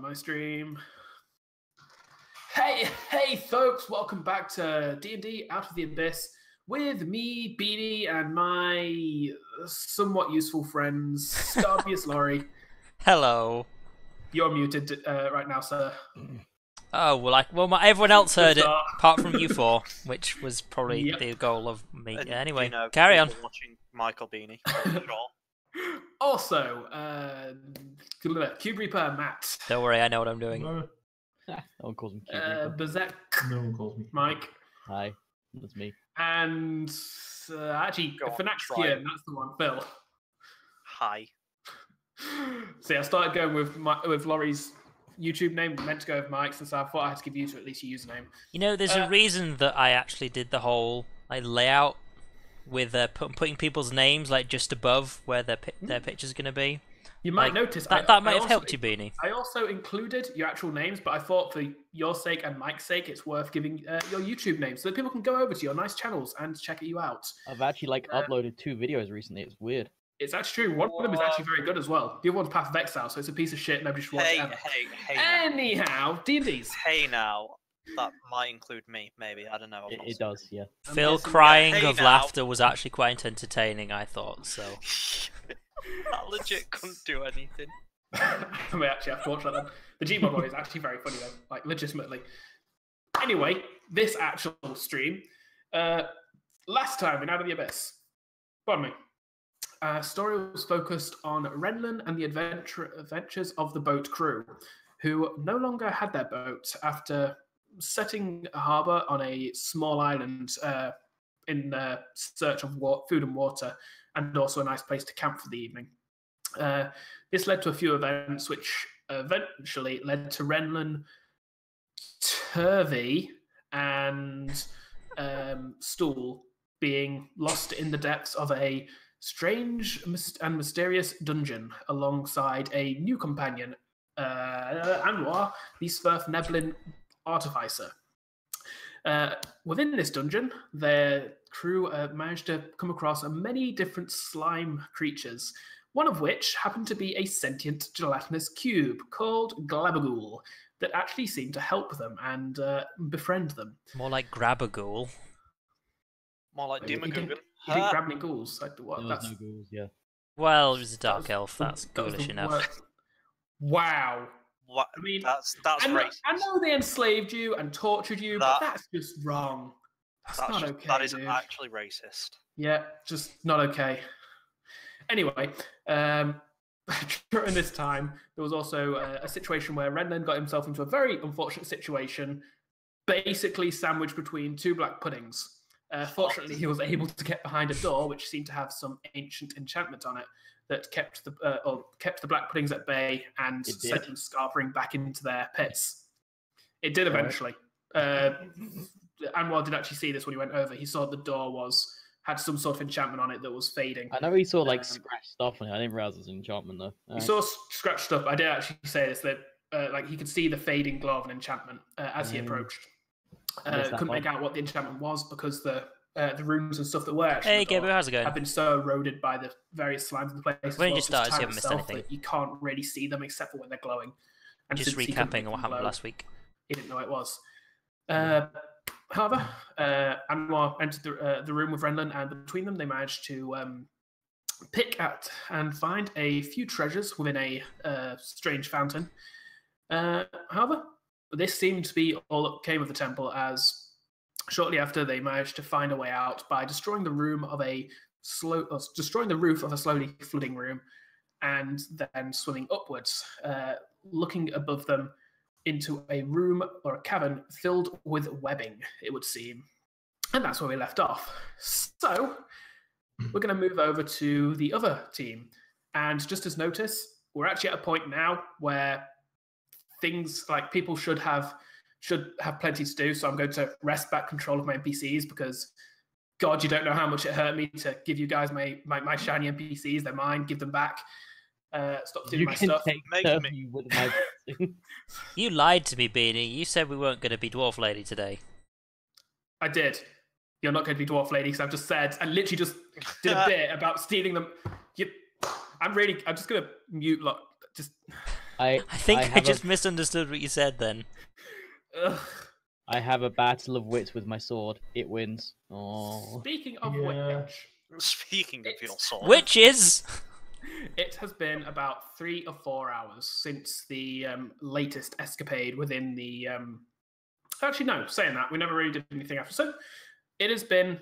my stream. Hey, folks! Welcome back to D&D Out of the Abyss with me, Beanie, and my somewhat useful friends, Scarbeus, Laurie. Hello. You're muted right now, sir. Oh, well, everyone else heard it, apart from you four, which was probably the goal of me. Anyway, carry on. Watching Michael Beanie. Also, Cube Reaper Matt. Don't worry, I know what I'm doing. No one calls me Cube Reaper. Bazek. No one calls me. Mike. Hi, that's me. And actually, for next year, that's the one, Phil. Hi. See, I started going with Laurie's YouTube name, meant to go with Mike's, and so I thought I had to give you two at least a username. You know, there's a reason that I actually did the whole layout with putting people's names just above where their pictures are going to be. You might notice that might have helped you, Beanie. I also included your actual names, but I thought for your sake and Mike's sake, it's worth giving your YouTube name so that people can go over to your nice channels and check you out. I've actually uploaded 2 videos recently. It's weird. It's actually true. One of them is actually very good as well. The other one's Path of Exile, so it's a piece of shit. Nobody should watch it ever. Hey. Anyhow, D&D's. Hey now. That might include me, maybe. I don't know. It does, yeah. Phil crying of laughter was actually quite entertaining, I thought, so. That legit couldn't do anything. I may actually have to watch that then. The Gmod one is actually very funny though, legitimately. Anyway, this actual stream, last time in Out of the Abyss, pardon me, story was focused on Renlin and the adventures of the boat crew, who no longer had their boat after setting a harbour on a small island in search of food and water, and also a nice place to camp for the evening. This led to a few events, which eventually led to Renlin, Turvey, and Stool being lost in the depths of a strange and mysterious dungeon alongside a new companion, Anwar, the Swerf Neblin artificer. Within this dungeon, their crew managed to come across many different slime creatures, one of which happened to be a sentient gelatinous cube called Glabagool that actually seemed to help them and befriend them. More like Grabagool. More like Dimagoogan. He didn't grab any ghouls. No ghouls, yeah. Well, it was a dark elf. That's ghoulish enough. Wow. What? I mean, that's racist. I know they enslaved you and tortured you, but that's just wrong. That's not okay. That is actually racist. Yeah, just not okay. Anyway, during this time, there was also a situation where Renlin got himself into a very unfortunate situation, basically sandwiched between 2 black puddings. Fortunately, he was able to get behind a door, which seemed to have some ancient enchantment on it that kept the black puddings at bay and sent them scarpering back into their pits. It did eventually. Anwar did actually see this when he went over. He saw the door had some sort of enchantment on it that was fading. I know he saw scratched stuff on it. I didn't realize it was an enchantment though. He saw scratched stuff. I did actually say this that he could see the fading glow of an enchantment as he approached. Couldn't make out what the enchantment was because the rooms and stuff that were actually hey Gabriel, how's it going? Have been so eroded by the various slimes in the place. When you started, you haven't missed anything. You can't really see them except for when they're glowing. And just recapping what happened last week. He didn't know it was. However, Anwar entered the room with Renlin, and between them they managed to pick at and find a few treasures within a strange fountain. However, this seemed to be all that came of the temple, as shortly after they managed to find a way out by destroying the roof of a slowly flooding room, and then swimming upwards, looking above them into a room or a cavern filled with webbing, it would seem. And that's where we left off. So we're going to move over to the other team. And just as notice, we're actually at a point now where things like people should have plenty to do. So I'm going to wrest back control of my NPCs because, God, you don't know how much it hurt me to give you guys my shiny NPCs. They're mine. Give them back. Stop doing my stuff. You lied to me, Beanie. You said we weren't going to be Dwarf Lady today. I did. You're not going to be Dwarf Lady because I've just said, I literally just did a bit about stealing them. I'm just going to mute. I think I have just misunderstood what you said then. Ugh. I have a battle of wits with my sword. It wins. Oh. Speaking of Yeah. which, Speaking of your sword, Witches! it has been about 3 or 4 hours since the latest escapade within the. Actually, no, saying that, we never really did anything after. So it has been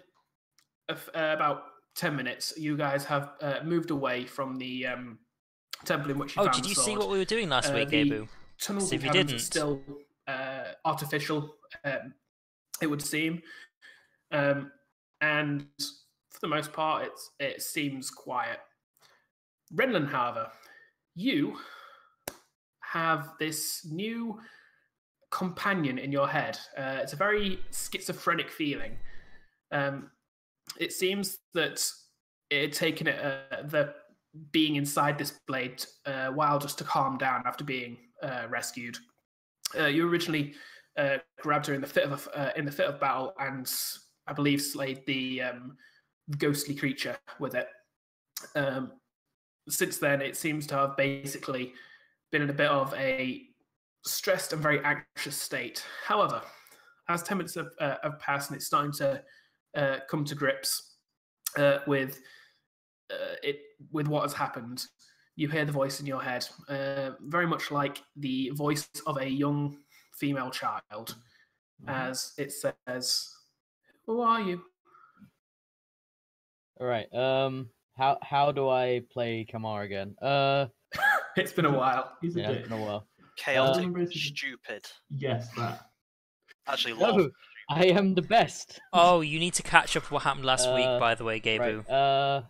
about 10 minutes. You guys have moved away from the temple in which you Oh, found did the you sword. see what we were doing last week, The Gabu? tunnels So and if you caverns are didn't- still artificial, it would seem. And for the most part, it seems quiet. Renlin, however, you have this new companion in your head. It's a very schizophrenic feeling. It seems that it had taken the being inside this blade a while just to calm down after being rescued. You originally grabbed her in the fit of battle, and I believe slayed the ghostly creature with it. Since then, it seems to have basically been in a bit of a stressed and very anxious state. However, as 10 minutes have passed and it's starting to come to grips with what has happened, you hear the voice in your head, very much like the voice of a young female child, as it says, "Who are you?" All right. How do I play Kamar again? It's been a while. He's a Yeah, dick. it's been a while. chaotic, remember it's- stupid. Yes, that. Actually, No, love. I am the best. Oh, you need to catch up what happened last week, by the way, Gabu. Right.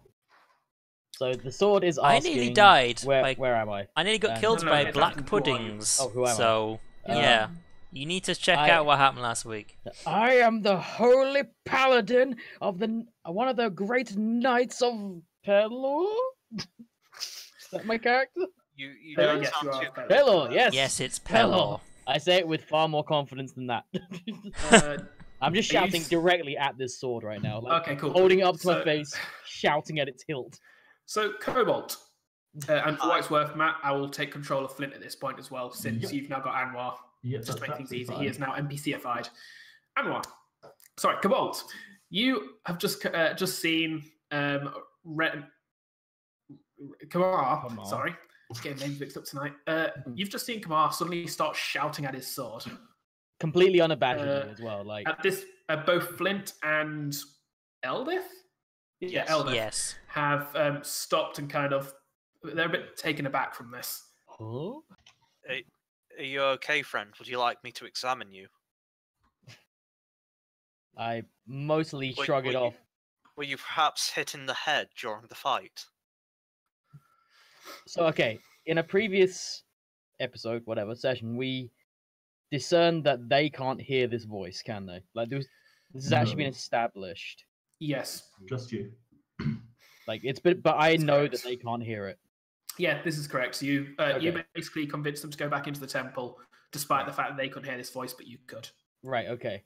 So the sword is I asking. nearly died. Where am I? I nearly got No, killed no, by it's black asking, who are you? puddings. Oh, who am I? So, yeah. You need to check out what happened last week. I am the holy paladin of one of the great knights of Pelor. Is that my character? You Yes, don't you sound are. too. Pelor, yes. Yes, it's Pelor. Pelor. I say it with far more confidence than that. I'm just Are you shouting s- directly at this sword right now, like Okay, cool. holding it up to my So- face, shouting at its hilt. So, Cobalt, and for what it's worth, Matt, I will take control of Flint at this point as well, since Yep. you've now got Anwar. Yep, Just to that's make things absolutely easy, fine. he is now NPCified. Anwar, sorry, Cobalt, you have just seen Kamar. Kamar. Sorry, getting names mixed up tonight. You've just seen Kamar suddenly start shouting at his sword. Completely unabashedly as well. Like At this, both Flint and Eldith, Yes. Eldith, Yes. have stopped and kind of they're a bit taken aback from this. huh? Are you okay, friend? Would you like me to examine you? I mostly Wait, shrug it were you- off. Were you perhaps hit in the head during the fight? So okay, in a previous episode, whatever session, we discerned that they can't hear this voice, can they? Like this has actually been No. established. Yes, Just you. Like it's been, but I That's know correct. that they can't hear it. yeah, this is correct. So you Okay. basically convinced them to go back into the temple, despite the fact that they couldn't hear this voice, but you could. Right. Okay.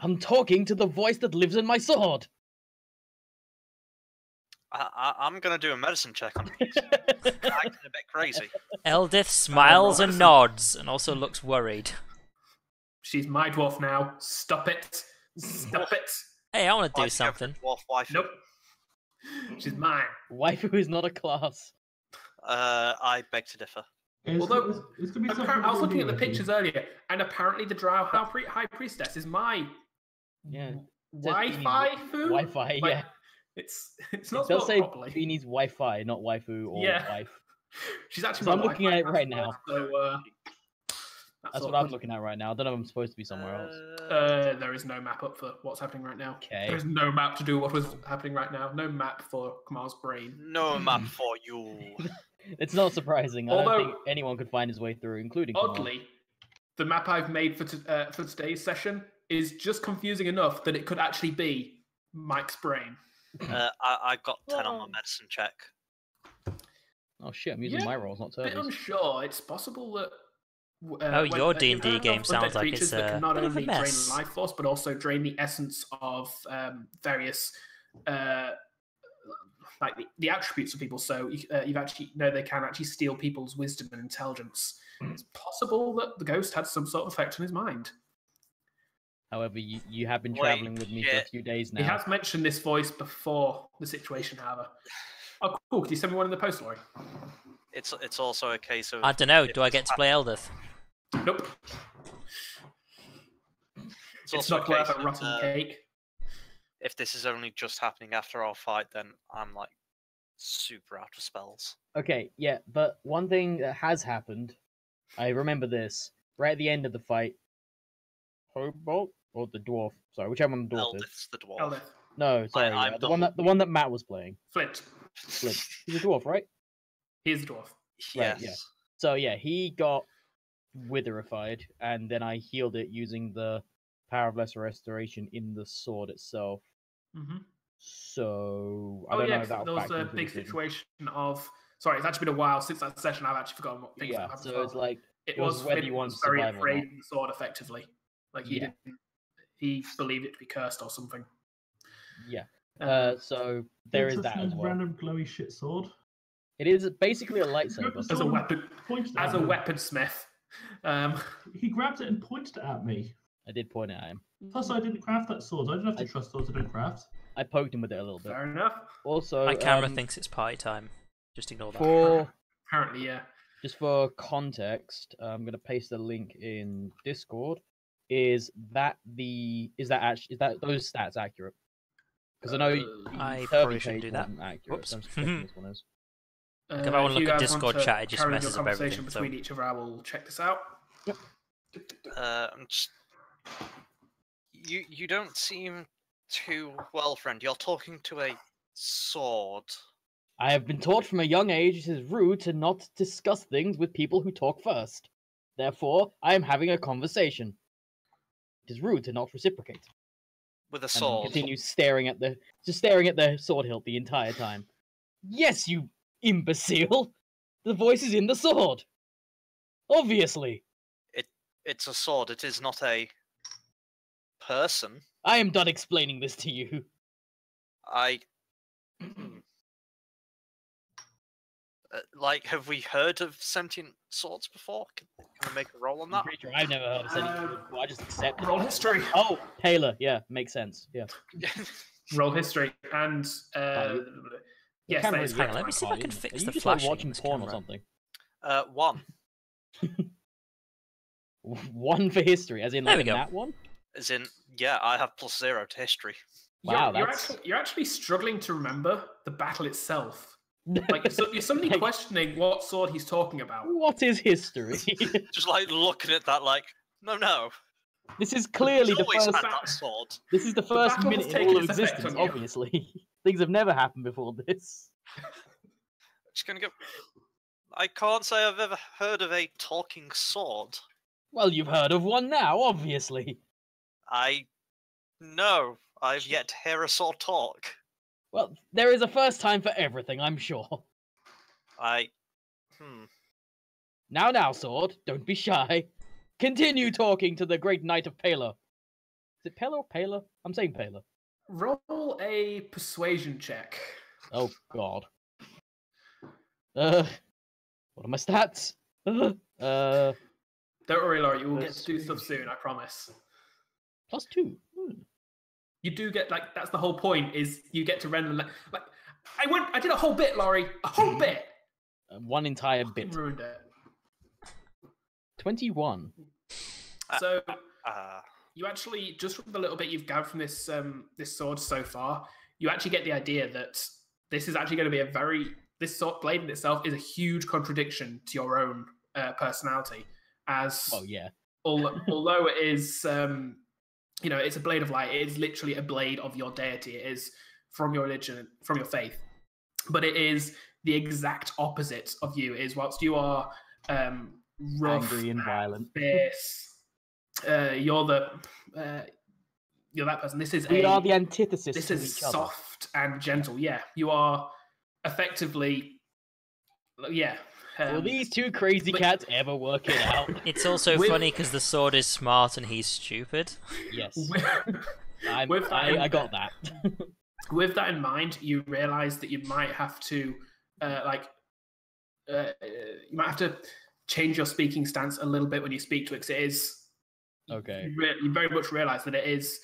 I'm talking to the voice that lives in my sword. I'm gonna do a medicine check on it. Acting a bit crazy. Eldith smiles and Madison. nods and also looks worried. She's my dwarf now. Stop it. Stop it. Hey, I want to do Wifey over something. Dwarf wife. Nope. She's mine. Waifu is not a class. I beg to differ. It's, Although, it's gonna be something I was to looking do at the with you. pictures earlier, and apparently the Drow High Priestess is my Yeah. Wi-Fi food. Wi-Fi. Yeah. It's It not does spelled say properly. Beanie's Wi-Fi, not waifu or Yeah. wife. She's actually. So my I'm looking at it Wi-Fi right password, now. So That's what I'm looking at right now. I don't know if I'm supposed to be somewhere else. There is no map up for what's happening right now. Okay. There is no map to do what was happening right now. No map for Kamal's brain. No map for you. It's not surprising. I don't Although- think anyone could find his way through, including Kamal. Oddly, the map I've made for today's session is just confusing enough that it could actually be Mike's brain. I got 10 on my medicine check. Oh shit! I'm using Yeah, my rolls, not A bit Turbo's. unsure. It's possible that. Your you've D&D heard of game undead sounds like creatures it's that a can not bit of a only drain mess. life force but also drain the essence of various like the attributes of people. So you've actually know they can actually steal people's wisdom and intelligence. It's possible that the ghost had some sort of effect on his mind. However, you have been traveling with me for a few days now. He has mentioned this voice before the situation, however. Oh, cool. Can you send me one in the post, Laurie? It's also a case of... I don't know. Do I get to play Eldith? Nope. It's not worth a rotten cake. If this is only just happening after our fight, then I'm like super out of spells. Okay, yeah, but one thing that has happened, I remember this, right at the end of the fight, Cobalt or the dwarf? Sorry, whichever one the dwarf is. Eldith's the dwarf. Eldith. No, sorry, I'm the one that Matt was playing. Flint. Flint. He's a dwarf, right? He is a dwarf. Yes. Right, yeah. So yeah, he got witherified, and then I healed it using the power of lesser restoration in the sword itself. Mm-hmm. So I Oh don't yeah, know if that there was a big situation of. Sorry, it's actually been a while since that session. I've actually forgotten what things happened. So it's like it was was whether Flint you want was to very survive or afraid not. of the sword, effectively. Like he believed it to be cursed or something. Yeah. So there is that as well. Random glowy shit sword. It is basically a lightsaber. As a weapon, Pointed as at a me. weaponsmith. He grabbed it and pointed it at me. I did point it at him. Plus, I didn't craft that sword. I didn't have to trust swords I don't craft. I poked him with it a little bit. Fair enough. Also, My camera thinks it's party time. Just ignore that. for Apparently, yeah. just for context, I'm gonna paste the link in Discord. Is that those stats accurate? Because I know I Kirby probably shouldn't page do that. wasn't accurate. Whoops. So I'm just checking this one is. If I want to you look at guys want Discord to chat, it just carry on messes your up conversation everything, so- between each other, I will check this out. I'm just... You don't seem too well, friend. You're talking to a sword. I have been taught from a young age it is rude to not discuss things with people who talk first. Therefore, I am having a conversation. It is rude to not reciprocate. With a And sword. continue staring at the sword hilt the entire time. Yes, you imbecile! The voice is in the sword. Obviously. It's a sword. It is not a person. I am done explaining this to you. Like, have we heard of sentient swords before? Can we make a roll on I'm that? pretty sure I've never heard of anything before. I just accept it. Roll history. Oh, Taylor. Yeah, makes sense. Yeah. Roll history. And yes, Camera that is is Hang correct. on, let me see if I can fix Are you the just like flashing. watching in this porn or camera. something? 1. One for history, as in There like we go. that one. As in, yeah, I have +0 to history. Wow, you're actually struggling to remember the battle itself. Like you're suddenly questioning what sword he's talking about. What is history? Just like looking at that, like, no. This is clearly He's the always first. had that sword. This is the first battle minute has in taken all of its effect existence. on you. Obviously, things have never happened before this. Just gonna go. I can't say I've ever heard of a talking sword. Well, you've heard of one now, obviously. No, I've yet to hear a sword talk. Well, there is a first time for everything, I'm sure. Now, sword, don't be shy. Continue talking to the great knight of Paler. Is it Paler or Paler? I'm saying Paler. Roll a persuasion check. Oh God. What are my stats? Don't worry, Laurie. You will get to do Persuasion. stuff soon. I promise. +2. You do get that's the whole point. Is you get to render like I did a whole bit, Laurie. A whole bit. One entire Fucking bit. ruined it. 21. So you actually, just from the little bit you've gathered from this this sword so far, you actually get the idea that this is actually going to be this sword blade in itself is a huge contradiction to your own personality. As Oh yeah. although it is it's a blade of light, it is literally a blade of your deity. It is from your religion, from your faith, but it is the exact opposite of you. It is whilst you are rough, Angry and violent. fierce, you're that person. This is We are the antithesis this to is each other. soft and gentle. Yeah, you are effectively Will these two crazy cats ever work it out? It's also With- funny because the sword is smart and he's stupid. Yes. with I got that. with that in mind, you realize that you might have to, you might have to change your speaking stance a little bit when you speak to it, because it is. Okay. You very much realize that it is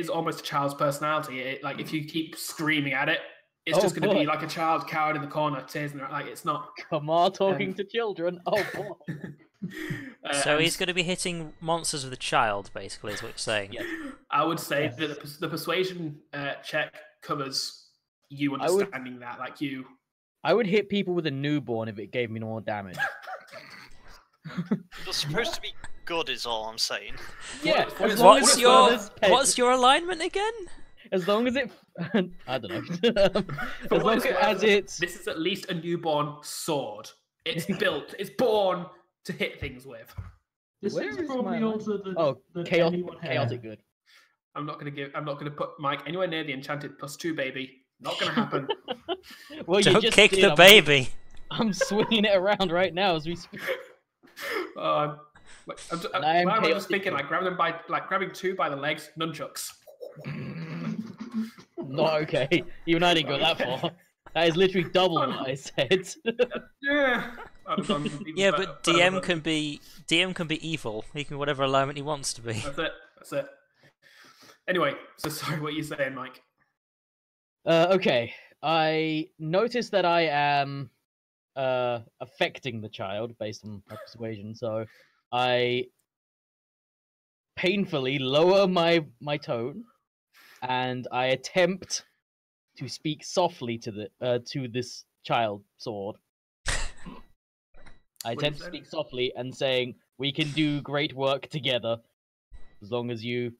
almost a child's personality. Like if you keep screaming at it, it's just going to be like a child cowered in the corner, tears in the like. It's not. Kamar talking to children. Oh boy. So he's going to be hitting monsters with a child, basically, is what you're saying. Yes. I would say that the persuasion check covers you understanding that, like you. I would hit people with a newborn if it gave me more damage. You're supposed to be good, is all I'm saying. Yeah. What's your alignment again? As long as it, I don't know. As long as it's. This is at least a newborn sword. It's built. It's born to hit things with. This Where is is probably my also the chaotic good. I'm not gonna put Mike anywhere near the enchanted +2 baby. Not gonna happen. Well, you Don't just kick did. the baby. I'm swinging it around right now as we speak. I'm just thinking, like grabbing two by the legs, nunchucks. Not okay. Even I didn't go that far. That is literally double what I said. Yeah. Yeah, but DM can be evil. He can whatever alignment he wants to be. That's it. Anyway, so sorry, what are you saying, Mike? Okay. I noticed that I am affecting the child based on my persuasion, so I painfully lower my tone and I attempt to speak softly to this child sword. I attempt to speak softly and saying, "We can do great work together as long as you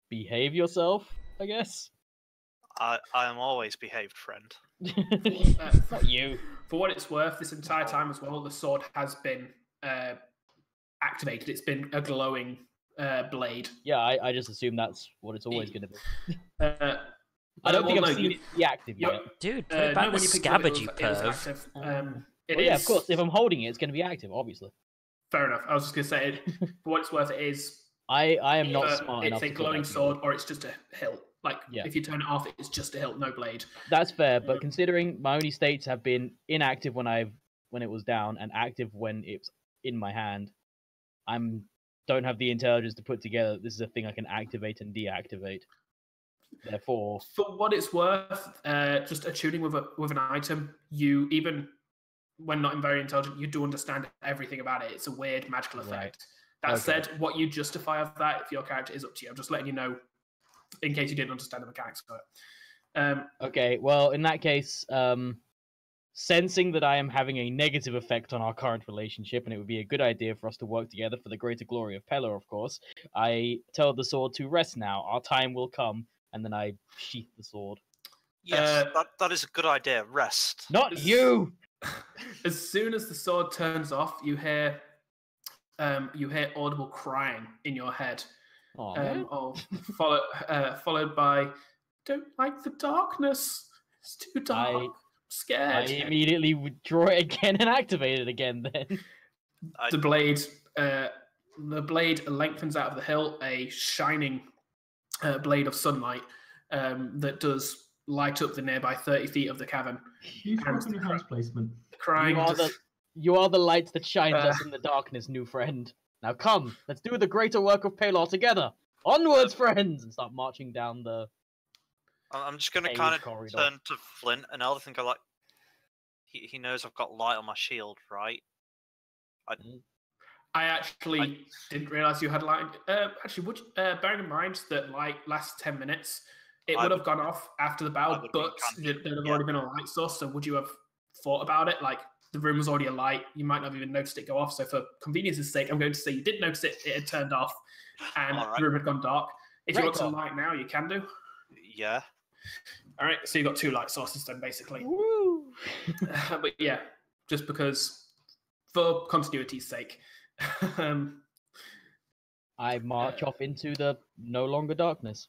behave yourself, I guess." I am always behaved, friend. Fuck you. For what it's worth, this entire time as well, the sword has been activated. It's been a glowing blade. Yeah, I just assume that's what it's always going to be. I don't well, think no, I've seen it be active yet. Dude, put it back in the when you picked it up, scabbard, you it was perv. active. Well, yeah, of course. If I'm holding it, it's going to be active, obviously. Fair enough. I was just going to say, for what it's worth, it is. I am not smart enough. It's a glowing sword, or it's just a hilt. Like, Yeah. if you turn it off, it's just a hilt, no blade. That's fair, but considering my only states have been inactive when it was down and active when it's in my hand, don't have the intelligence to put together. This is a thing I can activate and deactivate. Therefore, for what it's worth, just attuning with an item, you even when not very intelligent, you do understand everything about it. It's a weird magical effect. Right. That said, what you justify of that if your character is up to you. I'm just letting you know, in case you didn't understand the mechanics of it. Okay, well, in that case, sensing that I am having a negative effect on our current relationship, and it would be a good idea for us to work together for the greater glory of Pella, of course, I tell the sword to rest now. Our time will come, and then I sheath the sword. Yes, that is a good idea. Rest. Not you! As soon as the sword turns off, you hear audible crying in your head. Followed by, "Don't like the darkness. It's too dark. Scared." I immediately withdraw it again and activate it again. Then the blade lengthens out of the hilt, a shining blade of sunlight that does light up the nearby 30 feet of the cavern. Huge work on your hands placement. Crying. You are the light that shines us in the darkness, new friend. Now come, let's do the greater work of Pelor together. Onwards, friends! And start marching down the. I'm just going to kind of turn to Flint, and the other thing he knows I've got light on my shield, right? I actually didn't realize you had light. Actually, bearing in mind that light lasts 10 minutes, it would have gone off after the battle, but there'd have already been a light source. So would you have thought about it? Like, the room was already alight. You might not have even noticed it go off. So for convenience's sake, I'm going to say you did notice it had turned off, and the room had gone dark. If you want to light now, you can do. Yeah. All right, so you got two light sources then, basically. Woo! But yeah, just because, for continuity's sake. I march off into the no longer darkness.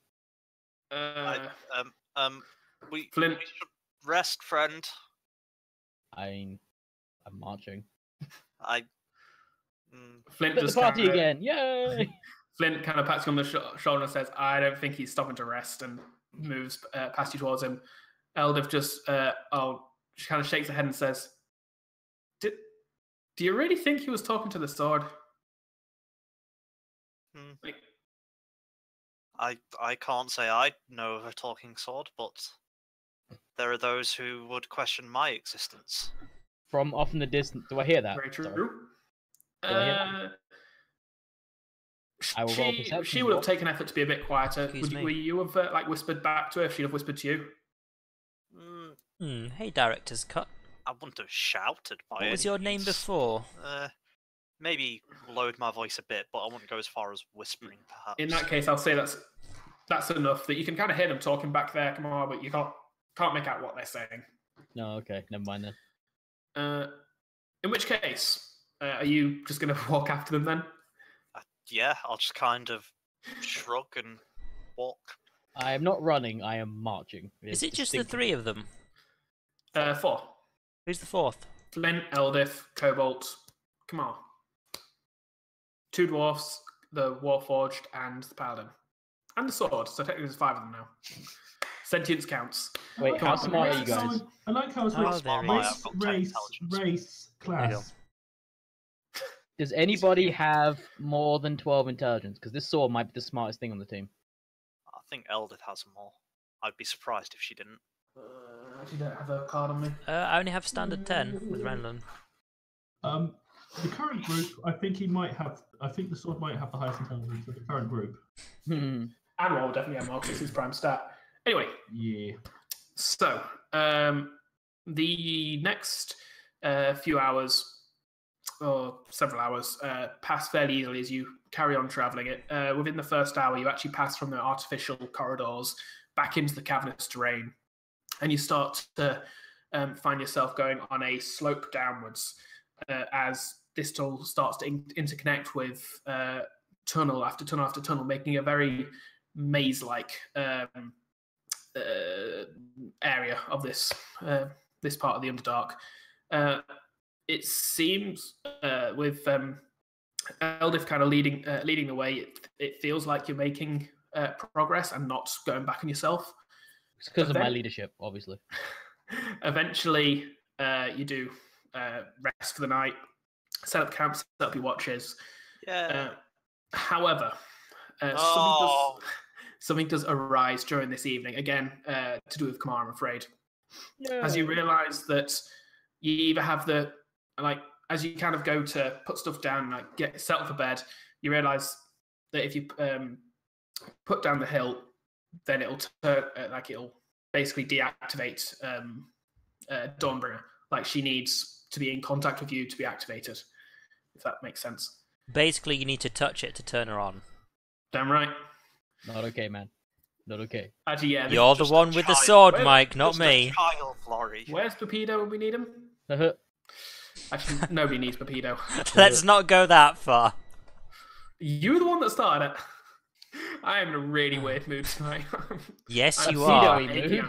We Flint, should rest, friend. I'm marching. Flint Split just the party kinda, again! Yay! Flint kind of pats you on the shoulder and says, "I don't think he's stopping to rest." And moves past you towards him. Eldif just she kind of shakes her head and says, "Do you really think he was talking to the sword?" Like, I can't say I know of a talking sword, but there are those who would question my existence. From off in the distance, do I hear that? very true. Sorry. Do I hear that? I will roll perception. She would have taken effort to be a bit quieter. Would you have whispered back to her if she'd have whispered to you? Hey, director's cut. I wouldn't have shouted by What was your name before? Maybe lowered my voice a bit, but I wouldn't go as far as whispering, perhaps. In that case, I'll say that's enough. That you can kind of hear them talking back there, come on, but you can't make out what they're saying. No, okay, never mind then. In which case, are you just going to walk after them then? Yeah, I'll just kind of shrug and walk. I am not running, I am marching. Is it just the three of them? 4. Who's the fourth? Flint, Eldif, Cobalt. Come on. 2 dwarfs, the Warforged, and the Paladin. And the sword, so technically there's 5 of them now. Sentience counts. Wait, how smart are you guys? I like how it's race, class. Does anybody have more than 12 intelligence? Because this sword might be the smartest thing on the team. I think Eldith has more. I'd be surprised if she didn't. I actually don't have a card on me. I only have standard 10 with Renlund. The current group, I think the sword might have the highest intelligence of the current group. And will definitely have more because it's his prime stat. Anyway. Yeah. So, the next few hours, or several hours, pass fairly easily as you carry on travelling it. Within the first hour, you actually pass from the artificial corridors back into the cavernous terrain, and you start to find yourself going on a slope downwards as this tunnel starts to interconnect with tunnel after tunnel after tunnel, making a very maze-like area of this part of the Underdark. It seems with Eldif kind of leading the way, it feels like you're making progress and not going back on yourself. It's because of my leadership, obviously. Eventually, you do rest for the night, set up camp, set up your watches. Yeah. However, something does arise during this evening, again, to do with Kamar, I'm afraid. Yeah. As you realise that you either have as you kind of go to put stuff down, get settled for bed, you realise that if you put down the hill, then it'll turn, it'll basically deactivate Dawnbringer. She needs to be in contact with you to be activated, if that makes sense. Basically, you need to touch it to turn her on. Damn right. Not okay, man. Not okay. Actually, yeah. You're the one with the sword, Mike, not me. Where's Papido when we need him? Actually, nobody needs Papido. Let's not go that far. You're the one that started it. I am in a really weird mood tonight. Yes, you are.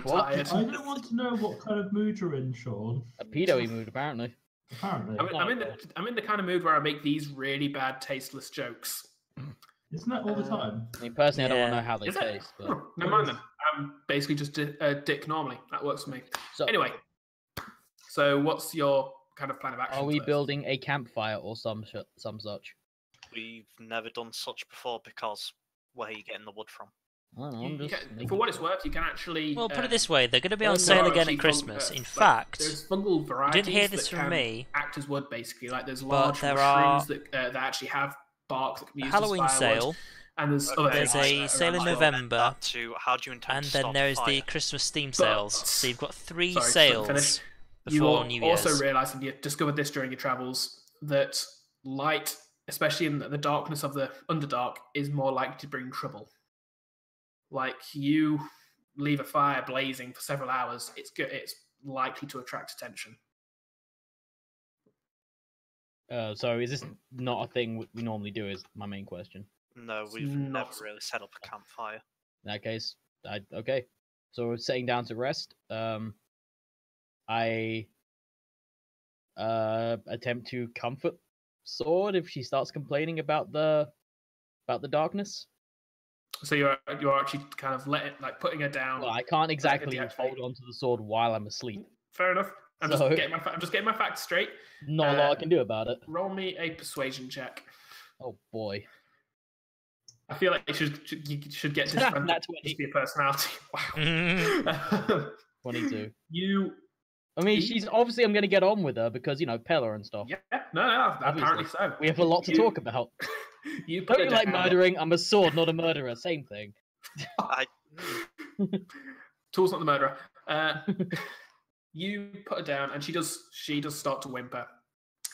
What? I don't want to know what kind of mood you're in, Sean. A pedo-y mood, apparently. I'm in the kind of mood where I make these really bad, tasteless jokes. Isn't that all the time? I mean, personally, I don't want to know how they taste. But... Never mind them. I'm basically just a dick normally. That works for me. So, anyway, so what's your kind of plan of action? Are we building a campfire or some such? We've never done such before because where are you getting the wood from? For what it's worth, you can actually... Well, put it this way, they're going to be on sale again at Christmas. In fact, there's fungal varieties you didn't hear this from me, act as wood, basically. There's large mushrooms that actually have bark that can be used Halloween as firewood. sale. And there's a sale in November, how do you intend and to then there's the Christmas Steam sales. So you've got 3 sales before New Year's. You also realise, and you discovered this during your travels, that light, especially in the darkness of the Underdark, is more likely to bring trouble. You leave a fire blazing for several hours, it's likely to attract attention. So is this not a thing we normally do, is my main question? No, we've never really set up a campfire. In that case, okay. So we're sitting down to rest. I attempt to comfort Sword if she starts complaining about the darkness. So you're actually kind of putting her down. Well, I can't exactly deactivate. hold onto the sword while I'm asleep. Fair enough. I'm So- just getting my facts straight. Not a lot I can do about it. Roll me a persuasion check. Oh boy. I feel like you should get this friend That's to what just be a personality. Wow. 22. You. I mean, she's obviously I'm going to get on with her because, you know, Pella and stuff. Yeah. No. Apparently so. We have a lot to talk about. You put Don't it you like down. murdering? I'm a sword, not a murderer. Same thing. Tool's not the murderer. You put her down, and she does start to whimper.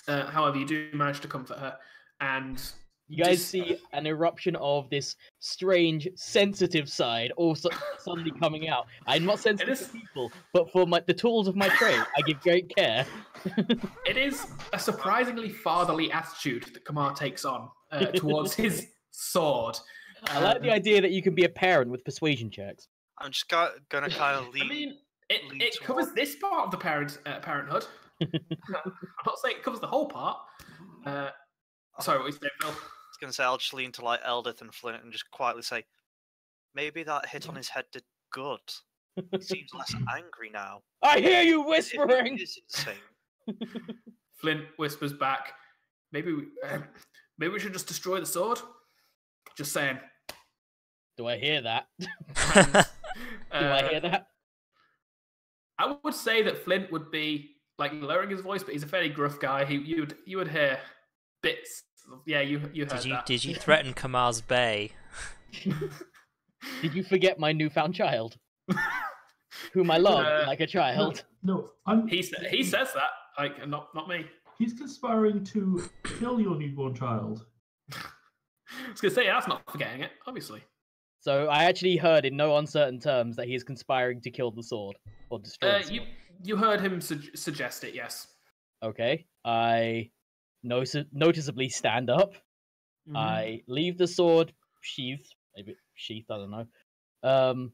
However, you do manage to comfort her, and You guys see an eruption of this strange, sensitive side also suddenly coming out. I'm not sensitive to people, but for the tools of my trade, I give great care. It is a surprisingly fatherly attitude that Kamar takes on towards his sword. I like the idea that you can be a parent with persuasion checks. I'm just gonna kind of lead. I mean, it covers this part of the parenthood. I'm not saying it covers the whole part. Sorry, what you saying, Phil? I was gonna say I'll just lean to like Eldith and Flint and just quietly say, maybe that hit on his head did good. He seems less angry now. I hear you whispering. It is insane. Flint whispers back, maybe we should just destroy the sword. Just saying. Do I hear that? Do I I hear that? I would say that Flint would be like lowering his voice, but he's a fairly gruff guy. You would hear bits. Yeah, you heard that. Did you threaten Kamar's Bay? Did you forget my newfound child, whom I love like a child? No, He says that, like not me. he's conspiring to kill your newborn child. I was gonna say that's not forgetting it, obviously. So I actually heard in no uncertain terms that he is conspiring to kill the sword or destroy the sword. You heard him suggest it, yes. Okay, I noticeably stand up. Mhm. I leave the sword sheathed, maybe sheathed, I don't know,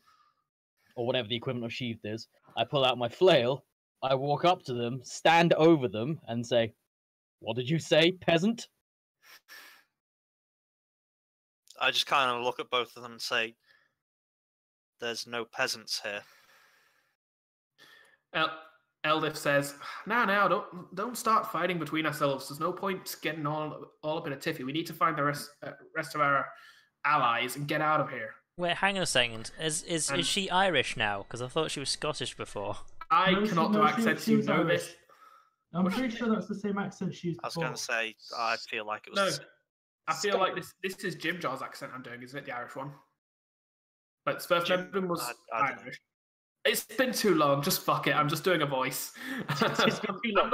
or whatever the equivalent of sheathed is. I pull out my flail. I walk up to them, stand over them, and say, "What did you say, peasant?" I just kind of look at both of them and say, there's no peasants here. Eldith says, "Now, don't start fighting between ourselves. There's no point getting all up in a tiffy. We need to find the rest of our allies and get out of here." Wait, hang on a second. Is she Irish now? Because I thought she was Scottish before. I No, cannot do accents. she You was know Irish. this. I'm pretty sure that's the same accent she used I was before. going to say, I feel like it No, was. I feel like this is Jim Jar's accent I'm doing, isn't it? The Irish one. But its first Jim- name was I don't know. Irish. It's been too long. Just fuck it. I'm just doing a voice. It's been too long,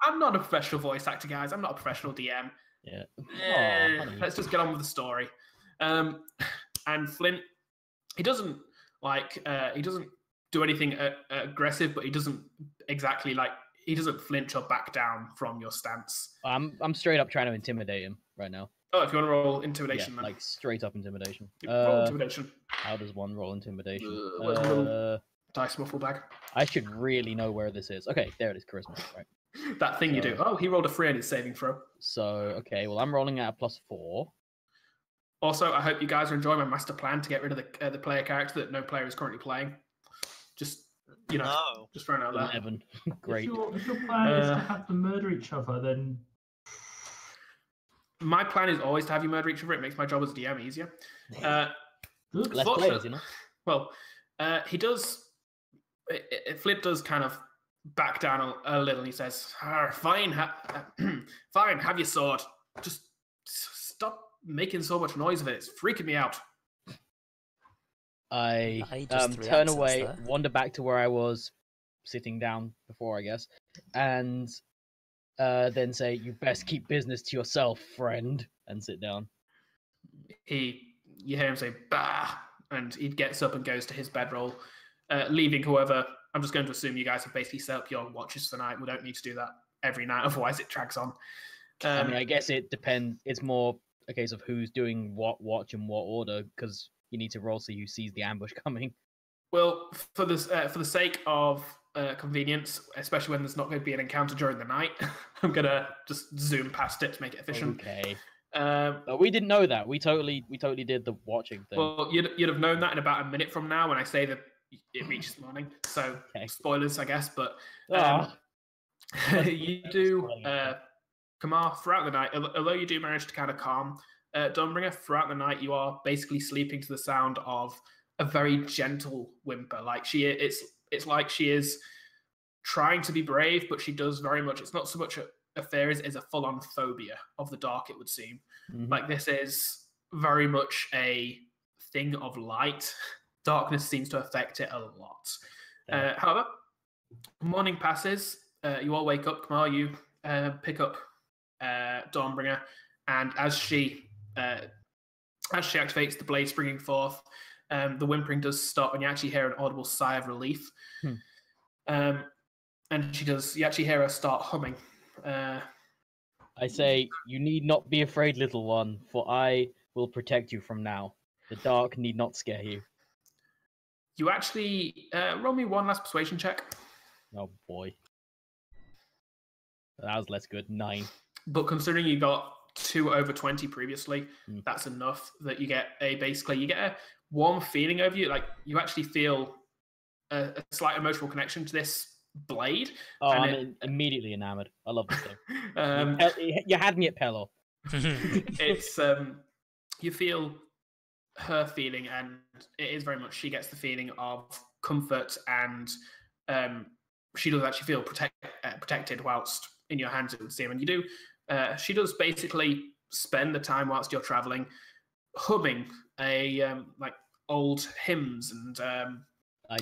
I'm not a professional voice actor, guys. I'm not a professional DM. Yeah. Honey. Let's just get on with the story. And Flint, he doesn't do anything aggressive, but he doesn't flinch or back down from your stance. I'm straight up trying to intimidate him right now. Oh, if you want to roll intimidation, Yeah, then like straight up intimidation. roll intimidation. How does one roll intimidation? Where's the little dice muffle bag? I should really know where this is. Okay, there it is, charisma. Right. That thing you do. Oh, he rolled a 3 in his saving throw. So, okay, well, I'm rolling at a +4. Also, I hope you guys are enjoying my master plan to get rid of the player character that no player is currently playing. Just No. just throwing it out there. 11. Great. If your plan is to have them murder each other, then My plan is always to have you murder each other. It makes my job as a DM easier. good. Less players, you know? Well, he does. Flint does kind of back down a little. And he says, "Fine, fine. Have your sword. Just stop making so much noise of it. It's freaking me out." I just 3 turn accents away, there. wander back to where I was sitting down before, I guess, and then say, "You best keep business to yourself, friend," and sit down. You hear him say, "Bah," and he gets up and goes to his bedroll, leaving whoever. I'm just going to assume you guys have basically set up your watches for the night. We don't need to do that every night, otherwise it drags on. I mean, I guess it depends. It's more a case of who's doing what watch and what order, because you need to roll so who sees the ambush coming. Well, for the sake of convenience, especially when there's not going to be an encounter during the night, I'm gonna just zoom past it to make it efficient. Okay. But we didn't know that. We totally did the watching thing. Well, you'd have known that in about a minute from now when I say that it reaches the morning. So Okay. spoilers, I guess. But Ah. you do Kamar throughout the night. Although you do manage to kind of calm Dawnbringer, throughout the night you are basically sleeping to the sound of a very gentle whimper. Like it's like she is trying to be brave, but she does very much. It's not so much a fear as a full-on phobia of the dark. It would seem like this is very much a thing of light. Darkness seems to affect it a lot. However, morning passes. You all wake up. Kamar, you pick up Dawnbringer, and as she activates the blade springing forth, the whimpering does stop, and you actually hear an audible sigh of relief. And you actually hear her start humming. I say, you need not be afraid, little one, for I will protect you from now. The dark need not scare you. You actually roll me one last persuasion check. Oh boy. That was less good. 9. But considering you got 2 over 20 previously, that's enough that you get a warm feeling over you. Like you actually feel a slight emotional connection to this blade. Oh, I'm immediately enamored. I love this thing. You had me at Pelor. It's you feel her feeling, and it is very much she gets the feeling of comfort, and she does actually feel protected whilst in your hands, it would seem. And you do. She does basically spend the time whilst you're traveling humming like old hymns and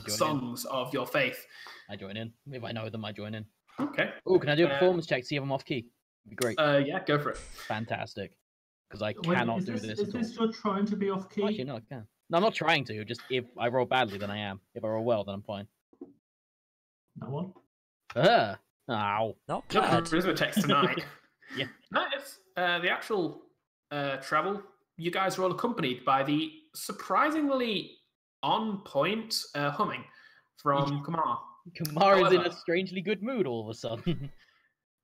songs of your faith. I join in. If I know them, I join in. Okay. Oh, can I do a performance check? See if I'm off key. It'd be great. Yeah, go for it. Fantastic. Because I cannot do this. Is this you're trying to be off key? Actually, no, I can. No, I'm not trying to. Just if I roll badly, then I am. If I roll well, then I'm fine. That one? Ow. Not No bad. charisma checks tonight. Yeah. No, it's the actual travel. You guys are all accompanied by the surprisingly on point humming from Kamar. Kamar is in a strangely good mood all of a sudden.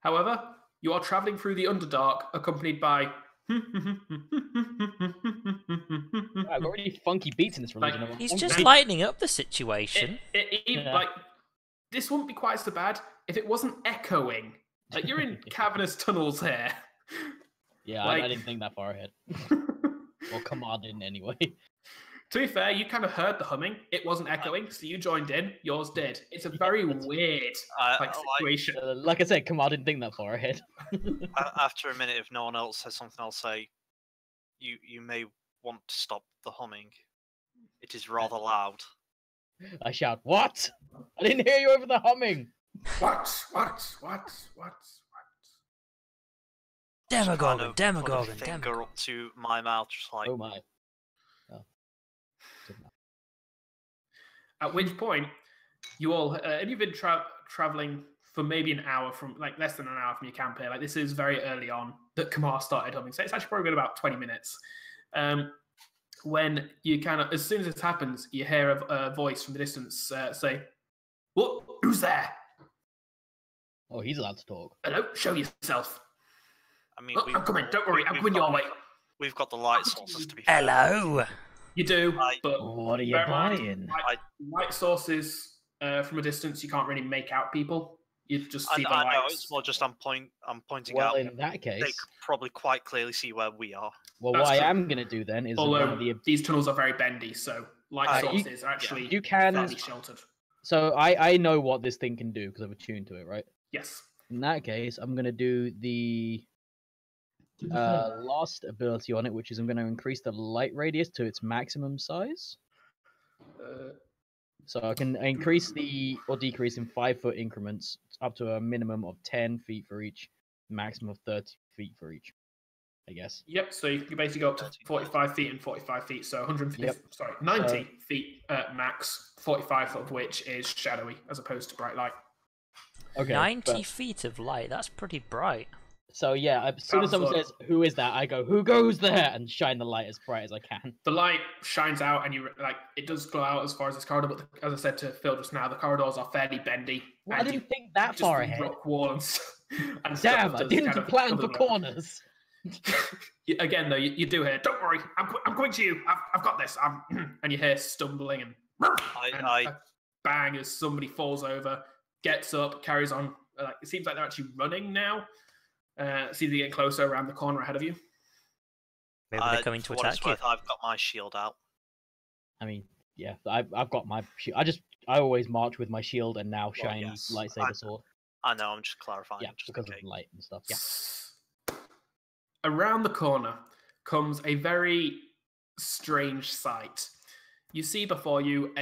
However, you are traveling through the Underdark accompanied by. I've got really funky beats in this religion. Like, He's just lightening up the situation. Like this wouldn't be quite so bad if it wasn't echoing. Like you're in cavernous tunnels here. Yeah, like... I didn't think that far ahead. Well, Kamar didn't anyway. To be fair, you kind of heard the humming. It wasn't echoing, so you joined in. Yours did. It's a very weird situation. Like I said, Kamar didn't think that far ahead. After a minute, if no one else says something, I'll say, you may want to stop the humming. It is rather loud. I shout, what? I didn't hear you over the humming. What? Demagogue. Put a finger up to my mouth, just like... Oh my. At which point, you all, and you've been traveling for maybe an hour from, like less than an hour from your camp here. Like this is very early on that Kamar started humming, so it's actually probably been about 20 minutes. When you kind of, as soon as this happens, you hear a voice from the distance say, "What? Who's there?" Oh, he's allowed to talk. Hello, show yourself. I mean, I'm coming. Don't worry, I'm coming your way. We've got the light sources to be fair. Hello. You do, but what are you buying? Light sources from a distance, you can't really make out people. You just see the lights. I know, it's more just I'm pointing well, out. in that case, they could probably quite clearly see where we are. Well, what I am going to do then is... Although these tunnels are very bendy, so light sources are actually fairly sheltered. So I know what this thing can do because I've attuned to it, right? Yes. In that case, I'm going to do the last ability on it, which is I'm going to increase the light radius to its maximum size. So I can increase or decrease in 5-foot increments up to a minimum of 10 feet for each, maximum of 30 feet for each, I guess. Yep, so you can basically go up to 45 feet and 45 feet, so 90 feet max, 45 of which is shadowy as opposed to bright light. Okay, 90 feet of light, that's pretty bright. So yeah, as soon as someone says, "Who is that?" I go, "Who goes there?" and shine the light as bright as I can. The light shines out, and it does glow out as far as this corridor. But as I said to Phil just now, the corridors are fairly bendy. Well, I didn't think that far ahead. Rock wall and Damn, I didn't plan for corners. Again, though, you do hear, "Don't worry, I'm coming to you. I've got this." And you hear stumbling and a bang as somebody falls over, gets up, carries on. It seems like they're actually running now. See, they're getting closer around the corner ahead of you. Maybe they're coming to attack you. I've got my shield out. I mean, yeah, I've got my shield. I always march with my shield and now shiny lightsaber sword. I know, I'm just clarifying. Yeah, just because of the light and stuff. Yeah. Around the corner comes a very strange sight. You see before you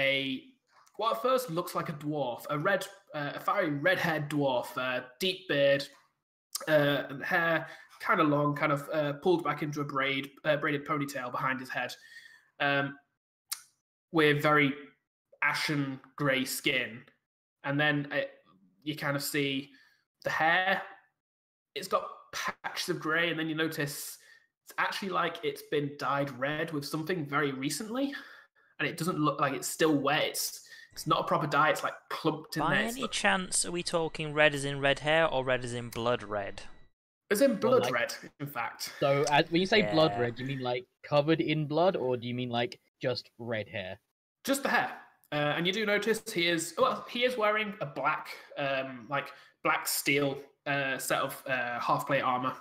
what at first looks like a dwarf, a very red-haired dwarf, deep beard, hair kind of long, kind of pulled back into a braided ponytail behind his head, with very ashen grey skin, and then you kind of see the hair. It's got patches of grey, and then you notice it's actually like it's been dyed red with something very recently, and it doesn't look like it's still wet. It's not a proper dye. It's like clumped in there. By any chance, are we talking red as in red hair or red as in blood red? As in blood red, in fact. So when you say blood red, do you mean like covered in blood, or do you mean like just red hair? Just the hair. And you do notice he is wearing a black, black steel set of half plate armor,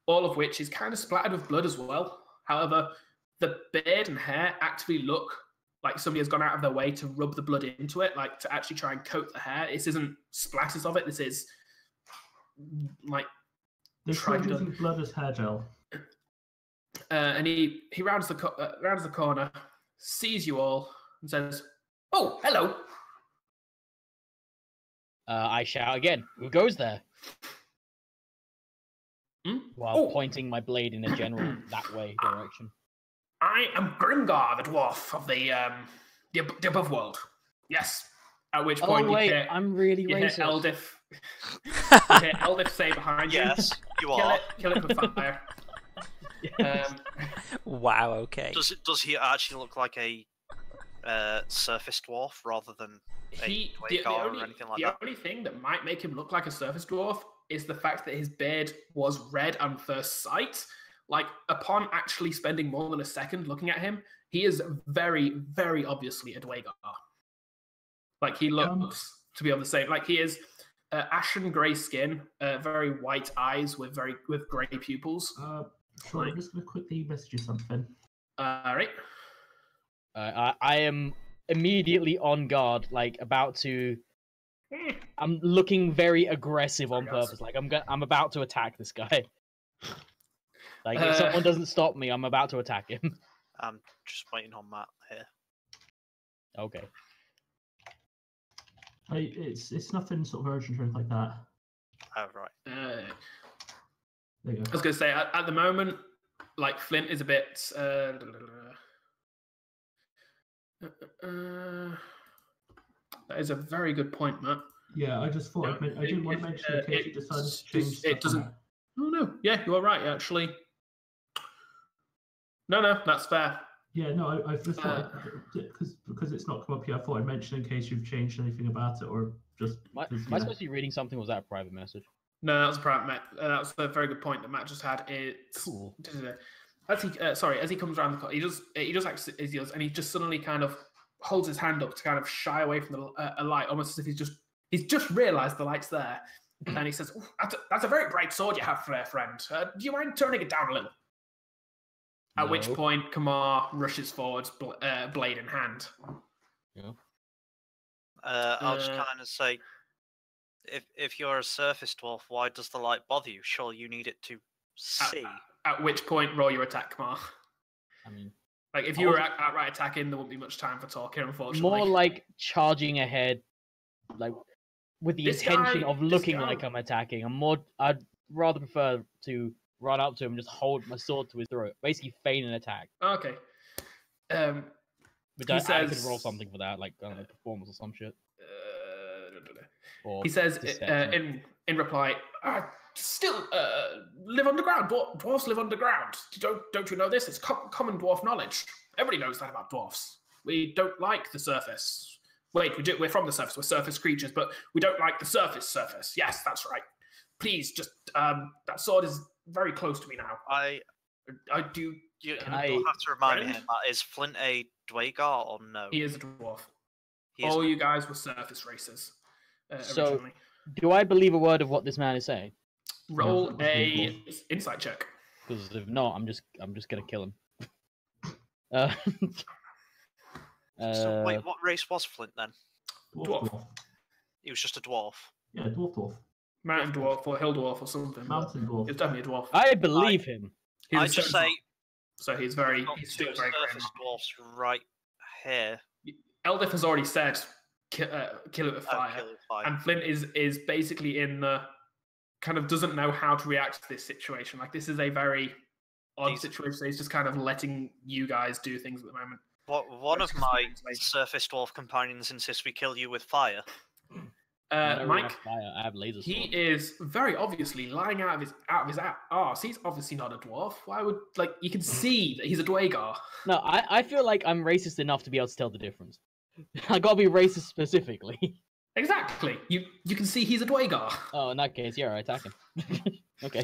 all of which is kind of splattered with blood as well. However, the beard and hair actually look like somebody has gone out of their way to rub the blood into it, like to actually try and coat the hair. This isn't splatters of it. This is like they're trying using blood as hair gel. And he rounds the corner, sees you all, and says, "Oh, hello." I shout again. Who goes there? While pointing my blade in a general that way direction. I am Grimgar, the dwarf of the above world. Yes. At which point I'm really racist. You hear Eldif say behind you. Yes, you are. Kill it with fire. Wow. Okay. Does he actually look like a surface dwarf rather than a Dwargar or anything like that? The only thing that might make him look like a surface dwarf is the fact that his beard was red on first sight. Like, upon actually spending more than a second looking at him, he is very, very obviously a Dwargar. Like, he looks to be of the same. Like, he is ashen grey skin, very white eyes with grey pupils. Sure, I'm just going to quickly message you something. All right. I am immediately on guard, like about to. I'm looking very aggressive on purpose. Like I'm about to attack this guy. Like if someone doesn't stop me, I'm about to attack him. I'm just waiting on Matt here. Okay. It's nothing sort of urgent or anything like that. Oh right. There you go. I was going to say at the moment, like Flint is a bit. That is a very good point, Matt. Yeah, I just thought I didn't want to mention it in case you decided to change stuff. It doesn't. Oh no, yeah, you are right. Actually, no, that's fair. Yeah, no, I just thought because it's not come up yet. I thought I'd mention in case you've changed anything about it or just. Am I supposed to be reading something? Or was that a private message? No, that was a private. That was a very good point that Matt just had. It's cool. As he comes around the corner, he does actually, and he just suddenly kind of holds his hand up to kind of shy away from a light, almost as if he's just realised the light's there, and he says, "That's a very bright sword you have there, friend. Do you mind turning it down a little?" At which point, Kamar rushes forward, blade in hand. Yeah. I'll just kind of say, if you're a surface dwarf, why does the light bother you? Surely you need it to see. At which point, roll your attack, Kamar. I mean, like if you were outright attacking, there wouldn't be much time for talking, unfortunately. More like charging ahead, like with the intention of looking like I'm attacking. I'd rather prefer to run up to him and just hold my sword to his throat, basically feign an attack. Okay. But I could roll something for that, like performance or some shit. He says in reply, still live underground. Dwarves live underground. Don't you know this? It's common dwarf knowledge. Everybody knows that about dwarfs. We don't like the surface. Wait, we do. We're from the surface. We're surface creatures, but we don't like the surface. Yes, that's right. Please, just that sword is very close to me now. I do. You'll Can I- have to remind me Friend? here, Matt, is Flint a Dwagar or no? He is a dwarf. He is All you guys were surface racers So- originally. Do I believe a word of what this man is saying? Roll No, a insight check. Because if not, I'm just gonna kill him. Uh, So wait, what race was Flint then? Dwarf. He was just a dwarf. Yeah, dwarf. Mountain dwarf or hill dwarf or something. Mountain dwarf. It's definitely a dwarf. I believe him. He's I a just stone say dwarf, so he's very got he's two still very surface dwarfs right here. Eldith has already said kill it with fire, Kill with fire. and Flint is basically in the kind of doesn't know how to react to this situation. Like this is a very odd He's- situation. So he's just kind of letting you guys do things at the moment. One of That's my just amazing. surface dwarf companions insists we kill you with fire. I don't really Mike, have fire, I have laser he sword. is very obviously lying out of his arse. He's obviously not a dwarf. Why would you can see that he's a Dwagar. No, I feel like I'm racist enough to be able to tell the difference. I gotta be racist specifically. Exactly. You can see he's a Dwagar. Oh, in that case, yeah, I attack him. Okay.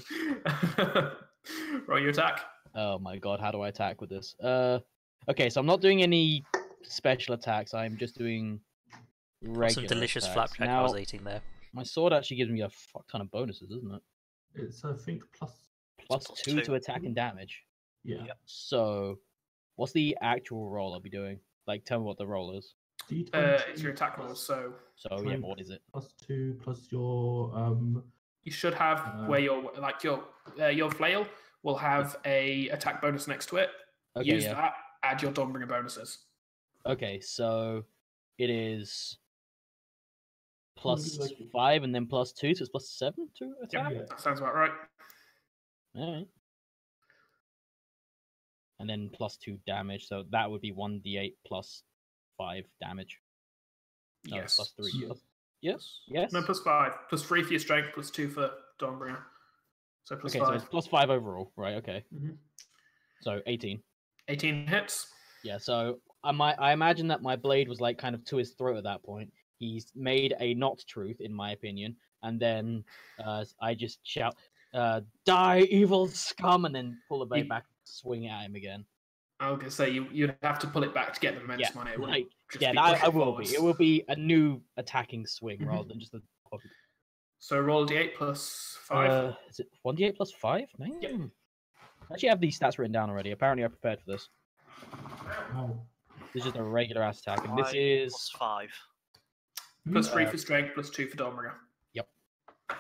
Roll your attack. Oh my god, how do I attack with this? Okay, so I'm not doing any special attacks. I'm just doing regular Some delicious attacks. flapjack I Now, was eating there. my sword actually gives me a fuck ton of bonuses, isn't it? It's I think plus. Plus plus 2 2. to attack and damage. Yeah. Yep. So, what's the actual roll I'll be doing? Like, tell me what the roll is. D20 It's your attack roll, so So, yeah, Twenty. but what is it? plus 2 plus your you should have where your flail will have a attack bonus next to it. Okay, Use yeah. that. Add your Dawnbringer bonuses. Okay, so it is plus like- 5 and then plus 2, so it's plus 7 to attack? yeah. That sounds about right. Alright. And then plus 2 damage, so that would be 1d8 plus 5 damage. No, Yes. plus 3. Yeah. Yes? Yes? No, plus 5. Plus 3 for your strength, plus 2 for Dawnbringer. So plus Okay, so 5. it's plus 5 overall, right? Okay. Mhm. So 18. 18 hits. Yeah, so I imagine that my blade was like kind of to his throat at that point. He's made a not truth, in my opinion, and then I just shout, "Die, evil scum!" and then pull the blade You- back, swing it at him again. I was going to say, you'd have to pull it back to get the momentum Yeah, on it. It wouldn't like, just yeah, be I pushing will forwards. be. It will be a new attacking swing Mhm. rather than just a. So roll a d8 plus 5. Is it 1d8 plus 5? Man. I actually have these stats written down already. Apparently, I prepared for this. Wow. This is just a regular ass attack, and this Five is plus 5. Plus 3 uh, for strength, plus 2 for Dawnbringer.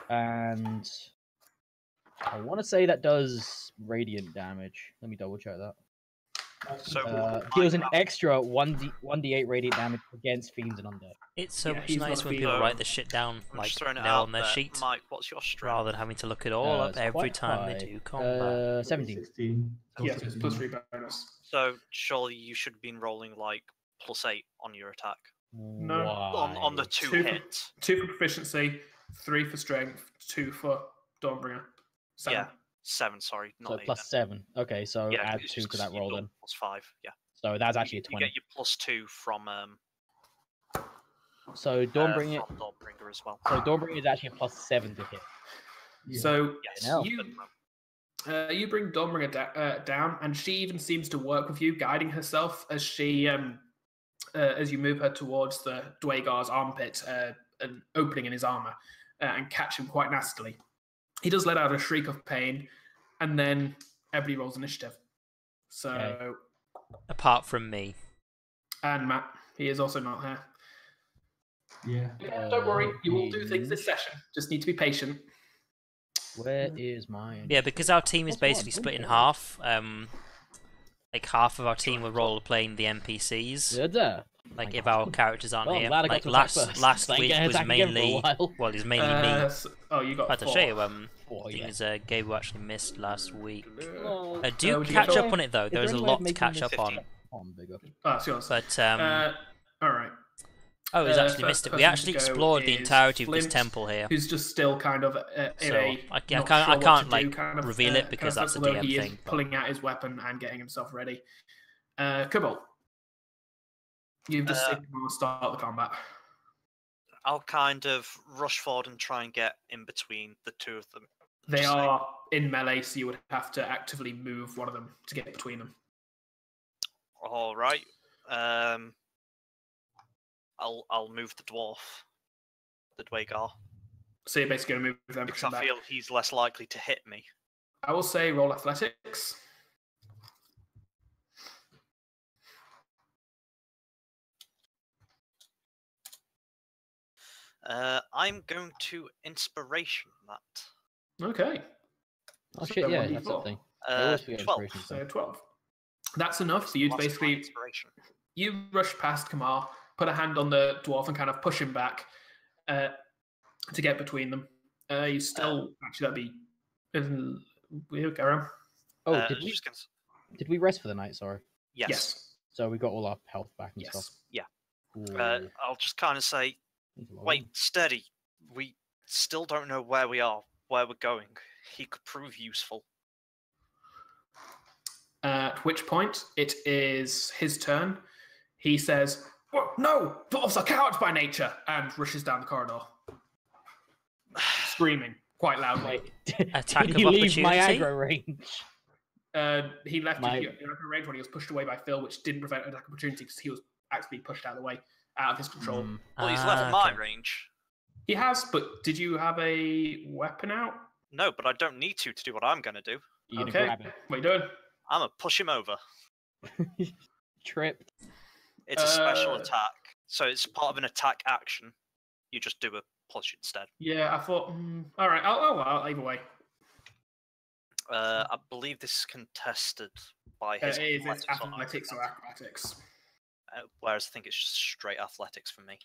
and I want to say that does radiant damage. Let me double check that. So Deals an extra 1d8 radiant damage against fiends and undead. It's so Yeah, much he's not nice a when fiend. people write the shit down I'm like just throwing it now out on their there. sheet, Mike, what's your strength? rather than having to look it all up It's every quite time they high. do combat. 17. 16. Yes, it's plus 3 bonus. So surely you should have been rolling like plus 8 on your attack. No, On the Why? 2 Two for- hits. 2 for proficiency, 3 for strength, 2 for Dawnbringer. 7. Yeah. 7, sorry, not So 8. plus 7. Okay, so yeah, add it's 2 just to 'cause that you roll got then. Plus 5, yeah. So that's actually a You 20. get your plus 2 from So Dawnbringer, from Dawnbringer as well. so Dawnbringer is actually a plus 7 to hit. Yeah. So Yes. Hell. you bring Dawnbringer down, and she even seems to work with you, guiding herself as she as you move her towards the Dwagar's armpit, an opening in his armor, and catch him quite nastily. He does let out a shriek of pain, and then everybody rolls initiative. So, Okay. Apart from me. and Matt, he is also not here. Yeah. Don't worry, you will do things this session. Just need to be patient. Where is mine? Yeah, because our team is That's fine, basically don't split in worry. half. Like half of our team were role playing the NPCs. There. Like my if God. our characters aren't Well, I'm here. glad I got Like to attack last first, last so I week can was attack again for a mainly while. well, it was mainly me. Oh, you got But to 4. show you, Oh, yeah. things Gabe actually missed last week. Well, Do would you catch get up five? on it though. is There is there a any way of lot to making catch this up on. 15? I'm bigger. Oh, it's yours. But All right. oh, he's actually first missed it. We person actually to go explored the is entirety of this Flint, temple here. Who's just still kind of in So, a I not can't- I sure what can't, to like, do kind of, reveal it because kind of that's a although DM he is thing, but- pulling out his weapon and getting himself ready. Cobalt, you've just seen him start the combat. I'll kind of rush forward and try and get in between the two of them. They are in melee, so you would have to actively move one of them to get between them. All right. I'll move the dwarf, the Dwagar, So you're basically going to move them. because push them I back. feel he's less likely to hit me. I will say roll athletics. I'm going to inspiration that. Okay. Oh So shit, yeah, 1d4. that's something. I always forget 12. inspiration So stuff. 12. That's enough for you to Lost my basically inspiration. you rush past Kamar, put a hand on the dwarf, and kind of push him back to get between them. You still actually that'd be weird. Go on. Oh, I did was we just gonna did we rest for the night? Sorry. Yes. So we got all our health back and Yes. stuff. Yeah. Ooh, I'll just kind of say, that's a lot. wait, steady. We still don't know where we are, where we're going. He could prove useful. At which point it is his turn. He says, "Whoa, no, dwarves are cowards by nature," and rushes down the corridor, screaming quite loudly. Wait, Attack did of he leave my opportunity? aggro range? He left My- his range when he was pushed away by Phil, which didn't prevent an attack opportunity because he was actually pushed out of the way, out of his control. Well, he's left my okay. range. He has, but did you have a weapon out? No, but I don't need to do what I'm going to do. You're gonna Okay. grab it. What are you doing? I'm going to push him over. Tripped. It's a special Uh, attack, so it's part of an attack action. You just do a push instead. Yeah, I thought. All right. Well, either way, I believe this is contested by his it is athletics or athletics or acrobatics. whereas I think it's just straight athletics for me.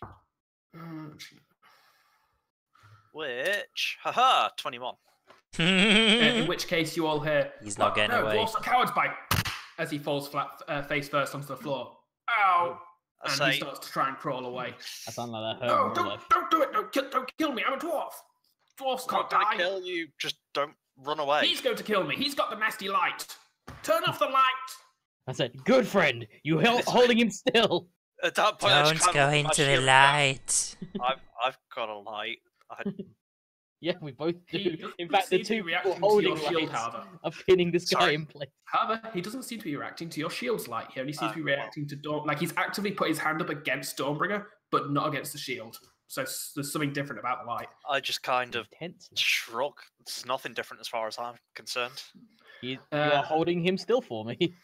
Which, haha, 21. In which case, you all hear. He's not getting no, away. dwarfs are cowards by. As he falls flat, face first onto the floor. Ow! I And say, he starts to try and crawl away. That sounded like that hurt No, more don't left. do it! Don't kill me! I'm a dwarf. Dwarfs I'm can't not going to die. kill you, just don't run away. He's going to kill me. He's got the nasty light. Turn off the light. I said, good friend, you holding him still. At that point, I just Don't kinda go let my into the shield down. light. I've got a light. Yeah, we both do. He doesn't In fact, the seem to be two reacting people to holding your shield, lights however. are pinning this guy Sorry. in place. However, he doesn't seem to be reacting to your shield's light. He only seems to be well. reacting to Dawn. Like he's actively put his hand up against Dawnbringer, but not against the shield. So there's something different about the light. I just kind of Intense. shrug. It's nothing different as far as I'm concerned. You are holding him still for me.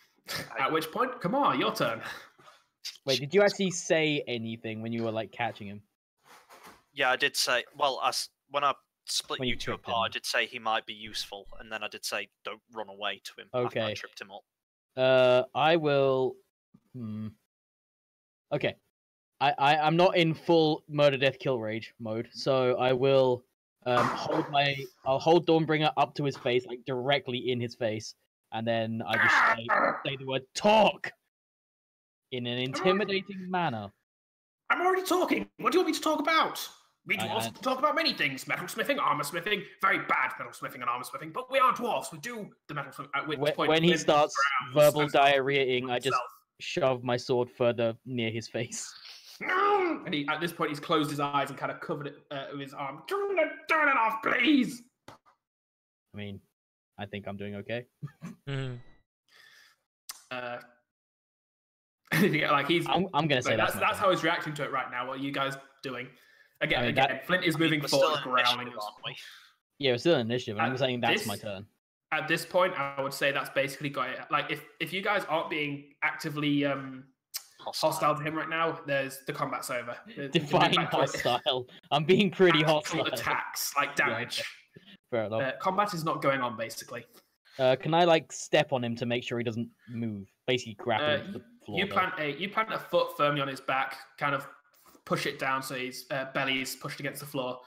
At which point, come on, your turn. Wait, did you actually say anything when you were like catching him? Yeah, I did say. Well, when I split When you you two tripped apart, I him. did say he might be useful, and then I did say don't run away to him after I Okay. tripped him up. I will. Okay, I'm not in full murder, death, kill rage mode, so I will I'll hold Dawnbringer up to his face, like directly in his face, and then I just say the word "talk" in an intimidating manner. I'm already talking. What do you want me to talk about? We I- dwarves I- talk about many things: metalsmithing, armor smithing, very bad metalsmithing and armor smithing. But we are dwarves. We do the metalsmithing. At which point, When he Flynn starts growls verbal and starts diarrheaing, I just himself. shove my sword further near his face. No! And at this point, he's closed his eyes and kind of covered it with his arm. Turn it off, please. I mean, I think I'm doing okay. Mhm. Like he's. I'm gonna say that's my how he's reacting to it right now. What are you guys doing? Again, I mean, again. Flint is moving We're still forward, in growling. initiative, aren't we? Yeah, we're still in initiative, and I'm At saying that's my this- turn. At this point, I would say that's basically got it. Like if you guys aren't being actively hostile to him right now, there's the combat's over. Define hostile. I'm being pretty Actual hostile. attacks, like damage. Fair enough. Combat is not going on, basically. Can I like step on him to make sure he doesn't move? Basically, grapple him to the floor. You though. plant a foot firmly on his back, kind of push it down so his belly is pushed against the floor.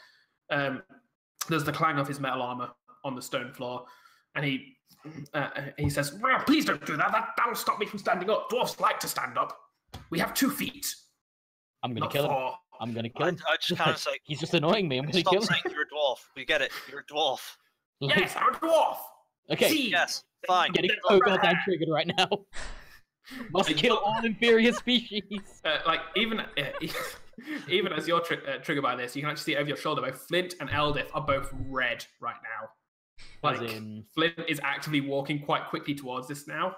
There's the clang of his metal armor on the stone floor, and he says, "Well, please don't do that. That'll stop me from standing up. Dwarfs like to stand up. We have 2 feet, I'm gonna not kill him. 4." I'm gonna kill I him. just kind of say, He's just annoying me. I'm gonna stop kill him. saying you're a dwarf. We get it. You're a dwarf. Like, Yes, I'm a dwarf. okay, See, Yes, fine. I'm getting so goddamn triggered right now. Must kill all inferior species. like even as you're triggered by this, you can actually see over your shoulder both Flint and Eldith are both red right now. Like, As in... Flint is actively walking quite quickly towards this now.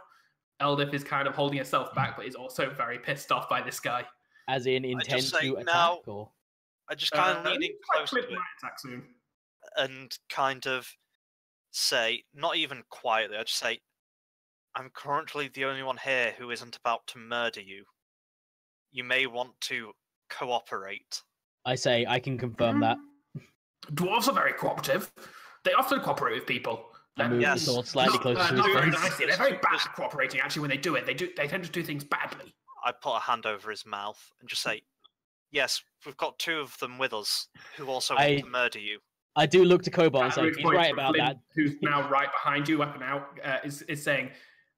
Eldith is kind of holding herself back, but is also very pissed off by this guy. As in I intent just say to attack, now, or I just kind of lean in close to Flint it might attack soon. and kind of say, not even quietly, I just say, I'm currently the only one here who isn't about to murder you. You may want to cooperate. I say I can confirm that. Dwarves are very cooperative. They often cooperate with people. I move the Yes. sword slightly closer to his Not very face. nicely. They're very bad at cooperating. Actually, when they do it, they tend to do things badly. I put a hand over his mouth and just say, yes, we've got 2 of them with us who also want to murder you. I do look to Cobalt and At say, which he's point, right about Flynn, that. who's now right behind you, up and out, is saying,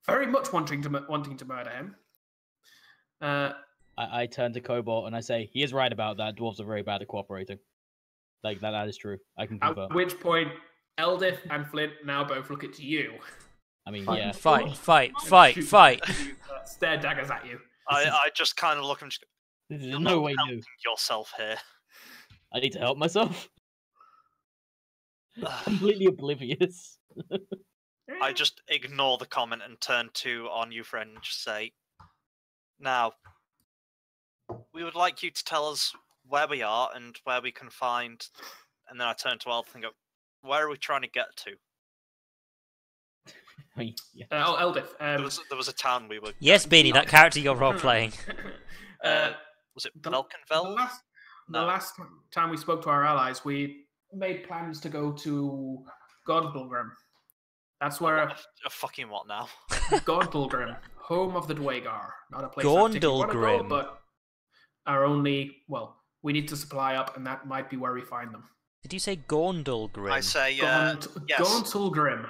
very much wanting to murder him. I turn to Cobalt and I say, he is right about that. Dwarves are very bad at cooperating. Like, that is true. I can confirm. At which point, Eldith and Flint now both look at you. I mean, Fight, yeah. fight. Stare daggers at you. I just kind of look and just go, This is you're no not way helping new. yourself here. I need to help myself. Completely oblivious. I just ignore the comment and turn to our new friend and just say, now, we would like you to tell us where we are and where we can find... And then I turn to Elf and go, where are we trying to get to? I mean, yeah. Eldith. There was a town we were... Yes, Beanie, that character you're role playing. Was it Belkenveld? The last time we spoke to our allies, we made plans to go to Gondelgrim. That's where A fucking what now? Gondelgrim, home of the Dwagar. Not a place I particularly want to go, Gondelgrim. but our only... Well, we need to supply up, and that might be where we find them. Did you say Gondelgrim? I say, yes. Gauntelgrim.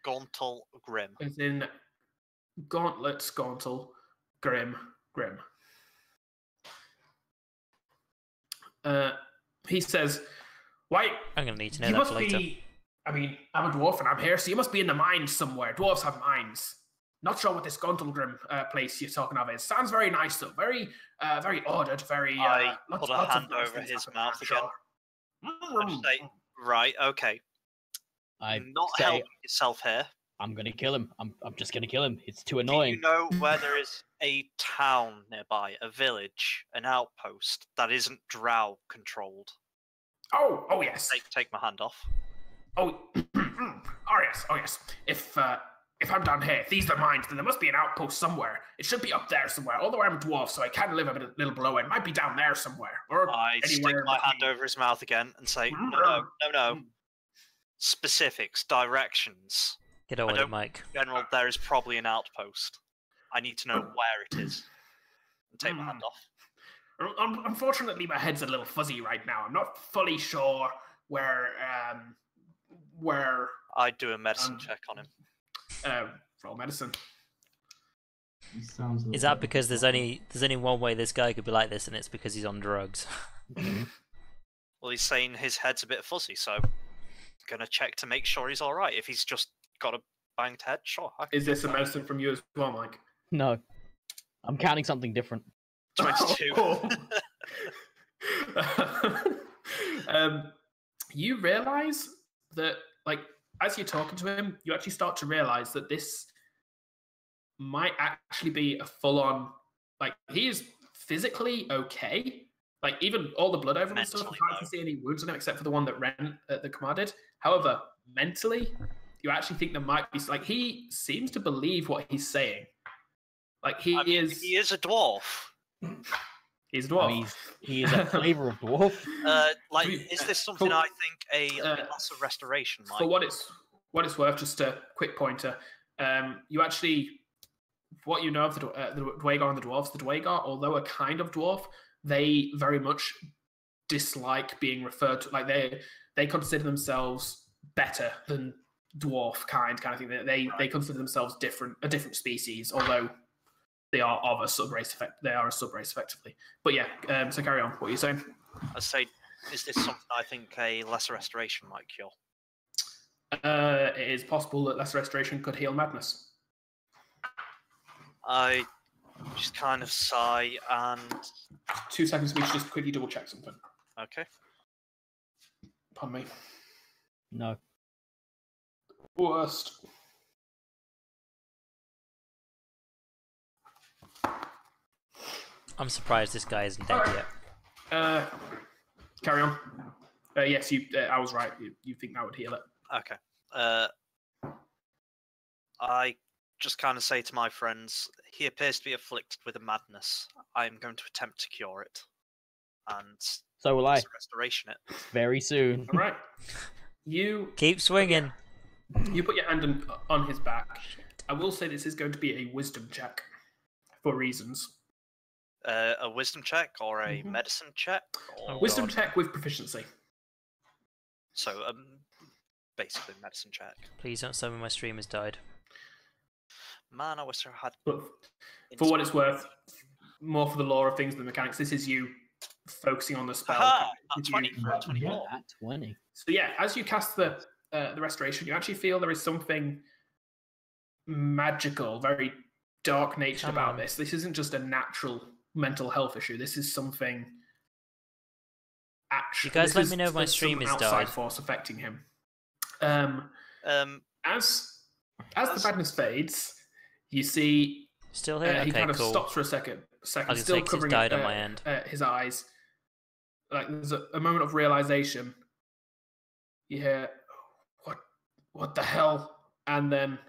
Gauntelgrim. As in gauntlets, gauntel, grim. He says, why, I'm going to need to know you that must for later. be, I mean, I'm a dwarf and I'm here, so you must be in the mines somewhere. Dwarves have mines. Not sure what this Gauntelgrim place you're talking of is. Sounds very nice though. Very ordered, very... I lots put a of hand nice over things his happening, mouth I'm again. sure. I just say, right, okay. I Not say, helping yourself here. I'm gonna kill him. I'm just gonna kill him. It's too Do annoying. you know where there is a town nearby, a village, an outpost that isn't drow controlled? Oh yes. Take my hand off. Oh yes. If I'm down here, if these are mines, then there must be an outpost somewhere. It should be up there somewhere. Although I'm a dwarf, so I can live a little below it. It might be down there somewhere. Or I stick anywhere my in hand between. over his mouth again and say, no. Specifics, directions. Get on with it, Mike. In general, there is probably an outpost. I need to know where it is. And take my hand off. Unfortunately, my head's a little fuzzy right now. I'm not fully sure where. I'd do a medicine check on him. Roll medicine. He sounds a Is little that because there's only one way this guy could be like this, and it's because he's on drugs? Well, he's saying his head's a bit fuzzy, so gonna check to make sure he's all right. If he's just got a banged head, sure. Is this a medicine from you as well, Mike? No, I'm counting something different. 22. You realize that, like, as you're talking to him, you actually start to realize that this might actually be a full-on, like, he is physically okay. Like, even all the blood over him and stuff, you Mentally, can't actually see any wounds on him except for the one that Ren, the commander, did. However, mentally, you actually think there might be, like, he seems to believe what he's saying. Like, he is a dwarf. He's a dwarf. I mean, he is a flavor of dwarf. Is this something I think a lesser restoration might? For what it's worth, just a quick pointer. You actually, what you know of the Dwagar and the Dwagar, although a kind of dwarf, they very much dislike being referred to. Like they consider themselves better than dwarf kind of thing. They consider themselves a different species, although they are of a subrace effect. They are a subrace effectively. But yeah, so carry on. What are you saying? I say, is this something I think a lesser restoration might cure? It is possible that lesser restoration could heal madness. I just kind of sigh and... 2 seconds, we should just quickly double check something. Okay. Pardon me. No. Worst. I'm surprised this guy isn't dead yet. Carry on. Yes, I was right. You think that would heal it? Okay. I just kind of say to my friends, he appears to be afflicted with a madness. I am going to attempt to cure it. And So will I. restoration it. Very soon. All right. You Keep swinging. You put your hand on his back. I will say this is going to be a wisdom check for reasons. A wisdom check or a medicine check? Or... Oh, Wisdom God. check with proficiency. So, basically medicine check. Please don't tell me my stream has died. Man, I wish I had... But for what it's worth, more for the lore of things than the mechanics, this is you focusing on the spell. Aha! It's Not you- 20 for a 24. At 20. So yeah, as you cast the restoration, you actually feel there is something magical, very dark-natured Come about on. this. This isn't just a natural mental health issue. This is something actual. You guys this let is- me know if my there's stream some is outside died. force affecting him. As the badness fades, you see Still here? he Okay, kind of cool. stops for a second, I was gonna still say, 'cause it's covering died on my end. his eyes. Like there's a moment of realization. You hear, what the hell? And then,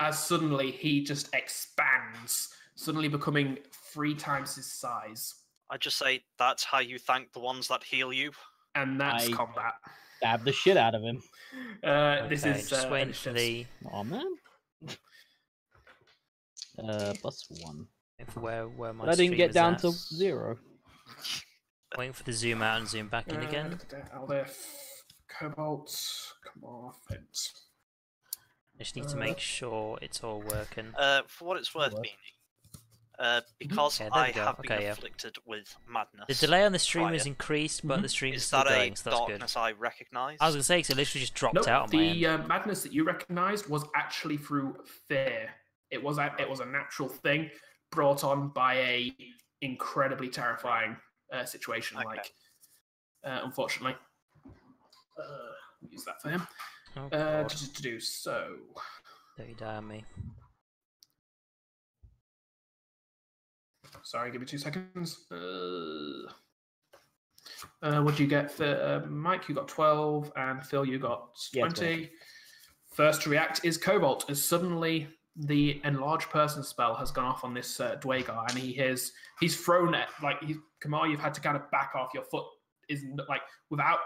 as suddenly he just expands, suddenly becoming 3 times his size, I just say, that's how you thank the ones that heal you. and that's I- combat. Stab the shit out of him. This Okay, is just waiting for initiatives. the Aw, man. +1. where my But I didn't stream get is down at. to 0. Waiting for the zoom out and zoom back in again. Cobalt, come on, Fence. I just need to make sure it's all working. For what it's worth, Work. Beanie, because Yeah, there we I go. have been Okay, yeah. afflicted with madness. The delay on the stream prior, has increased, but the stream is Is still that a going, so that's good. darkness I recognise? I was gonna say, 'cause it literally just dropped No, out on my end. the madness that you recognised was actually through fear. It was a natural thing brought on by a incredibly terrifying situation. Okay. Like, unfortunately, use that for him. Oh, God. To do so. Don't you die on me. Sorry, give me 2 seconds. What do you get for Mike? You got 12, and Phil, you got Yeah, 20. First to react is Cobalt, as suddenly the enlarged person spell has gone off on this Dwagar, and he's thrown it like Kamar. You've had to kind of back off. Your foot is like without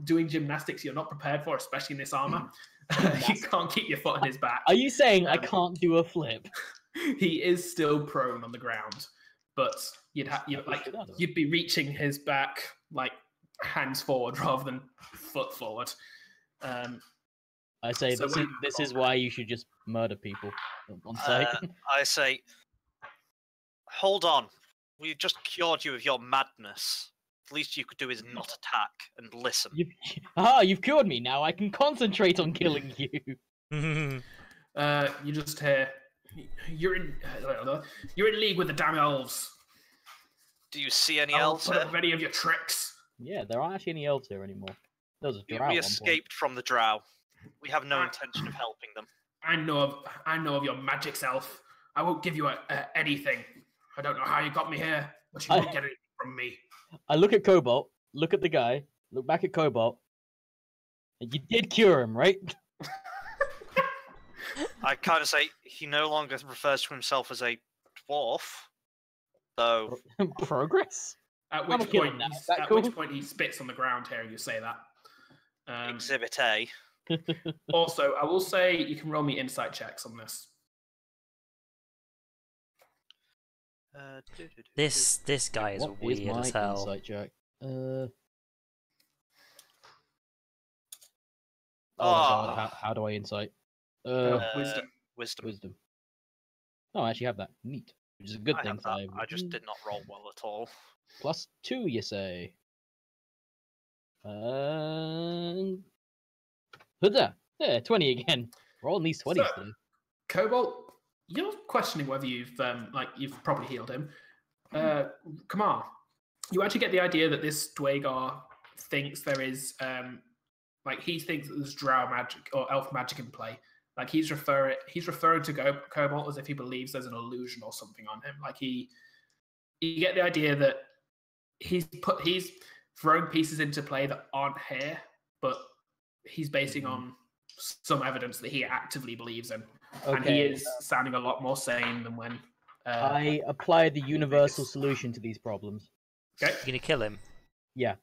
doing gymnastics, you're not prepared for, especially in this armor. You can't keep your foot on his back. Are you saying I can't do a flip? He is still prone on the ground, but you'd be reaching his back like hands forward rather than foot forward. I say So this is why you should just murder people on sight. I say, hold on. We've just cured you of your madness. The least you could do is not attack and listen. You've cured me. Now I can concentrate on killing you. You just hear, you're in league with the damn elves. Do you see any I'll elves put here? up any of your tricks. Yeah, there aren't actually any elves here anymore. There was a drow. We at one point. escaped from the drow. We have no intention of helping them. I know of your magic self. I won't give you anything. I don't know how you got me here, but you won't get anything from me. I look at Cobalt, look at the guy, look back at Cobalt. And you did cure him, right? I kind of say he no longer refers to himself as a dwarf, though. Progress? At I'm which killing point, that. Is that cool? he spits on the ground here. You say that. Exhibit A. Also, I will say you can roll me insight checks on this. This guy is What weird my as hell. insight check? Oh my Oh. god, how do I insight? Wisdom. Wisdom. Oh, I actually have that. Neat. Which is a good I thing. have 'cause that. I just did not roll well at all. +2, you say? Yeah, 20 again. Rolling these 20s. So- Cobalt, you're questioning whether you've probably healed him. Come on. You actually get the idea that this Dwagar thinks there is like he thinks that there's drow magic or elf magic in play. Like he's referring to Cobalt as if he believes there's an illusion or something on him. Like you get the idea that he's throwing pieces into play that aren't here, but he's basing on some evidence that he actively believes in. Okay. And he is sounding a lot more sane than when I apply the universal solution to these problems. Okay. You're gonna kill him. Yeah.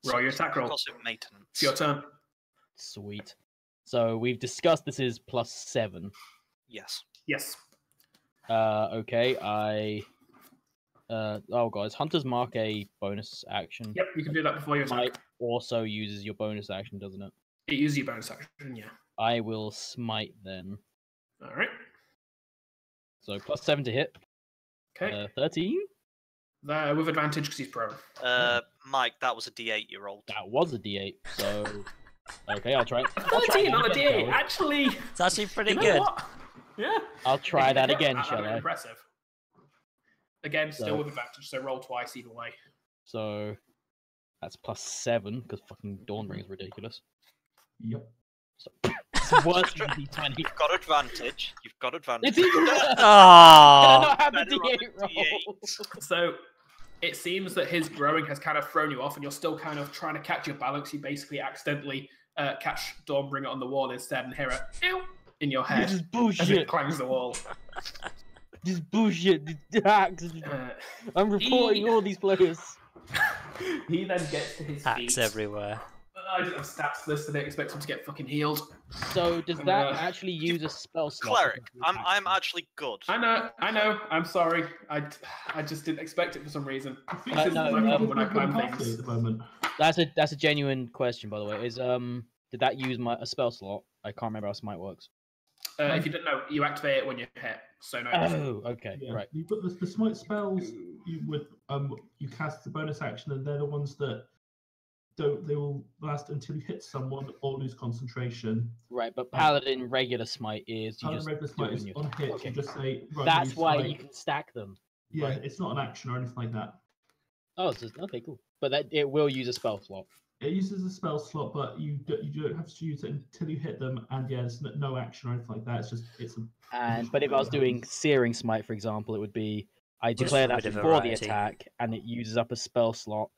Roll your attack roll. Because of maintenance. It's your turn. Sweet. So we've discussed this is +7. Yes. Yes. Okay, oh guys, Hunter's Mark a bonus action. Yep, you can do that before your Smite attack. also uses your bonus action, doesn't it? It uses your bonus action, yeah. I will smite then. Alright. So +7 to hit. Okay. 13? With advantage because he's prone. Mike, that was a D8 you rolled. That was a D8, so... Okay, I'll try it. 13 on a D8, actually! It's actually pretty You know good. what? Yeah. I'll try that again, That's shall I? Impressive. Again, still So- with advantage, so roll twice either way. So... That's +7, because fucking Dawnbringer is ridiculous. Yep. So, it's worse than D20. You've got advantage. You've got advantage. It's even worse! Can I Oh, not have a Better on D8 a roll? D8. So it seems that his growing has kind of thrown you off, and you're still kind of trying to catch your balance. You basically accidentally catch Dawnbringer on the wall instead and hear a "ew" in your head This is as it bullshit. clangs the wall. This is bullshit. This hacks. I'm reporting all these players. He then gets to his hacks feet. everywhere. I didn't have stats for this, so I didn't expect him to get fucking healed. So does that actually use a spell slot? Cleric, I'm actually good. I know. I'm sorry. I just didn't expect it for some reason. I This is no, my problem when I We're climb halfway things. at the moment. That's a genuine question, by the way. Is did that use a spell slot? I can't remember how Smite works. If you didn't know, you activate it when you're hit. So no. Oh, okay, Yeah. right. You put the smite spells. You cast the bonus action, and they're the ones that don't. They will last until you hit someone or lose concentration. Right, but Paladin regular Smite is you Paladin just regular do smite it is when you- on hit. okay. You just say. Right, That's you why smite. you can stack them. Yeah, right. it's not an action or anything like that. Oh, so, okay, cool. But that it will use a spell slot. It uses a spell slot, but you don't have to use it until you hit them. And yeah, there's no action or anything like that. It's a. But if I was doing Searing Smite, for example, it would be I declare that bit of before the variety. attack, and it uses up a spell slot.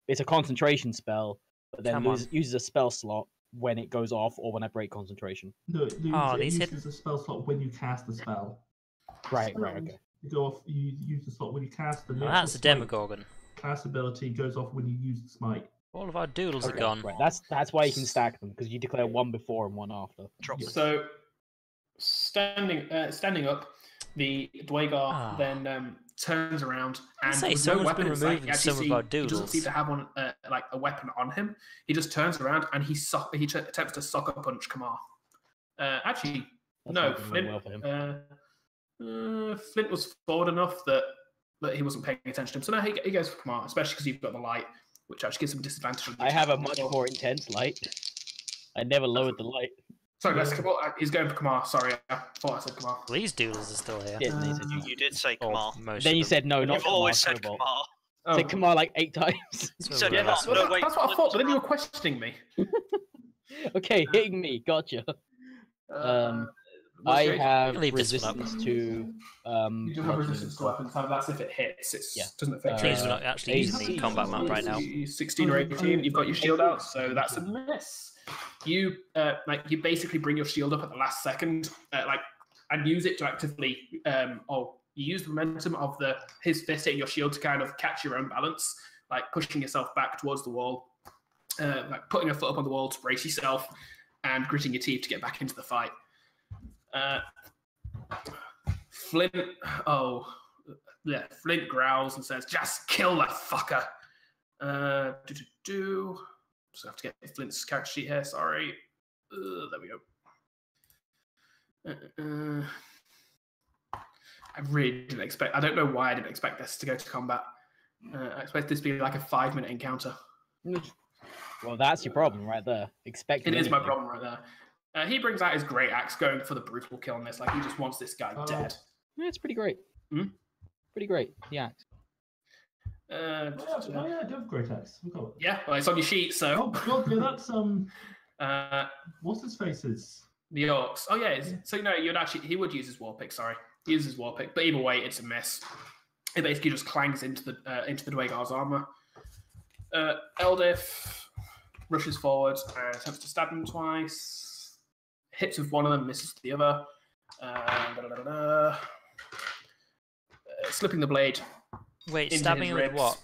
It's a concentration spell, but then Come on. uses a spell slot when it goes off or when I break concentration. No, Oh, it these uses a spell slot when you cast the spell. Right, okay. You go off. You use the slot when you cast the. Well, actual that's a smite Demogorgon. Class ability goes off when you use the smite. All of our doodles Okay, are gone. Right, that's why you can stack them because you declare one before and one after. Drop Yeah. So, standing up, the Dwagar then turns around and say, with no someone's been weapon in sight, removing you actually some of see our he doesn't doodles. seem to have one like a weapon on him. He just turns around and he attempts to soccer punch Kamar. Actually, That's no, not going Flint. well for him. Flint was forward enough that he wasn't paying attention to him. So no, he goes for Kamar, especially because you've got the light, which actually gives him disadvantage. on the I have a attack much as well. more intense light. I never lowered the light. Sorry, that's Kamar. He's going for Kamar. Sorry, I thought I said Kamar. These doodles are still here. Yeah, and then you said, You did say Or Kamar. most then of you them. said no, not You've always Kamar, said Cobalt. Kamar. Oh, Said Kamar like 8 times. That's You what said we're Kamar. at. No, wait, that's what I Flint thought, was but then you were Kamar. questioning me. Okay, hitting me, gotcha. What's I your- have Leave this one up. resistance to You do have bludgeoning resistance to stuff. weapons, so that's if it hits. It Yeah. doesn't affect Please, you. we're not actually using the AC. combat map right now. 16 or 18, you've got your shield out, so that's a miss. You you basically bring your shield up at the last second, and use it to actively you use the momentum of his fist hitting your shield to kind of catch your own balance, like pushing yourself back towards the wall, like putting a foot up on the wall to brace yourself, and gritting your teeth to get back into the fight. Flint, Flint growls and says, "Just kill the fucker." Just have to get Flint's character sheet here. Sorry. There we go. I really didn't expect. I don't know why I didn't expect this to go to combat. I expect this to be like a 5-minute encounter. Well, that's your problem right there. Expecting It is my anything. problem right there. He brings out his great axe, going for the brutal kill on this. Like he just wants this guy dead. Yeah, it's pretty great. Hmm? Pretty great. Yeah. Oh yeah, I do have great axe. We've got it. Yeah, well, it's on your sheet, so Oh God, yeah, that's What's his faces? The orcs. Oh yeah. So he would use his war pick. Sorry, he uses his war pick. But either way, it's a miss. It basically just clangs into the Dwagar's armor. Eldif rushes forward and attempts to stab him twice. Hits with one of them, misses the other. Slipping the blade. Wait, into stabbing his him with ribs. what?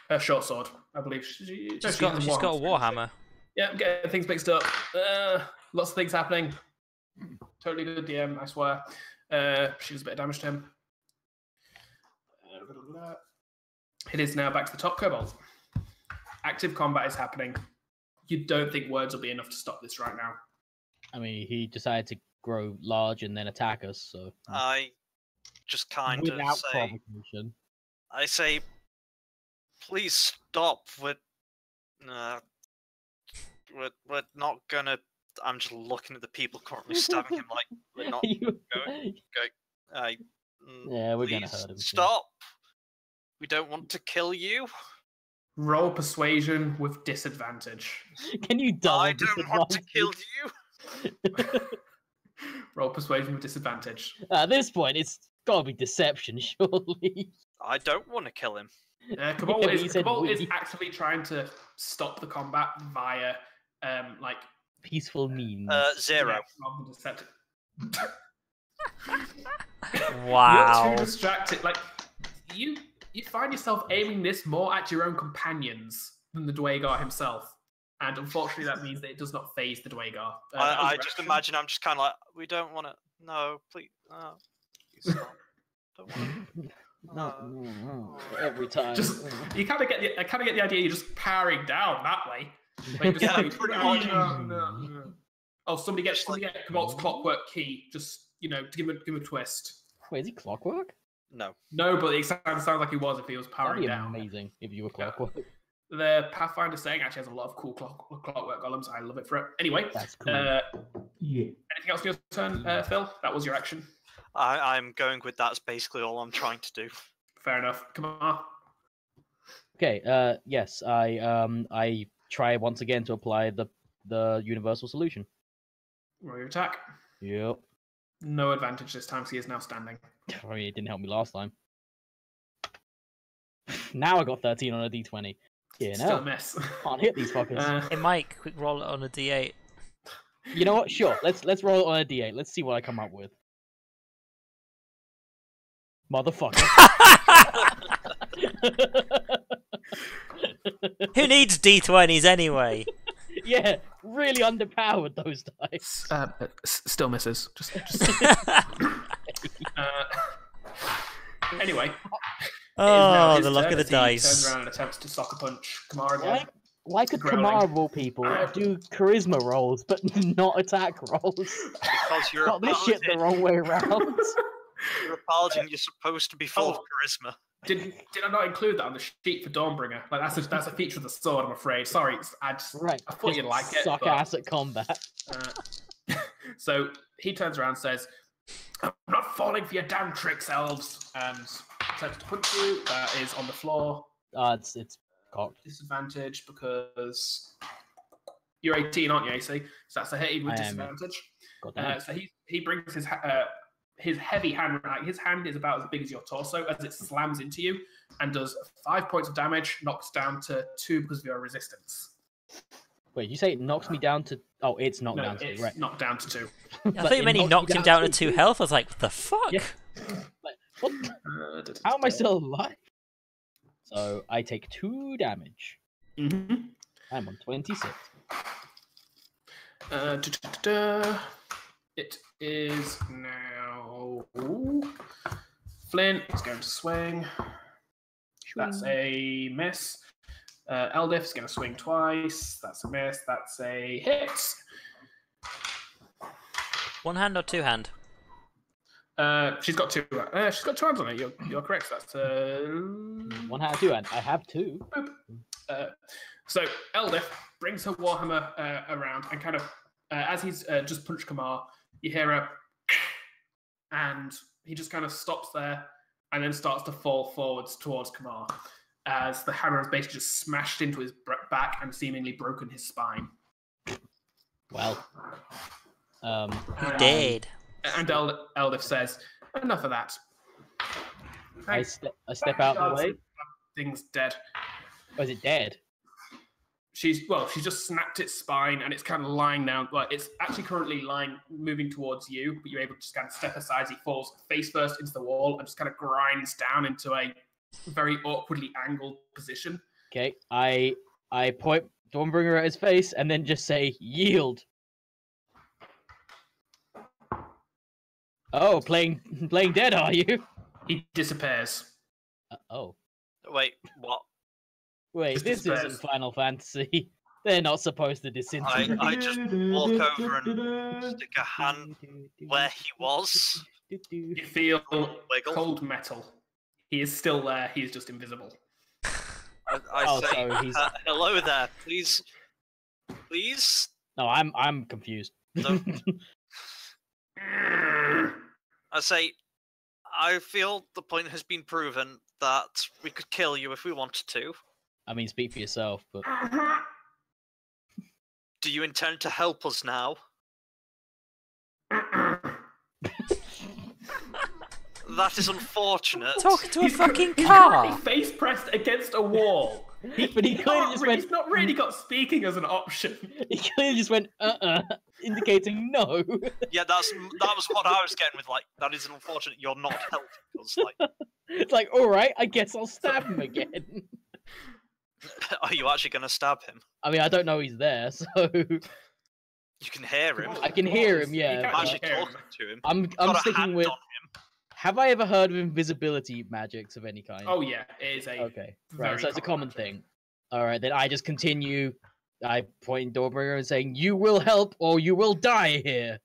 A short sword, I believe. She's got a warhammer. Yeah, I'm getting things mixed up. Lots of things happening. Totally good DM, I swear. She does a bit of damage to him. It is now back to the top kobold. Active combat is happening. You don't think words will be enough to stop this right now? I mean, he decided to grow large and then attack us, so. I just kind of Without say, provocation. I say, please stop. We're not gonna. I'm just looking at the people currently stabbing him like we're not going. Yeah, we're gonna Please hurt him. stop. We don't want to kill you. Roll persuasion with disadvantage. Can you double I don't want to kill you. Roll persuasion with disadvantage. At this point, it's gotta be deception, surely. I don't want to kill him. Cabal Yeah, is actively trying to stop the combat via Peaceful means. 0. rather than deceptive. Wow. You're too distracted. Like you find yourself aiming this more at your own companions than the Dwagar himself, and unfortunately, that means that it does not phase the Dwagar. I just imagine I'm just kind of like, we don't want to. No, please. Please stop. Don't want to. No. Every time. Just you kind of get the idea. You're just powering down that way. Like, Yeah, like, pretty much. No. Oh, somebody get Cabalt's clockwork key. Just to give him a twist. Wait, is he clockwork? No. No, but it sounds like he was if he was That'd powering be down. amazing if you were clockwork. The Pathfinder saying actually has a lot of cool clockwork golems. I love it for it. Anyway, That's cool. Yeah. anything else on your turn, Phil? That was your action. I'm going with that's basically all I'm trying to do. Fair enough. Come on. Okay. Yes. I try once again to apply the universal solution. Roll your attack. Yep. No advantage this time because he is now standing. I mean, it didn't help me last time. Now I got 13 on a d20. Yeah, Still a no. miss. Can't hit these fuckers. Hey Mike, quick roll it on a d8. You know what? Sure. Let's roll it on a d8. Let's see what I come up with. Motherfucker. Who needs d20s anyway? Yeah, really underpowered those dice. Still misses. Anyway. Oh, the luck of the He dice. turns around and attempts to soccer punch Kamara again. Why could Growling. Kamara of all people do charisma rolls but not attack rolls? Because you're Got this shit the wrong way around. You're a paladin. You're supposed to be full of charisma. Did I not include that on the sheet for Dawnbringer? Like that's a feature of the sword, I'm afraid. Sorry, I thought you'd like it. Suck ass at combat. So he turns around and says, "I'm not falling for your damn tricks, elves," and attempts to punch you. That is on the floor. It's cocked. Disadvantage because you're 18, aren't you, AC? So that's a hit with I am, yeah. disadvantage. So he brings his heavy hand. His hand is about as big as your torso as it slams into you and does 5 points of damage, knocks down to 2 because of your resistance. Wait, you say it knocks me down to? Oh, it's knocked No, down to it's right. knocked down to 2. I thought you meant he knocked him down to 2 health. I was like, what the fuck? Yeah. Like, what? How am I still alive? So I take 2 damage. Mm-hmm. I'm on 26. It is now Flint is going to swing. That's a miss. Eldif's going to swing twice. That's a miss. That's a hit. One hand or 2 hand? She's got 2. She's got 2 hands on it. You're correct. That's 1 hand, 2 hand. I have 2. So Eldif brings her warhammer around and kind of as he's just punched Kamar, you hear a and he just kind of stops there and then starts to fall forwards towards Kamar as the hammer is basically just smashed into his back and seemingly broken his spine. Well, He did. And Eldif says, enough of that. I step out of the way. Thing's dead. Oh, is it dead? She's just snapped its spine and it's kind of lying down. Well, it's actually currently moving towards you, but you're able to just kind of step aside as he falls face first into the wall and just kind of grinds down into a very awkwardly angled position. Okay, I point Dawnbringer at his face and then just say, yield. Oh, playing dead, are you? He disappears. Oh. Wait, what? Wait, Just this disappears. isn't Final Fantasy. They're not supposed to disintegrate. I just walk over and stick a hand where he was. You feel Wiggle. cold metal. He is still there. He is just invisible. I say, so he's... hello there, please. Please? No, I'm confused. Don't- I say, I feel the point has been proven that we could kill you if we wanted to. I mean, speak for yourself, but... Do you intend to help us now? That is unfortunate. Talking to a fucking He's car. currently face pressed against a wall. But he clearly just went... He's not really got speaking as an option. He clearly just went, indicating no. Yeah, that was what I was getting with, like, that is unfortunate you're not helping us. Like, It's like, alright, I guess I'll stab him again. are you actually going to stab him? I mean, I don't know he's there, so... You can hear him. I can hear him, yeah. You I'm can't actually hear him. talking to him. I'm Got a sticking hand with... on him. Have I ever heard of invisibility magics of any kind? Oh yeah, it is a Okay, very right, so it's a common magic. thing. Alright, then I just continue. I point in Dawnbringer and saying, you will help or you will die here.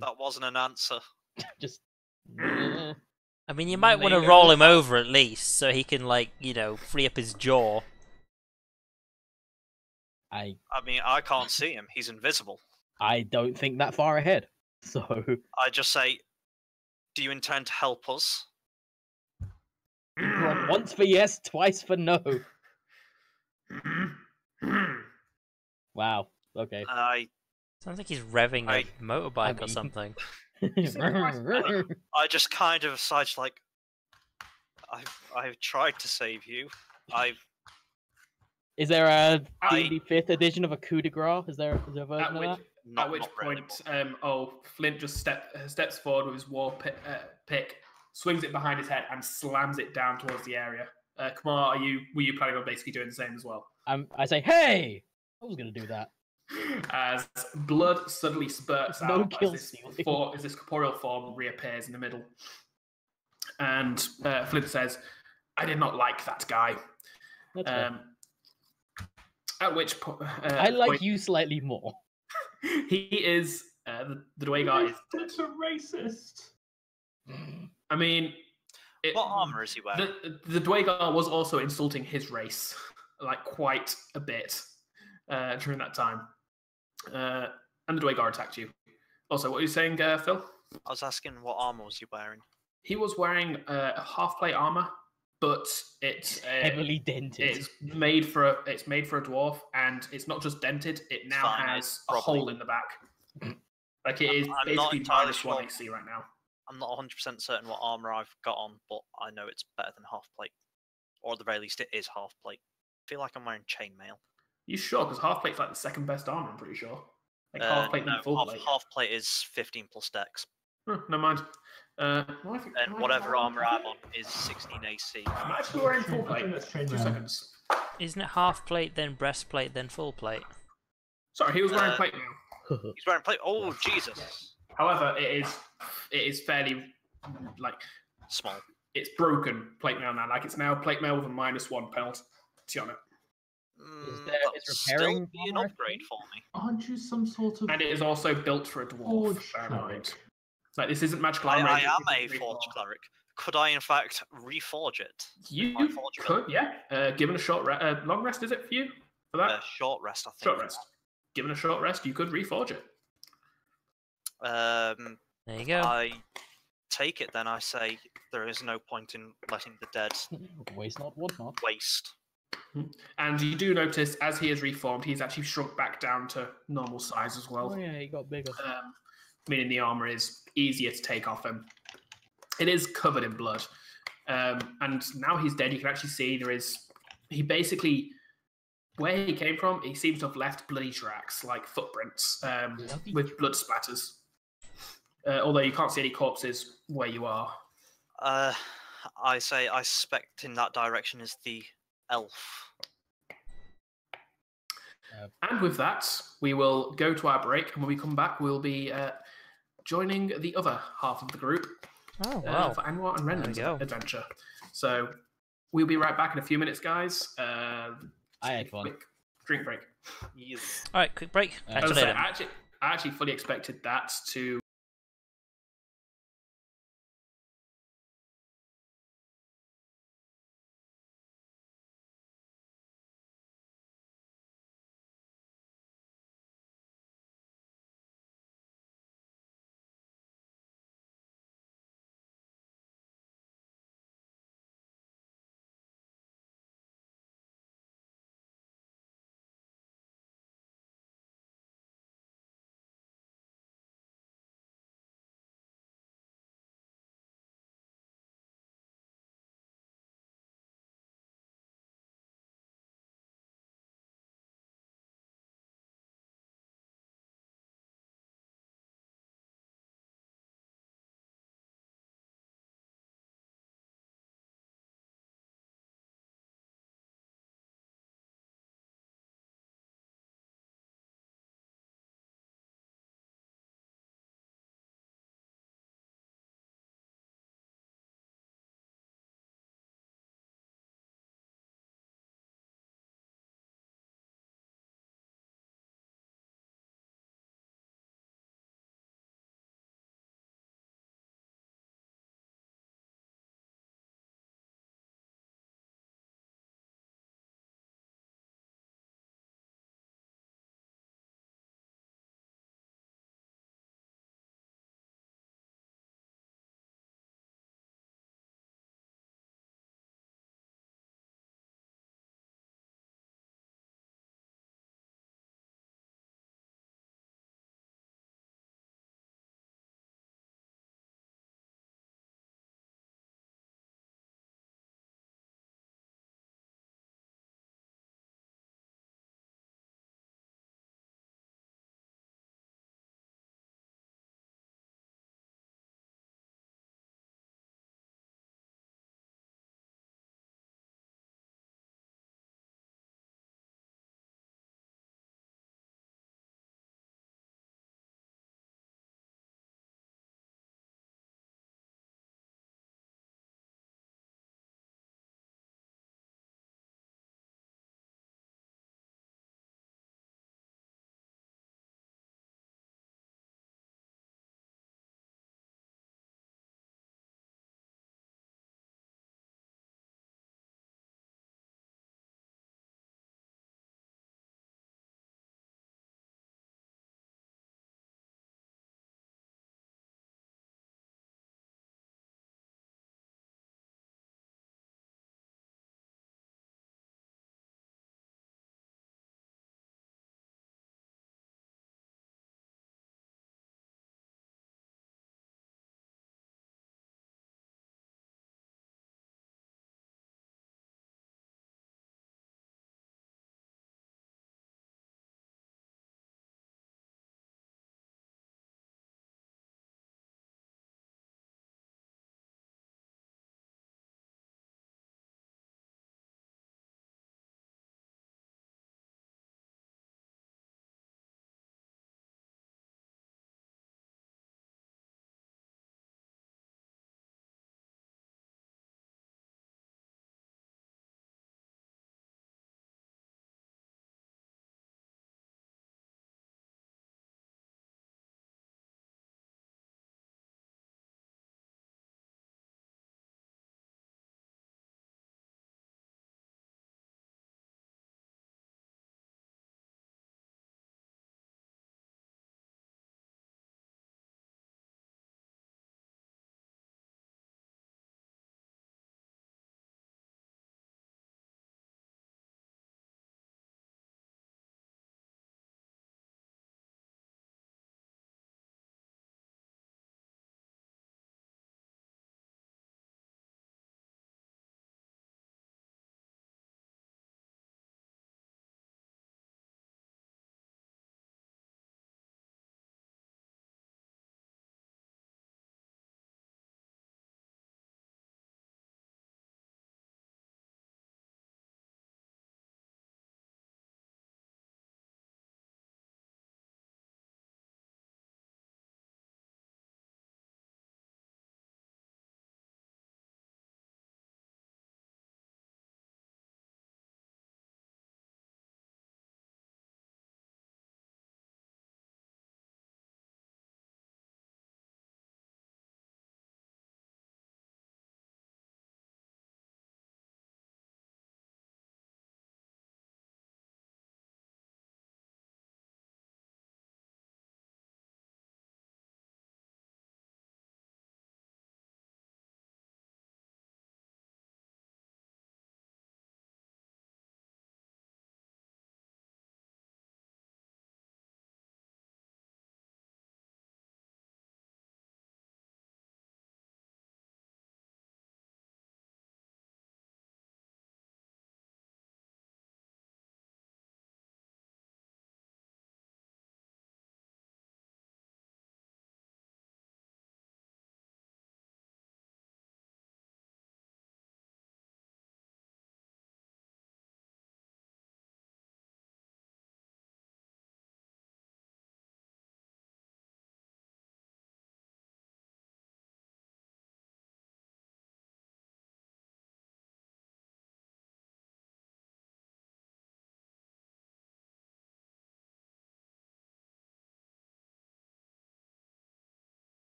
That wasn't an answer. Just... I mean, you might want to Maybe roll I'll- him over at least, so he can, like, you know, free up his jaw. I mean, I can't see him. He's invisible. I don't think that far ahead. So, I just say, do you intend to help us? once for yes, twice for no. Wow, okay. Sounds like he's revving a motorbike I or mean- something. I just kind of decide, like, I've tried to save you. Is there a I- D&D 5th edition of a coup de grace? Is there a version of that? At which Not really, point, Flint just steps forward with his war pick, swings it behind his head, and slams it down towards the area. Kamar, were you planning on basically doing the same as well? I say, hey! I was going to do that. As blood suddenly spurts No out kill as stealing. this corporeal form reappears in the middle. And Flint says, I did not like that guy. That's fair. At which point... I like you slightly more. He is... the Dwaygar is dead. It's a racist. I mean... What armor is he wearing? The Dwaygar was also insulting his race, like, quite a bit during that time. And the Dwaygar attacked you. Also, what were you saying, Phil? I was asking what armor was he wearing? He was wearing a half-plate armor, but it's Heavily dented. it's made for a dwarf, and it's not just dented; it now Fine, has it's a probably- hole in the back. Like it is I'm not basically entirely minus one sure. AC right now. I'm not 100% certain what armor I've got on, but I know it's better than half plate. Or at the very least, it is half plate. I feel like I'm wearing chainmail. You sure? Because half plate's like the second best armor. I'm pretty sure. Like half plate no, and full plate. half plate is 15 plus dex. Never mind. And whatever armor I'm on is 16 AC. I'm actually wearing full plate. Okay, let's change 2 that. seconds. Isn't it half plate, then breastplate, then full plate? Sorry, he was wearing plate now. He's wearing plate. Oh, Jesus. However, it is fairly like Small. it's broken plate mail now. Like it's now plate mail with a -1 penalty on it, Is repairing Still be an armor a upgrade thing? for me. Aren't you some sort of and it is also built for a dwarf. forge Bear in mind. cleric? Like this isn't magical I armor. am it's a just forge reforged. cleric. Could I, in fact, reforge it? You My forge could, yeah. Given a short long rest, is it for you for that? short rest, I think. Short rest. Given a short rest, you could reforge it. There you go. I take it then. I say there is no point in letting the dead Waste not, want not. waste. And you do notice as he has reformed, he's actually shrunk back down to normal size as well. Oh yeah, he got bigger. Meaning the armor is easier to take off him. It is covered in blood. And now he's dead, you can actually see he basically, where he came from, he seems to have left bloody tracks, like footprints, with blood splatters. Although you can't see any corpses where you are. I suspect in that direction is the elf. And with that, we will go to our break, and when we come back, we'll be joining the other half of the group Oh, wow. for Anwar and Rendon's There we go. adventure. So we'll be right back in a few minutes, guys. I had fun. Quick drink break. Yes. All right, quick break. Catch As you I say, later. I actually fully expected that to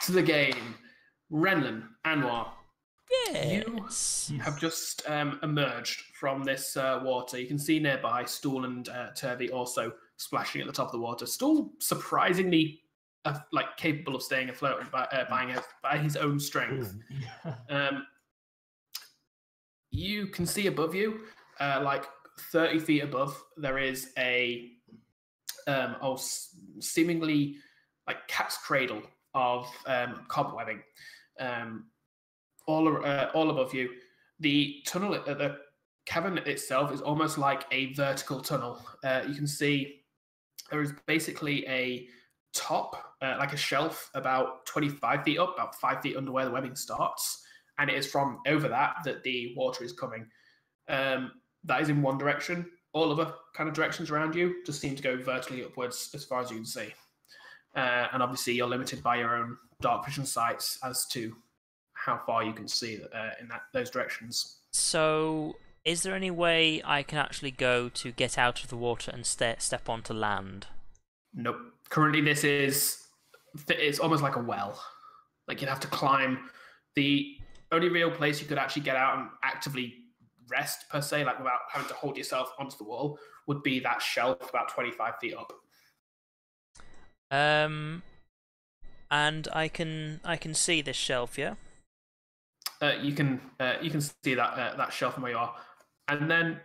to the game. Renlin, Anwar, Yes. you have just emerged from this water. You can see nearby Stool and Turvey also splashing at the top of the water. Stool surprisingly like capable of staying afloat and by his own strength. You can see above you, like 30 feet above, there is a seemingly like cat's cradle of cobwebbing. All above you. The tunnel, the cavern itself is almost like a vertical tunnel. You can see there is basically a top, like a shelf about 25 feet up, about 5 feet under where the webbing starts. And it is from over that the water is coming. That is in one direction. All other kind of directions around you just seem to go vertically upwards as far as you can see. And obviously you're limited by your own dark vision sights as to how far you can see in those directions. So, is there any way I can actually go to get out of the water and step onto land? Nope. Currently it's almost like a well. Like you'd have to climb. The only real place you could actually get out and actively rest, per se, like without having to hold yourself onto the wall, would be that shelf about 25 feet up. And I can see this shelf, yeah? You can see that shelf from where you are, and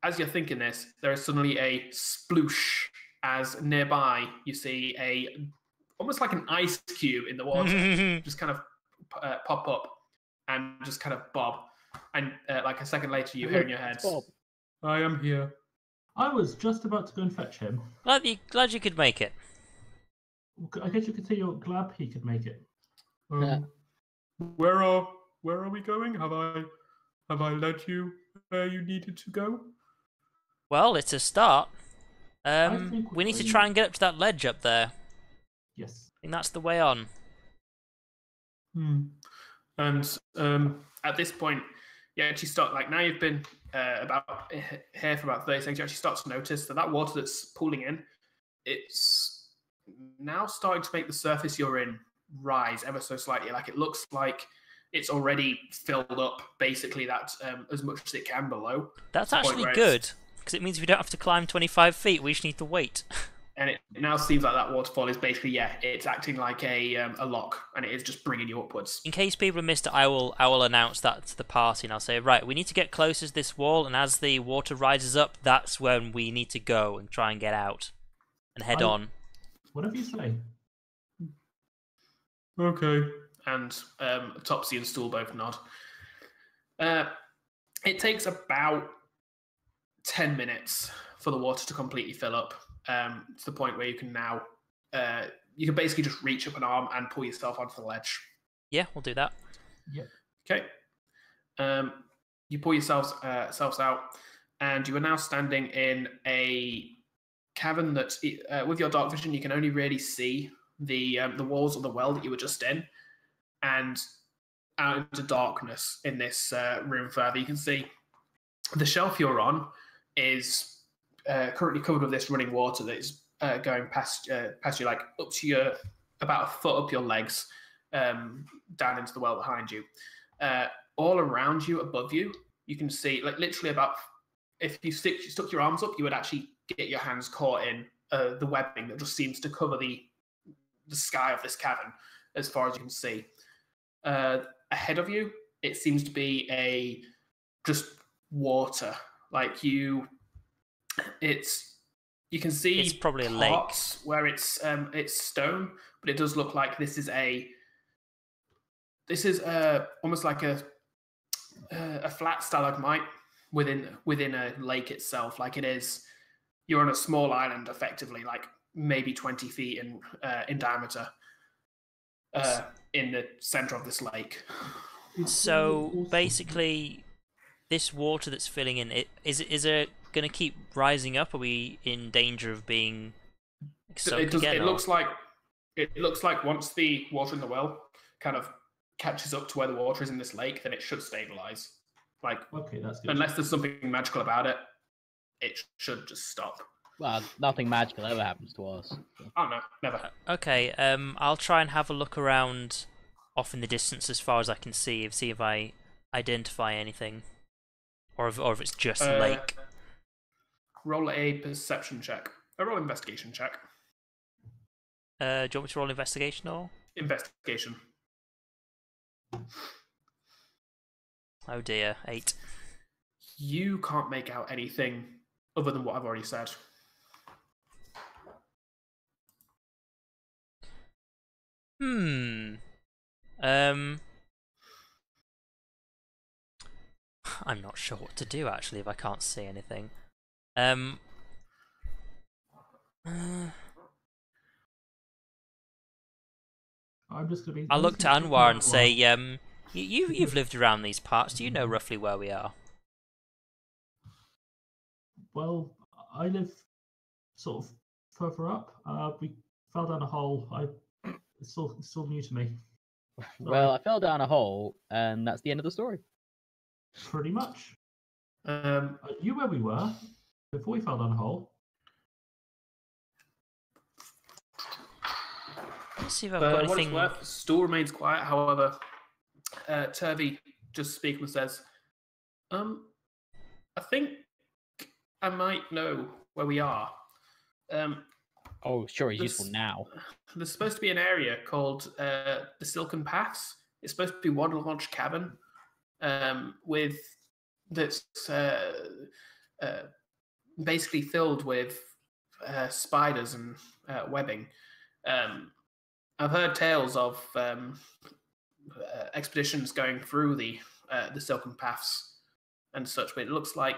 as you're thinking this, there is suddenly a sploosh as nearby you see almost like an ice cube in the water just kind of pop up and just kind of bob, and like a second later you hear in your heads, "I am here." I was just about to go and fetch him. Glad you could make it. I guess you could say you're glad he could make it. Where are we going? Have I led you where you needed to go? Well, it's a start. think We need to try and get up to that ledge up there. Yes. I think that's the way on. And at this point, you actually start, like, now you've been about here for about 30 seconds, you actually start to notice that water that's pooling in, it's now starting to make the surface you're in rise ever so slightly. Like, it looks like it's already filled up, basically, that as much as it can below. That's actually good, because it means we don't have to climb 25 feet, we just need to wait. And it now seems like that waterfall is basically, it's acting like a lock, and it is just bringing you upwards. In case people have missed it, I will announce that to the party, and I'll say, right, we need to get closer to this wall, and as the water rises up, that's when we need to go and try and get out and head on. Whatever you say. Okay. And Topsy and Stool both nod. It takes about 10 minutes for the water to completely fill up, to the point where you can now you can basically just reach up an arm and pull yourself onto the ledge. Yeah, we'll do that. Yeah. Okay. You pull yourselves out, and you are now standing in a cavern that, with your dark vision, you can only really see the walls of the well that you were just in, and out into darkness in this room further. You can see the shelf you're on is currently covered with this running water that is going past you, like up to about a foot up your legs, down into the well behind you. All around you, above you, you can see, like, literally about, if you stuck your arms up, you would actually get your hands caught in the webbing that just seems to cover the sky of this cavern as far as you can see. Ahead of you, it seems to be just water. Like, you can see it's probably a lake where it's stone, but it does look like this is almost like a flat stalagmite within a lake itself. Like, you're on a small island, effectively, like maybe 20 feet in diameter, in the center of this lake. So basically, this water that's filling in, is it going to keep rising up? Are we in danger of being soaked again? It looks like once the water in the well kind of catches up to where the water is in this lake, then it should stabilize. Like, okay, that's good. Unless there's something magical about it, it should just stop. Well, nothing magical ever happens to us. So. Oh no, never. Okay, I'll try and have a look around off in the distance as far as I can see if I identify anything. Or if it's just lake. Roll a perception check. Roll investigation check. Do you want me to roll investigation or? Investigation. Oh dear, 8. You can't make out anything other than what I've already said. I'm not sure what to do actually if I can't see anything. I'm just gonna be. I'll look to Anwar and say, you've lived around these parts. Do you know roughly where we are? Well, I live sort of further up. We fell down a hole. It's still new to me. Well, I fell down a hole, and that's the end of the story. Pretty much. You where we were before we fell down a hole. Let's see if I've got What anything. it's worth, still remains quiet. However, Turvey just speaks and says, "I think I might know where we are. Oh, sure, he's useful now. There's supposed to be an area called the Silken Paths. It's supposed to be one large cabin with that's basically filled with spiders and webbing. I've heard tales of expeditions going through the Silken Paths and such, but it looks like,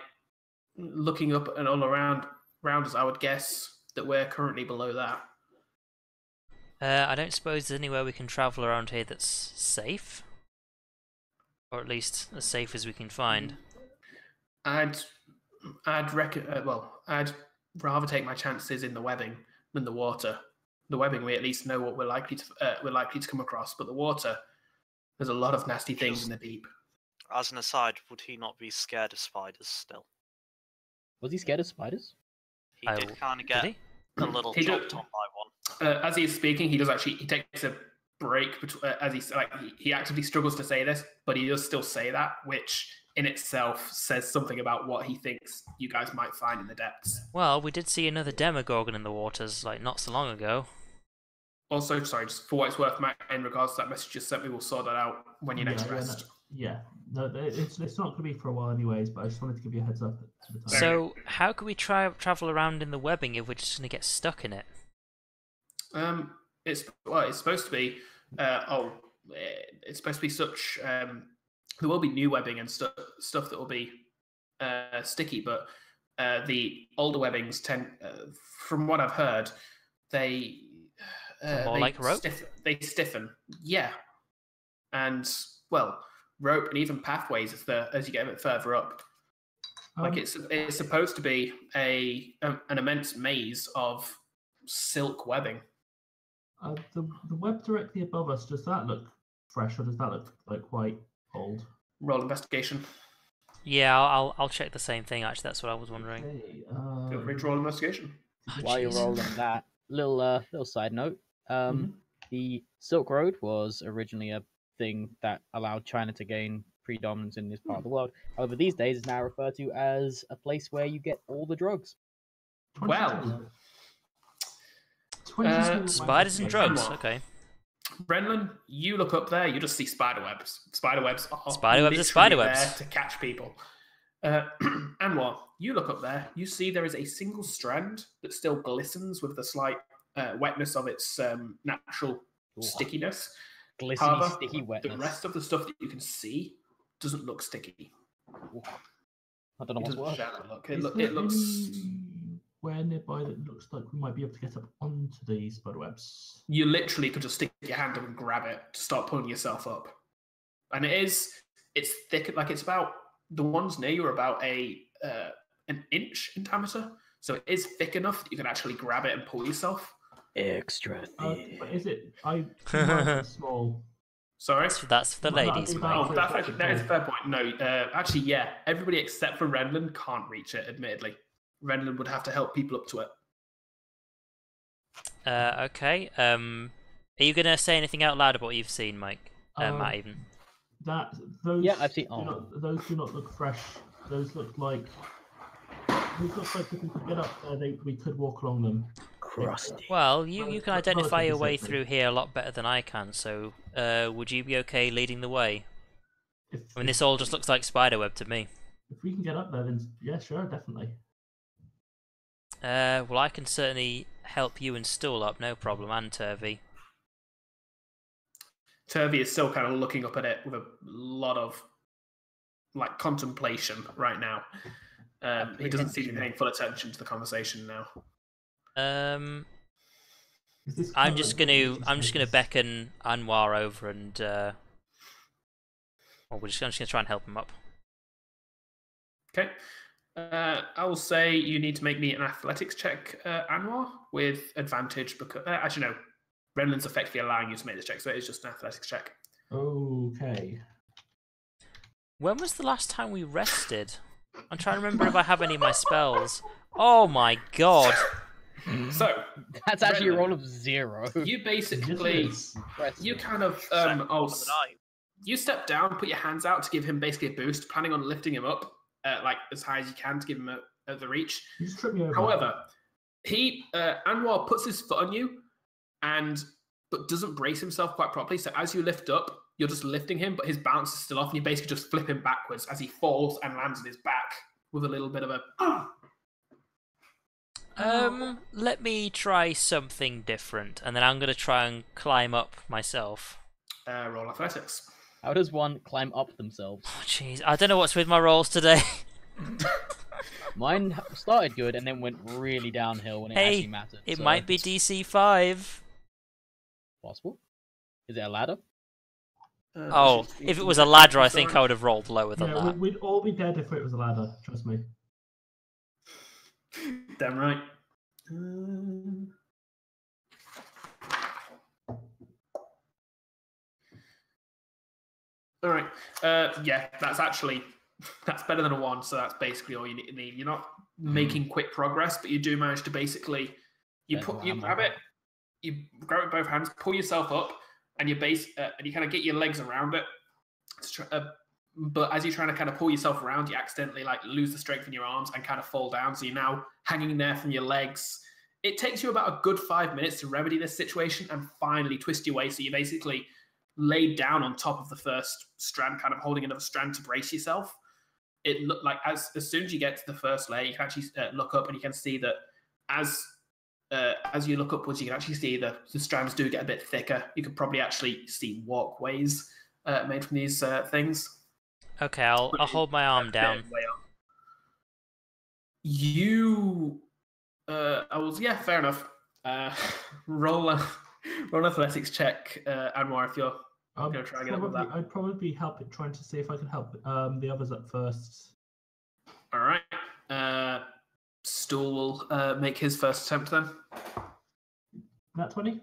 looking up and all around us, I would guess that we're currently below that. I don't suppose there's anywhere we can travel around here that's safe, or at least as safe as we can find. I'd rather take my chances in the webbing than the water. The webbing, we at least know what we're likely to come across, but the water, there's a lot of nasty things in the deep. As an aside, would he not be scared of spiders still? Was he scared of spiders? He did kind of get a little chopped on by one. As he's speaking, he takes a break as he actively struggles to say this, but he does still say that, which in itself says something about what he thinks you guys might find in the depths. Well, we did see another Demogorgon in the waters, not so long ago. Also, sorry, just for what it's worth, Matt, in regards to that message you sent me, we'll sort that out when you next rest. No, it's not going to be for a while anyways, but I just wanted to give you a heads up at the time. So, how can we travel around in the webbing if we're just going to get stuck in it? It's supposed to be. It's supposed to be such. There will be new webbing and stuff that will be sticky, but the older webbings tend, from what I've heard, they like rope. They stiffen, yeah, and well, rope and even pathways as you get a bit further up. Like it's supposed to be an immense maze of silk webbing. The web directly above us, does that look fresh or does that look like quite old? Roll investigation. Yeah, I'll check the same thing. Actually, that's what I was wondering. Okay, Feel free to roll investigation. While you're rolling that, little side note. The Silk Road was originally a thing that allowed China to gain predominance in this part of the world. However, these days it's now referred to as a place where you get all the drugs. Well, spiders and drugs. Okay. Brennan, you look up there, you just see spiderwebs. Spiderwebs are spiderwebs there to catch people. Anwar, you look up there, you see there is a single strand that still glistens with the slight wetness of its natural stickiness. Glistening, However, sticky wetness. the rest of the stuff that you can see doesn't look sticky. I don't know what's worse. It looks. Where nearby that looks like we might be able to get up onto these spiderwebs. You literally could just stick your hand up and grab it to start pulling yourself up. And it's thick, like it's about, the ones near you are about an inch in diameter. So it is thick enough that you can actually grab it and pull yourself. Extra thick. But is it? Small. Sorry? That's for the ladies, mate. Oh, that is a fair point. No, actually, yeah. Everybody except for Renland can't reach it, admittedly. Renland would have to help people up to it. Okay. Are you gonna say anything out loud about what you've seen, Mike? Matt, even. Those. Yeah, I've seen. Those do not look fresh. Those look like. Those look like if we could get up there, we could walk along them. Crusty. Well, you can identify your way safely. through here a lot better than I can. So, would you be okay leading the way? I mean, this all just looks like spiderweb to me. If we can get up there, then yeah, sure, definitely. Well, I can certainly help you and Stool up, no problem, and Turvy. Turvy is still kind of looking up at it with a lot of like contemplation right now. He doesn't seem to be paying full attention to the conversation now. I'm just gonna beckon Anwar over and I'm just gonna try and help him up. Okay. I will say you need to make me an athletics check, Anwar, with advantage because actually no, Renland's effectively allowing you to make this check, so it is just an athletics check. Okay. When was the last time we rested? I'm trying to remember if I have any of my spells. Oh my god! So That's actually a roll of 0. you basically you kind of you step down, put your hands out to give him basically a boost, planning on lifting him up like as high as you can to give him the reach. You just trip me over. However, he Anwar puts his foot on you but doesn't brace himself quite properly. So as you lift up, you're just lifting him, but his balance is still off, and you basically just flip him backwards as he falls and lands on his back with a little bit of a. Let me try something different, and then I'm gonna try and climb up myself. Roll athletics. How does one climb up themselves? Oh, jeez, I don't know what's with my rolls today. Mine started good and then went really downhill when it actually mattered. It might be DC 5. Possible. Is it a ladder? If it was a ladder, I think I would have rolled lower than that. We'd all be dead if it was a ladder. Trust me. Damn right. All right. Yeah, that's better than a 1. So that's basically all you need. You're not making quick progress, but you do manage to basically you grab it with both hands, pull yourself up, and you kind of get your legs around it. But as you're trying to kind of pull yourself around, you accidentally like lose the strength in your arms and kind of fall down. So you're now hanging there from your legs. It takes you about a good 5 minutes to remedy this situation and finally twist your way. So you basically laid down on top of the first strand, kind of holding another strand to brace yourself. It looked like as soon as you get to the first layer, you can actually look up and you can see that as you look upwards, you can actually see the strands do get a bit thicker. You could probably actually see walkways made from these things. Okay, I'll hold my arm down. Fair enough. Roll an athletics check, Anwar, if you're going to try and get up with that. I'd probably be trying to see if I could help the others up first. All right. Stool will make his first attempt then. Nat 20?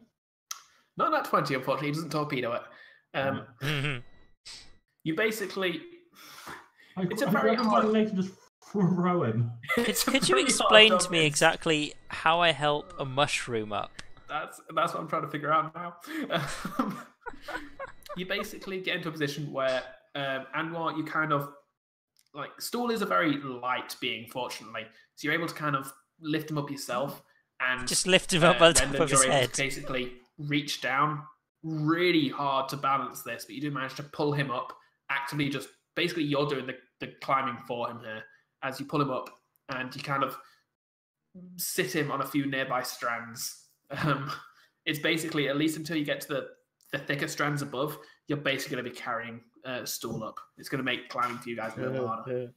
Not nat 20, unfortunately. He doesn't torpedo it. You basically... It's a very hard... to just throw him. Could you explain to me exactly how I help a mushroom up? That's what I'm trying to figure out now. You basically get into a position where Anwar, you kind of like Stool is a very light being, fortunately, so you're able to kind of lift him up yourself and just lift him up on top of his head. Basically, reach down. Really hard to balance this, but you do manage to pull him up. Actively, just basically, you're doing the climbing for him here as you pull him up, and you kind of sit him on a few nearby strands. It's basically, at least until you get to the thicker strands above, you're basically going to be carrying Stool up. It's going to make climbing for you guys a little harder.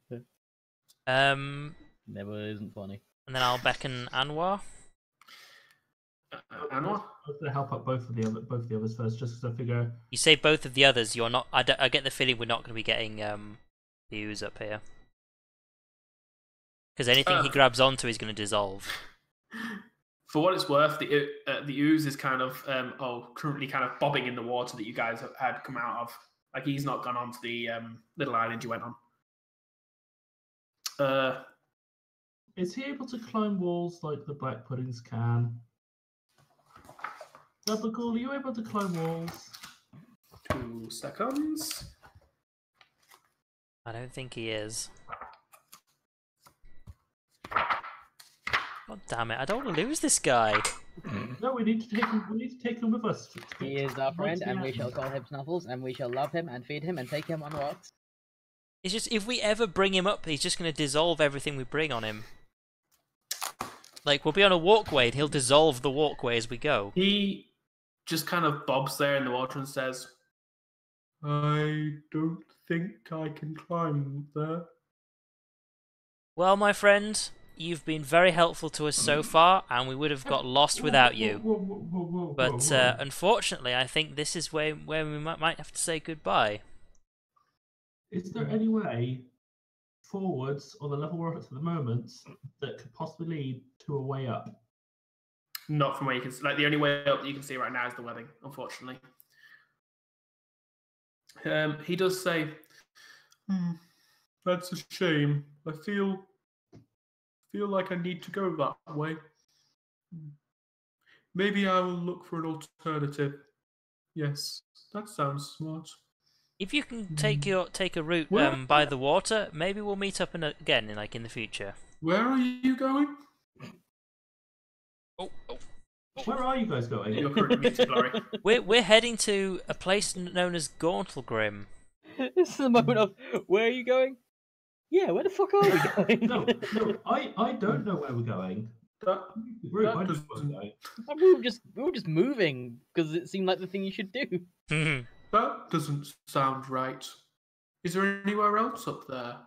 Never isn't funny. And then I'll beckon Anwar. Anwar? I was going to help up both of the others first, just because I figure... You say both of the others, you're not... I get the feeling we're not going to be getting the ooze up here. Because anything he grabs onto is going to dissolve. For what it's worth, the ooze is kind of currently kind of bobbing in the water that you guys had come out of. Like he's not gone onto the little island you went on. Is he able to climb walls like the black puddings can? Double, are you able to climb walls? 2 seconds. I don't think he is. God damn it! I don't want to lose this guy. No, we need to take him. We need to take him with us. He is our friend, and we shall call him Snuffles, and we shall love him and feed him and take him on walks. It's just if we ever bring him up, he's just going to dissolve everything we bring on him. Like we'll be on a walkway, and he'll dissolve the walkway as we go. He just kind of bobs there in the water and says, "I don't think I can climb there." Well, my friend, you've been very helpful to us so far, and we would have got lost without you. But unfortunately, I think this is where we might have to say goodbye. Is there any way forwards on the level we're at the moment that could possibly lead to a way up? Not from where you can. Like the only way up that you can see right now is the webbing. Unfortunately, he does say, "That's a shame. I feel like I need to go that way. Maybe I will look for an alternative." Yes, that sounds smart. If you can take a route by the water, maybe we'll meet up again in the future. Where are you going? Oh. Where are you guys going? You're currently meeting Glory. We're heading to a place known as Gauntlegrim. This is the moment of, where are you going? Yeah, where the fuck are we going? No, I don't know where we're going. We were just moving because it seemed like the thing you should do. That doesn't sound right. Is there anywhere else up there?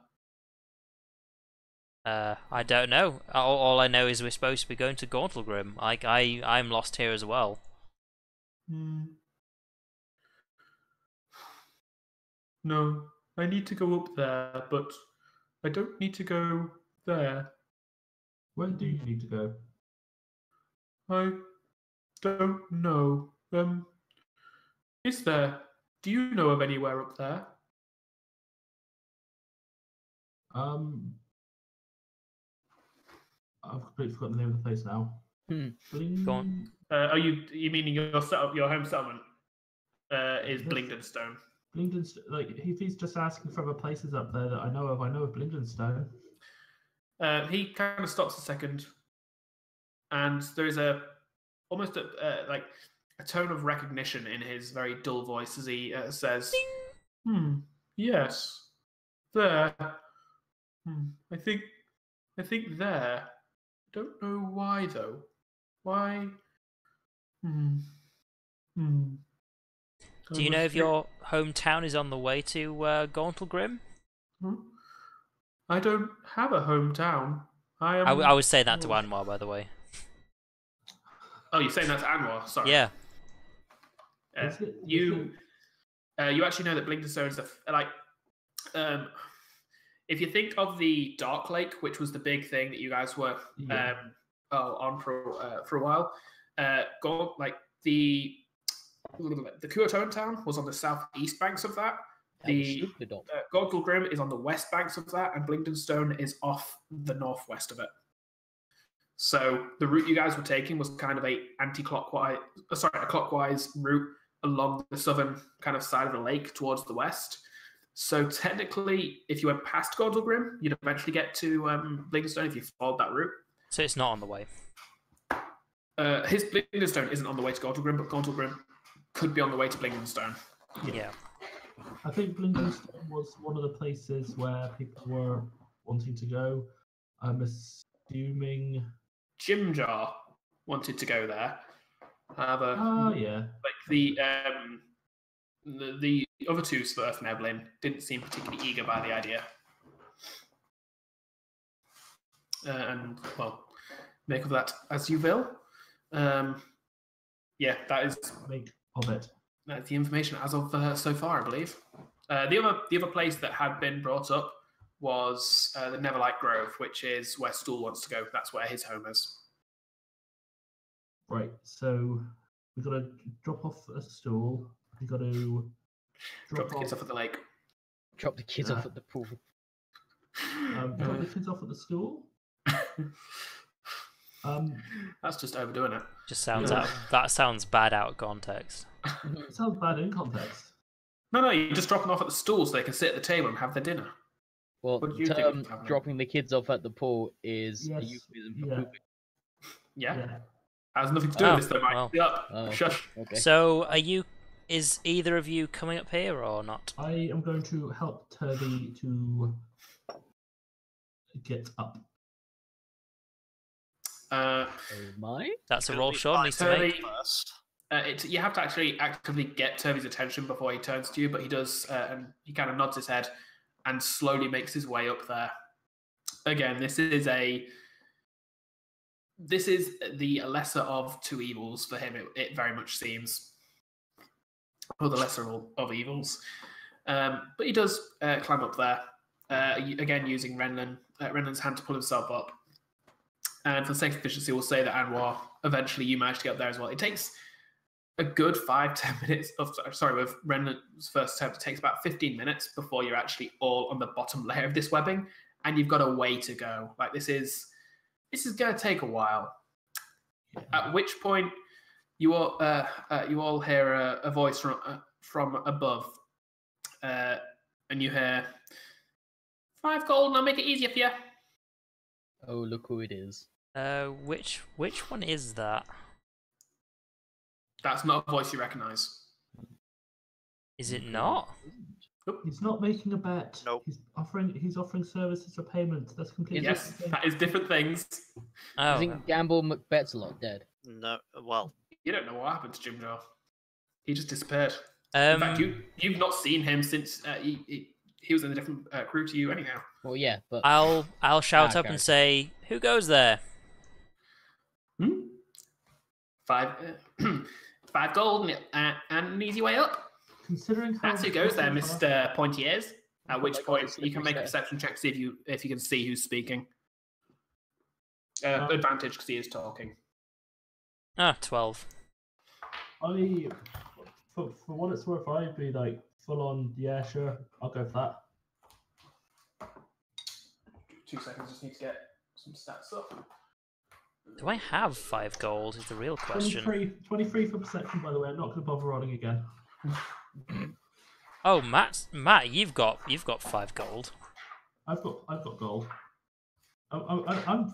I don't know. All I know is we're supposed to be going to Gauntlegrim. I'm lost here as well. No, I need to go up there, but I don't need to go there. Where do you need to go? I don't know. Is there? Do you know of anywhere up there? I've completely forgotten the name of the place now. Go on. Are you meaning your home settlement? Is Blingdenstone? Blingdenstone, like if he's just asking for other places up there that I know of Blingdenstone. He kind of stops a second, and there is almost a tone of recognition in his very dull voice as he says, yes, there. I think there. Don't know why though. Why? Do you know if your hometown is on the way to Gauntlegrim? I don't have a hometown. I would say that to Anwar, by the way. Oh, you're saying that to Anwar? Sorry. Yeah. You actually know that Blingdenstone is if you think of the Dark Lake, which was the big thing that you guys were on for a while, the Kuotoan town was on the southeast banks of that. The Gauntlegrim is on the west banks of that, and Blingdenstone is off the northwest of it. So the route you guys were taking was kind of a clockwise route along the southern kind of side of the lake towards the west. So technically, if you went past Gauntlegrim, you'd eventually get to Blingdenstone if you followed that route. So it's not on the way. His Blingdenstone isn't on the way to Gauntlegrim, but Gauntlegrim could be on the way to Blingdenstone. Yeah. I think Blingdenstone was one of the places where people were wanting to go. I'm assuming Jimjar wanted to go there. However, the other two, Svirf and Evelyn, didn't seem particularly eager by the idea. And, well, make of that as you will. That is... Make of it. That's the information as of so far, I believe. The other place that had been brought up was the Neverlight Grove, which is where Stool wants to go. That's where his home is. Right, so we've got to drop off a Stool. We've got to drop the kids off at the lake. Drop the kids off at the pool. Drop the kids off at the school? That's just overdoing it. Just sounds Yeah. out. That sounds bad out of context. It sounds bad in context. No, you're just dropping off at the stool so they can sit at the table and have their dinner. Well, What do the you think term is happening? dropping the kids off at the pool is a Yes, euphemism for yeah. pooping. Yeah. Has nothing to do with this though, Mike. well. Shut up. Oh, Shush. okay. So, is either of you coming up here or not? I am going to help Turvy to get up. Oh my? That's a It'll roll be Sean fine needs to Turvy. make. First. You have to actually actively get Turvy's attention before he turns to you, but he does, and he kind of nods his head and slowly makes his way up there. Again, this is the lesser of two evils for him. It very much seems, or the lesser of evils. But he does climb up there again using Renlin's hand to pull himself up. And for the sake of efficiency, we'll say that Anwar, eventually you manage to get up there as well. It takes a good 5-10 minutes with Renlin's first attempt. It takes about 15 minutes before you're actually all on the bottom layer of this webbing, and you've got a way to go. Like this is going to take a while. Yeah. At which point, you all hear a voice from above, and you hear 5 gold, and I'll make it easier for you. Oh, look who it is. Which one is that? That's not a voice you recognise. Is it not? He's not making a bet. Nope. He's offering services for payment. That's completely Yes, different. that is different things. Oh, I think Gamble Macbeth's a lot dead. No, well, You don't know what happened to Jim Jar. He just disappeared. In fact, you've not seen him since he was in a different crew to you anyhow. Well, yeah, but I'll shout up okay. and say, "Who goes there?" 5 gold and an easy way up. Considering how That's who goes there, Mr. Pointy Ears. At which like point all you can make a slippery perception check to see if you can see who's speaking. Advantage because he is talking. 12. For what it's worth, I'd be like full on. Yeah, sure, I'll go for that. 2 seconds, just need to get some stats up. Do I have 5 gold? Is the real question. 23 for perception, by the way. I'm not going to bother rolling again. Oh, Matt, you've got 5 gold. I've got gold. I'm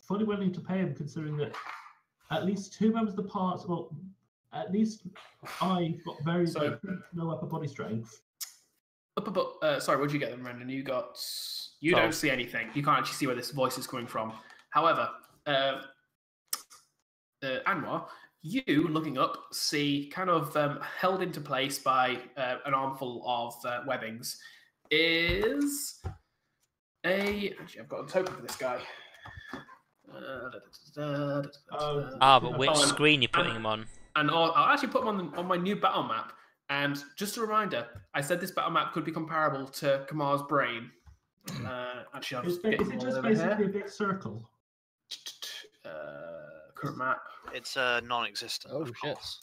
fully willing to pay him, considering that at least 2 members of the party. Well, at least I've got very no upper body strength. Sorry, what did you get then, Brendan? You 12. don't see anything. You can't actually see where this voice is coming from. However, Anwar, you looking up see kind of held into place by an armful of webbings is actually I've got a token for this guy. But which screen you're putting him on? And I'll actually put them on my new battle map. And just a reminder, I said this battle map could be comparable to Kamar's brain. Actually, I'll Is just get it just basically a big circle? Current map. it's non-existent. Oh, of shit. course.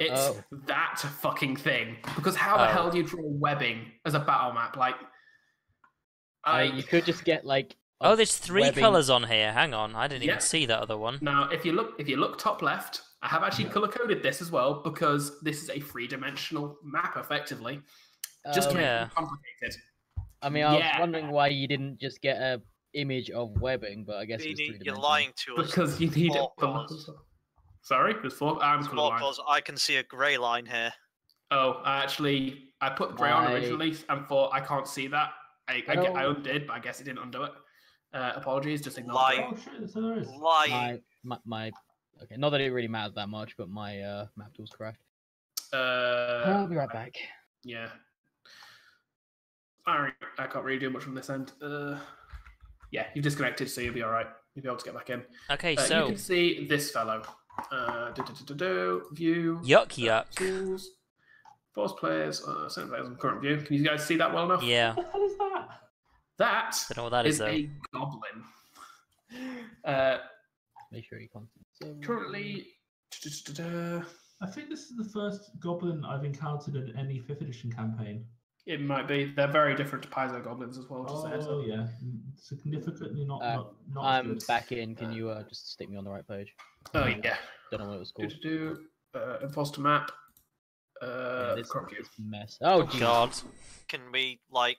It's that fucking thing. Because how the hell do you draw webbing as a battle map? Like, you could just get like. Oh, there's 3 webbing. colours on here. Hang on, I didn't Yeah. even see that other one. now, if you look top left, I have actually color coded this as well because this is a 3-dimensional map, effectively, just to make Yeah. it complicated. I mean, I was Yeah. wondering why you didn't just get a image of webbing, but I guess it was Beanie, 3-dimensional. you're lying to us. Because you need Four it. colours. Sorry, there's 4. I'm It's colorblind. because I can see a grey line here. Oh, I put grey on I- originally and thought I can't see that. I don't- undid, but I guess it didn't undo it. Apologies, just ignore Lie. it. Oh shit! So there is. Lying. My okay, not that it really matters that much, but my map tool's correct. Uh, I'll be right back. yeah. Sorry, I can't really do much from this end. Yeah, you've disconnected, so you'll be all right. You'll be able to get back in. Okay, You so can see this fellow. View. yuck. Tools. Force players. Certain players on current view. Can you guys see that well enough? Yeah, What the hell is that? That don't know what that is is though. a goblin. Make sure you can't. Currently. I think this is the first goblin I've encountered in any 5th edition campaign. It might be. They're very different to Paizo goblins as well. Just there, so. Oh yeah, significantly not I'm good. back in. Can you just stick me on the right page? Oh yeah. Don't know what it was called. Imposter map. This crop cube. mess. Oh Oh God. Can we like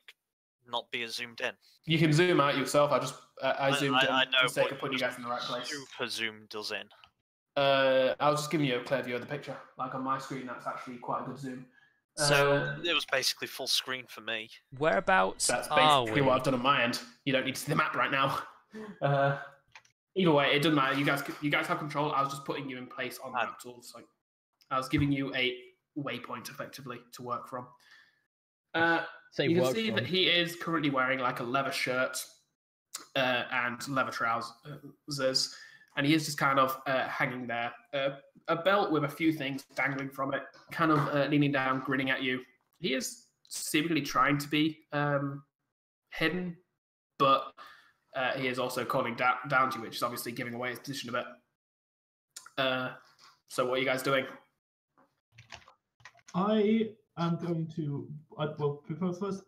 not be zoomed in? You can zoom out yourself. I zoomed in I know, for the sake but of putting you guys in the right place. Super zoomed us in. I was just giving you a clear view of the picture. Like on my screen, that's actually quite a good zoom. So It was basically full screen for me. whereabouts That's are basically we? what I've done on my end. You don't need to see the map right now. Either way, it doesn't matter. You guys have control. I was just putting you in place on the map tools. Like I was giving you a waypoint effectively to work from. You can see that he is currently wearing like a leather shirt and leather trousers, and he is just kind of hanging there. A belt with a few things dangling from it, kind of leaning down, grinning at you. He is seemingly trying to be hidden, but he is also calling down to you, which is obviously giving away his position a bit. So what are you guys doing? I am going to. Well, first,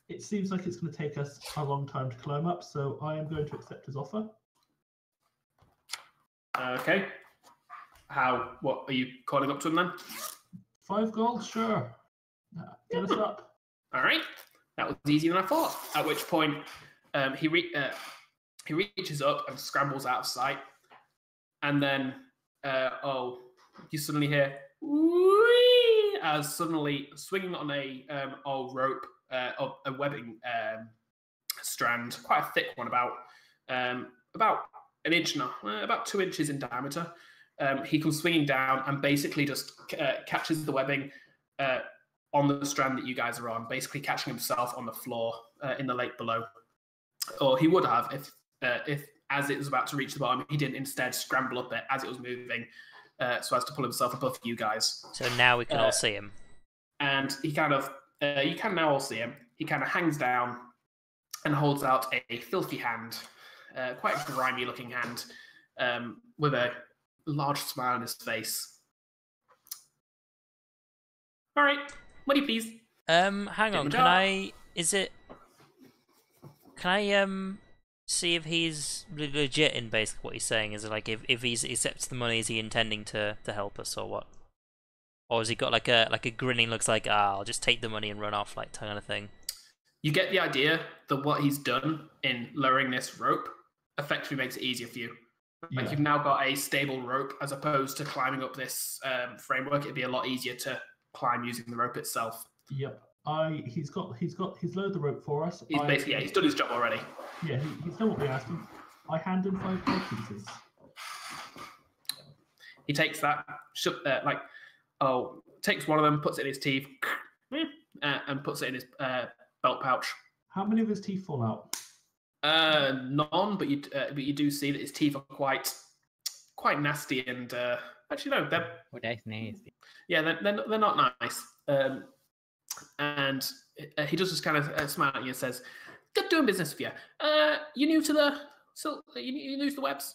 it seems like it's going to take us a long time to climb up, so I am going to accept his offer. Okay. What are you calling up to him then? 5 gold, sure. Get us up. All right. That was easier than I thought. At which point, he reaches up and scrambles out of sight, and then you suddenly hear whee, as suddenly swinging on a rope, a webbing strand, quite a thick one, about an inch and about 2 inches in diameter. He comes swinging down and basically just catches the webbing on the strand that you guys are on, basically catching himself on the floor in the lake below. Or he would have if as it was about to reach the bottom, he didn't instead scramble up it as it was moving so as to pull himself above you guys. So now we can all see him. And he kind of, you can now all see him. He kind of hangs down and holds out a filthy hand, quite a grimy looking hand, with a large smile on his face. All right, money please. Hang on, can I see if he's legit in basically what he's saying? Is it like if he accepts the money, is he intending to help us or what? Or has he got like a grinning looks like I'll just take the money and run off like kind of thing? You get the idea that what he's done in lowering this rope effectively makes it easier for you. Like you've now got a stable rope as opposed to climbing up this framework. It'd be a lot easier to climb using the rope itself. Yep. He's lowered the rope for us. He's done his job already. Yeah, he's done what we asked him. I hand him 5 gold pieces. He takes that, takes one of them, puts it in his teeth, and puts it in his belt pouch. How many of his teeth fall out? None, but you do see that his teeth are quite nasty, and actually no, they're. Oh, that's nasty. Yeah, they're not nice. And he does just kind of smile at you and says, "Good doing business with you. You new to the webs?"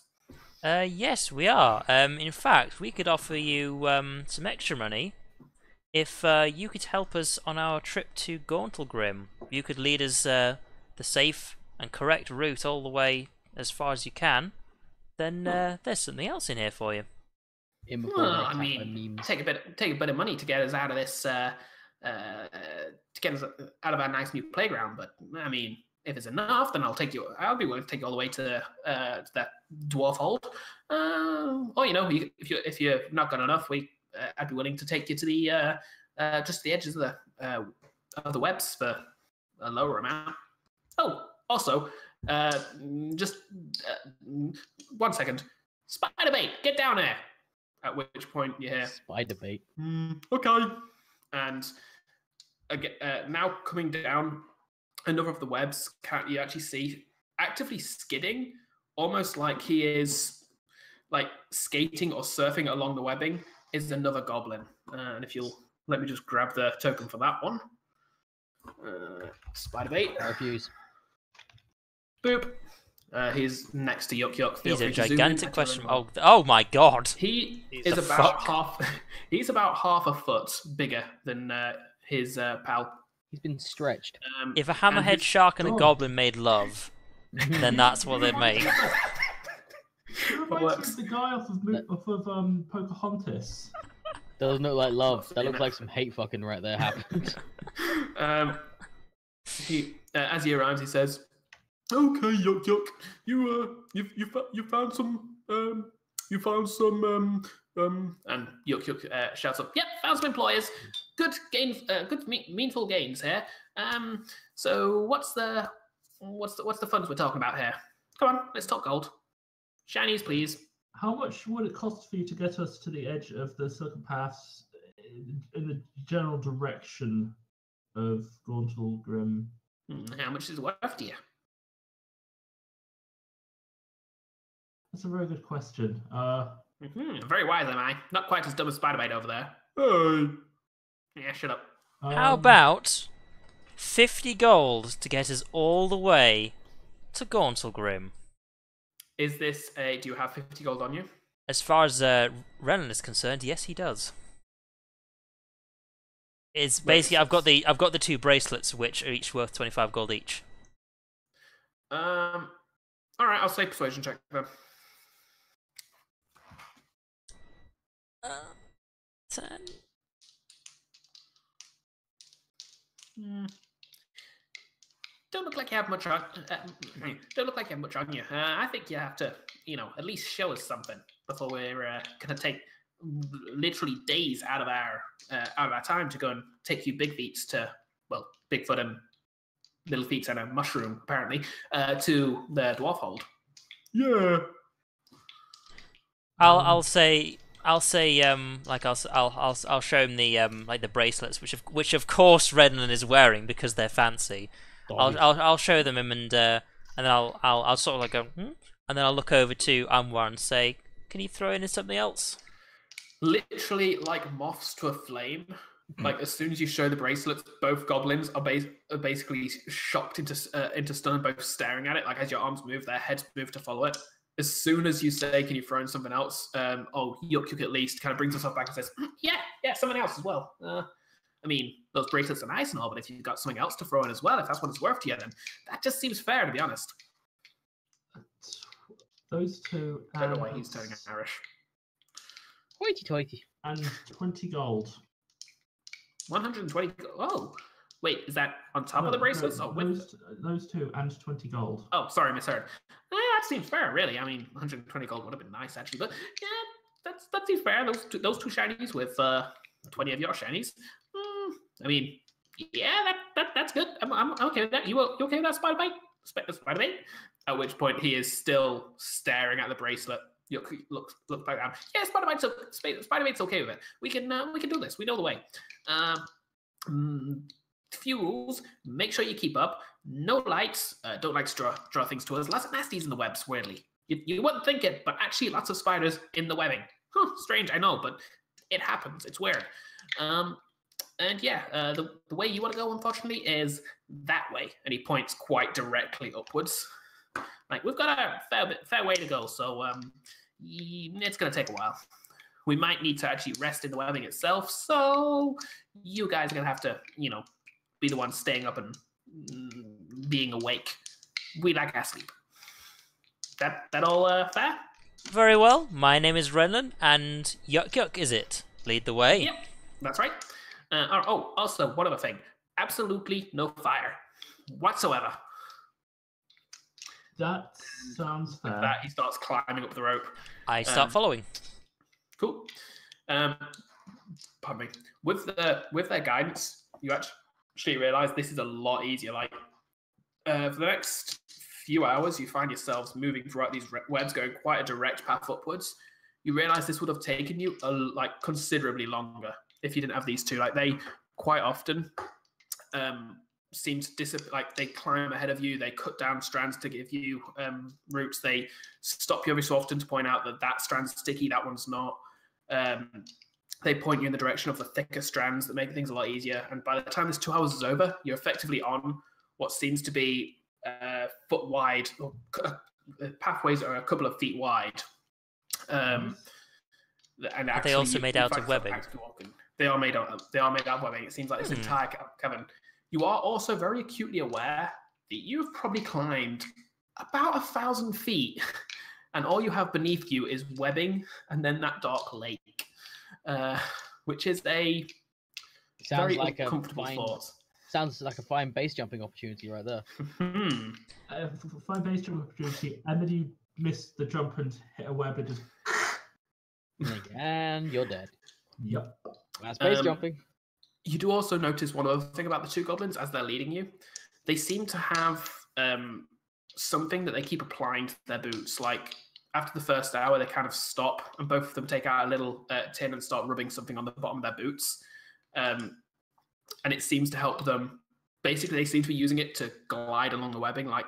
Yes, we are. In fact, we could offer you some extra money if you could help us on our trip to Gauntlgrim. You could lead us the safe and correct route all the way as far as you can. Then there's something else in here for you. I mean, take a bit of money to get us out of this, to get us out of our nice new playground. But I mean, if it's enough, then I'll be willing to take you all the way to that dwarf hold. Or if you're not got enough, I'd be willing to take you to the just the edges of the webs for a lower amount. Oh, also, just 1 second, spider bait, get down there. At which point you hear spider bait. Okay, and again, now coming down another of the webs, you actually see actively skidding, almost like he is like skating or surfing along the webbing, is another goblin. And if you'll let me just grab the token for that one. Spider bait. I refuse. Boop. He's next to Yuck Yuck. He's a gigantic question. Oh my god. He's about half a foot bigger than his pal. He's been stretched. If a hammerhead shark and a goblin made love, then that's what they'd make. It reminds me of the guy off of Pocahontas. Doesn't look like love. That looks like some hate fucking right there happened. As he arrives, he says, "Okay, Yuck Yuck, you found some and Yuck Yuck shouts up, "Yep, found some employers. Good gains, good meaningful gains here. So what's the funds we're talking about here? Come on, let's talk gold. Shinies, please." How much would it cost for you to get us to the edge of the Silken Pass in the general direction of Gauntle Grim? How much is it worth to you? That's a very good question. Very wise, am I? Not quite as dumb as Spider-Bite over there. Hey. Yeah, shut up. How about 50 gold to get us all the way to Gauntle Is this a... Do you have 50 gold on you? As far as Renan is concerned, yes, he does. It's basically I've got the 2 bracelets, which are each worth 25 gold each. All right, I'll say persuasion check then. 10. Don't look like you have much on. Don't look like you have much on you. I think you have to, at least show us something before we're gonna take literally days out of our time to go and take you big feats to, well, Bigfoot and Little Feats and a mushroom apparently to the dwarf hold. Yeah. I'll show him the the bracelets, which of course Redland is wearing because they're fancy. I'll show them him and then I'll sort of like go, and then I'll look over to Anwar and say, "Can you throw in something else?" Literally like moths to a flame. Like as soon as you show the bracelets, both goblins are basically shocked into stun, both staring at it. Like as your arms move, their heads move to follow it. As soon as you say, "Can you throw in something else?" Yuck Yuck at least kind of brings himself back and says, "Yeah, something else as well." I mean, those bracelets are nice and all, but if you've got something else to throw in as well, if that's what it's worth to you, then that just seems fair, to be honest. Those 2. I don't know why he's turning Irish. Hoity-toity. And 20 gold. 120. Oh, wait, is that on top of the bracelets? No, those 2 and 20 gold. Oh, sorry, misheard. That seems fair, really. I mean, 120 gold would have been nice, actually, but yeah, that seems fair. Those two shinies with 20 of your shinies. I mean, yeah, that's good. I'm okay with that. You okay with that, Spider-Bite? Spider-Bite? At which point he is still staring at the bracelet. Look back down. Yeah, Spider-Bite's okay with it. We can do this. We know the way. Fuels. Make sure you keep up. No lights. Don't like to draw things to us. Lots of nasties in the webs. Weirdly, you wouldn't think it, but actually, lots of spiders in the webbing. Strange, I know, but it happens. It's weird. And yeah, the way you want to go, unfortunately, is that way. And he points quite directly upwards. Like, we've got a fair way to go, so it's going to take a while. We might need to actually rest in the webbing itself, so you guys are going to have to, be the ones staying up and being awake. We like our sleep. That all fair? Very well. My name is Renlin, and Yuck Yuck is it. Lead the way. Yep, that's right. Also, one other thing. Absolutely no fire whatsoever. That sounds fair. With that, he starts climbing up the rope. I start following. Cool. Pardon me. With their guidance, you actually realise this is a lot easier. Like, for the next few hours, you find yourselves moving throughout these webs, going quite a direct path upwards. You realise this would have taken you considerably longer if you didn't have these 2. Like, they quite often seem to disappear. Like, they climb ahead of you, they cut down strands to give you routes, they stop you every so often to point out that strand's sticky, that one's not. They point you in the direction of the thicker strands that make things a lot easier, and by the time this 2 hours is over, you're effectively on what seems to be foot wide, or pathways are a couple of feet wide. And actually, they also made out of webbing. They are made out of webbing. It seems like this entire cavern. You are also very acutely aware that you've probably climbed about 1,000 feet, and all you have beneath you is webbing and then that dark lake, which is a very uncomfortable thought. Sounds like a fine base jumping opportunity right there. Fine base jump opportunity, and then you miss the jump and hit a web and just. And you're dead. Yep. That's base jumping. You do also notice one other thing about the two goblins as they're leading you. They seem to have something that they keep applying to their boots. Like after the first hour, they kind of stop and both of them take out a little tin and start rubbing something on the bottom of their boots. And it seems to help them. Basically, they seem to be using it to glide along the webbing. Like,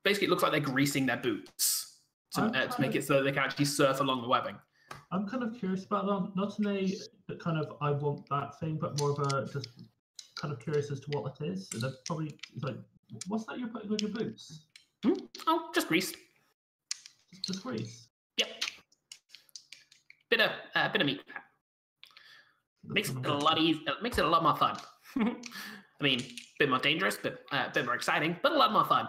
basically, it looks like they're greasing their boots to make it so that they can actually surf along the webbing. I'm kind of curious about that. Not in a kind of I want that thing, but more of a just kind of curious as to what it is. And that's probably like, what's that you're putting on your boots? Oh, just grease. Just grease. Yep. Bit of meat. Makes it a lot easier. Makes it a lot more fun. I mean, a bit more dangerous, but a bit more exciting, but a lot more fun.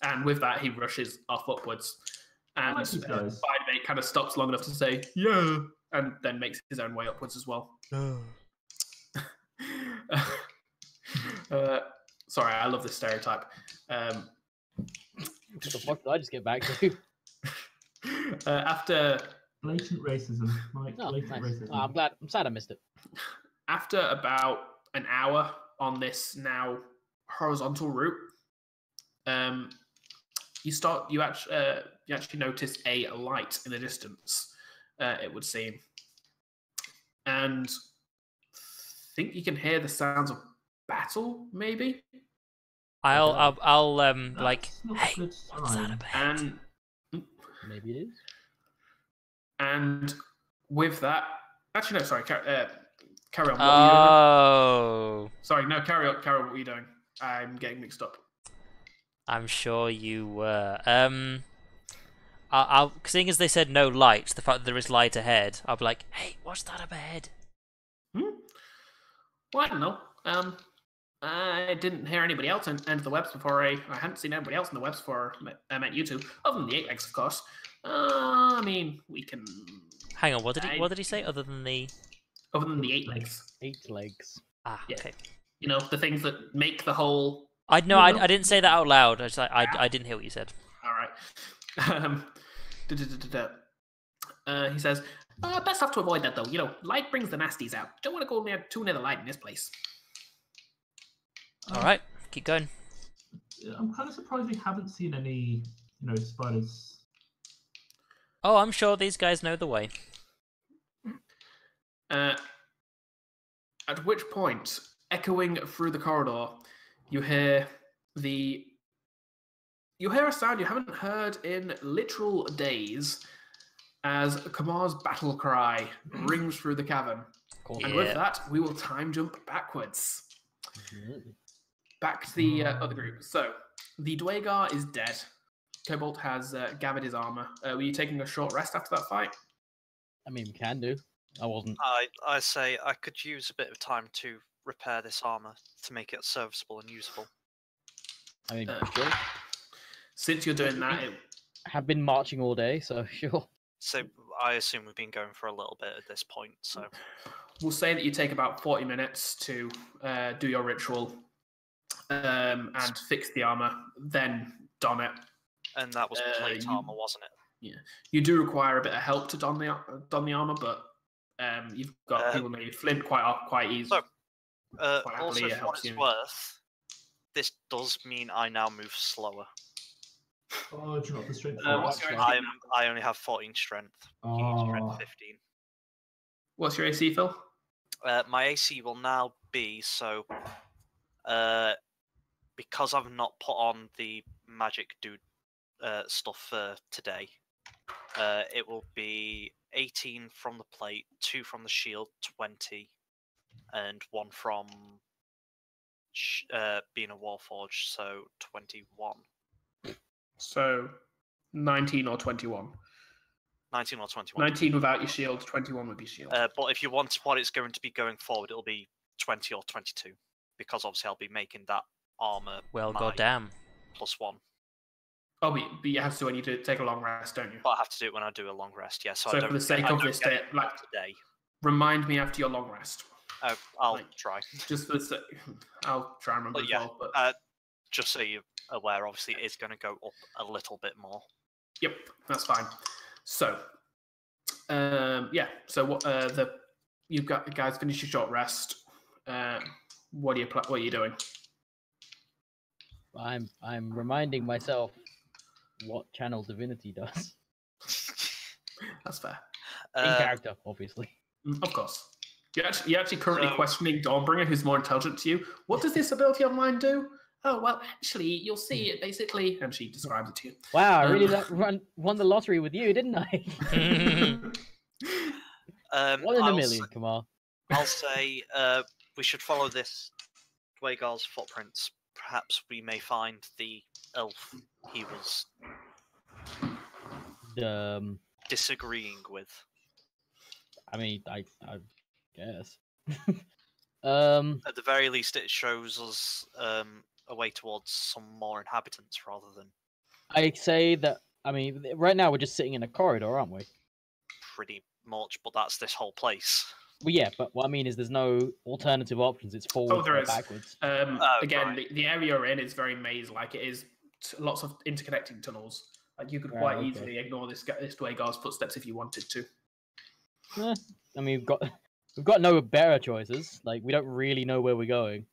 And with that, he rushes off upwards. And Spider-Mate kind of stops long enough to say, yeah, and then makes his own way upwards as well. Sorry, I love this stereotype. What the fuck did I just get back to? After... Blatant racism, Mike. Blatant racism. Oh, I'm sad I missed it. After about an hour on this now horizontal route, you actually notice a light in the distance. It would seem, and think you can hear the sounds of battle. Maybe I'll like, hey, what's that about? And maybe it is. And with that, actually no, sorry. Carry on. What were you doing? Sorry, no, carry on. Carry on. What were you doing? I'm getting mixed up. I'm sure you were. Seeing as they said no light, the fact that there is light ahead, I'll be like, hey, what's that up ahead? Well, I don't know. I didn't hear anybody else enter the webs before. I hadn't seen anybody else in the webs before I met you two, other than the 8 legs, of course. I mean, we can. Hang on, what did he say? Other than the 8 legs. 8 legs. Ah, yeah. Okay. You know, the things that make the whole. I didn't say that out loud. I didn't hear what you said. All right. He says, best have to avoid that though. You know, light brings the nasties out. Don't want to go too near the light in this place. All right, keep going. I'm kind of surprised we haven't seen any, spiders. Oh, I'm sure these guys know the way. At which point, echoing through the corridor, you hear a sound you haven't heard in literal days as Kamar's battle cry rings through the cavern. Cool. And with that, we will time jump backwards. Back to the other group. So, the Dwagar is dead. Cobalt has gathered his armor. Were you taking a short rest after that fight? I mean, we can do. I wasn't. I say I could use a bit of time to repair this armor to make it serviceable and usable. I mean, sure. Since you're doing that, have been marching all day, so sure. So I assume we've been going for a little bit at this point. So we'll say that you take about 40 minutes to do your ritual and fix the armor, then don it. And that was plate armor, wasn't it? Yeah, you do require a bit of help to don the armor, but you've got people maybe flint quite easy. So, also, for what it's worth, this does mean I now move slower. Oh, drop the strength. I only have 14 strength. Strength 15. What's your AC, Phil? My AC will now be because I've not put on the magic dude stuff for today. It will be 18 from the plate, 2 from the shield, 20, and 1 from being a warforged, so 21. So 19 or 21? 19 or 21. 19 without your shield, 21 with your shield. But if you want what it's going to be going forward, it'll be 20 or 22. because obviously I'll be making that armor. Well, my goddamn. +1. Oh, but you have to when you take a long rest, don't you? But I have to do it when I do a long rest. Yeah. So I So don't for the sake I of don't this get day, it like today. remind me after your long rest. I'll Like, try. Just for the sake, I'll try and remember But as yeah, well. But just so you're aware, obviously it is going to go up a little bit more. yep, that's fine. So, yeah. So what? You guys finished your short rest. What are you doing? I'm reminding myself what channel divinity does. That's fair. In character, obviously. Of course. You're actually currently So- questioning Dawnbringer, who's more intelligent to you. What does this ability online do? Oh, well, actually, you'll see it basically. And she describes it to you. Wow, I really Um, won the lottery with you, didn't I? One in a million, come on. I'll say we should follow this Dwagar's footprints. Perhaps we may find the elf he was disagreeing with. I mean, I guess. At the very least, it shows us a way towards some more inhabitants rather than I say that. I mean, right now we're just sitting in a corridor, aren't we? pretty much, but that's this whole place. Well, yeah, but what I mean is there's no alternative options. It's forward there or is. backwards. Again, right. the area you're in is very maze-like. It is lots of interconnecting tunnels. Like you could Right, quite okay. easily ignore this Dwagar's footsteps if you wanted to. I mean, we've got no better choices. Like we don't really know where we're going.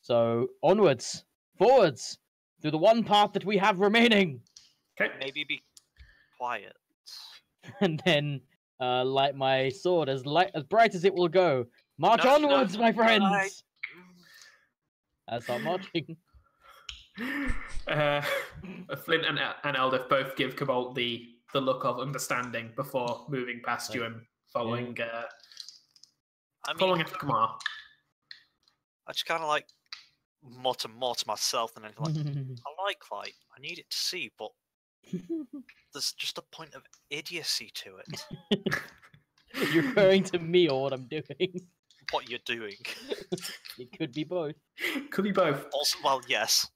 So onwards, forwards, through the one path that we have remaining, Okay. Maybe be quiet. and then light my sword as bright as it will go. March No, onwards, my friends. I- I start marching. Flint and Eldif both give Cobalt the look of understanding before moving past you and following I mean, following after Kamar. I just kind of like mutter more to myself than anything. Like, I like light. I need it to see, but there's just a point of idiocy to it. You're referring to me or what I'm doing? What you're doing. It could be both. Could be both. Also, well, yes.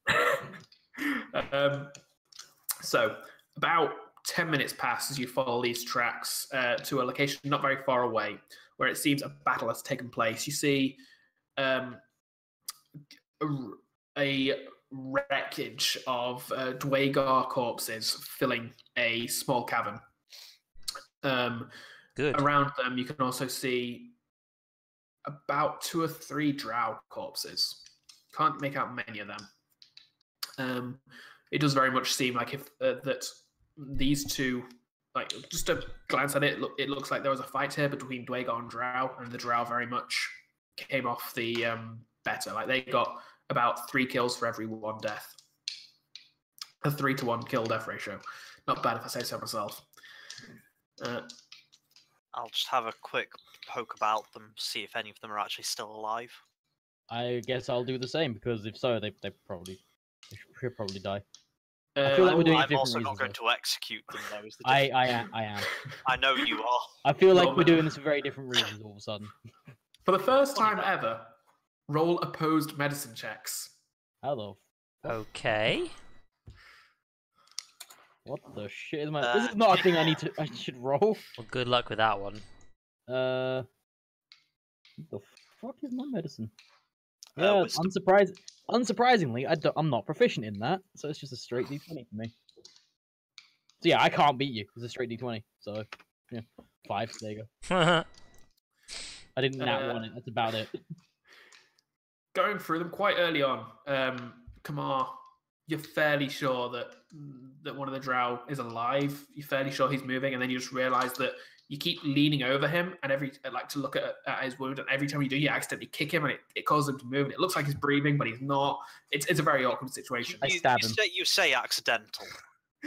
So about 10 minutes pass as you follow these tracks to a location not very far away where it seems a battle has taken place. You see a wreckage of Dwagar corpses filling a small cavern. Good. Around them, you can also see about 2 or 3 drow corpses. Can't make out many of them. It does very much seem like if that these two, like just a glance at it, it looks like there was a fight here between Dwagar and Drow, and the Drow very much came off the better. Like they got about 3 kills for every 1 death. A 3-to-1 kill death ratio. Not bad if I say so myself. I'll just have a quick poke about them, see if any of them are actually still alive. I guess I'll do the same because if so, they should probably die. I feel like we're doing it I'm different also not reasons, going though. to execute them, though. Is the I difference. am. I know you are. I feel like Well, we're doing this for very different reasons all of a sudden. For the first time ever, roll opposed medicine checks. Hello. Okay. What the shit is my? This is not a thing I should roll. Well, good luck with that one. What the fuck is my medicine? Yeah, Wisdom. unsurprisingly, I'm not proficient in that, so it's just a straight d20 for me. So yeah, I can't beat you. It's a straight d20. So yeah, 5. There you go. I didn't nat 1 it. That's about it. Going through them quite early on, Kamar, you're fairly sure that one of the Drow is alive. You're fairly sure he's moving, and then you just realise that you keep leaning over him, and to look at his wound, and every time you do, you accidentally kick him, and it causes him to move. And it looks like he's breathing, but he's not. It's a very awkward situation. I stab him. You say accidental.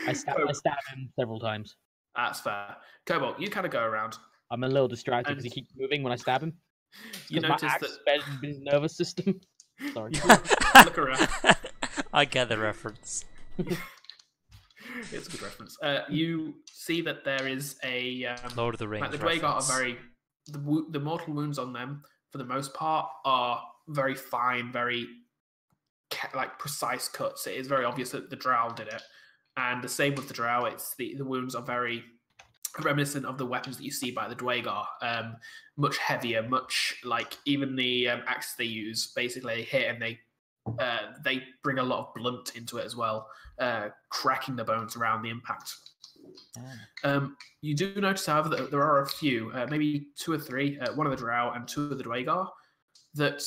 I stab him several times. That's fair. Cobalt, you kind of go around. I'm a little distracted because he keeps moving when I stab him. You Because my notice axe that sped his nervous system. Sorry. look around. I get the reference. It's a good reference. You see that there is a Lord of the Rings like the Dwagar are reference. the mortal wounds on them for the most part are very fine, very like precise cuts. It is very obvious that the drow did it, and the same with the drow. It's the wounds are very reminiscent of the weapons that you see by the Dwagar. Much heavier, much like even the axes they use basically hit and they bring a lot of blunt into it as well, cracking the bones around the impact. You do notice, however, that there are a few, maybe 2 or 3, one of the drow and 2 of the Dwagar, that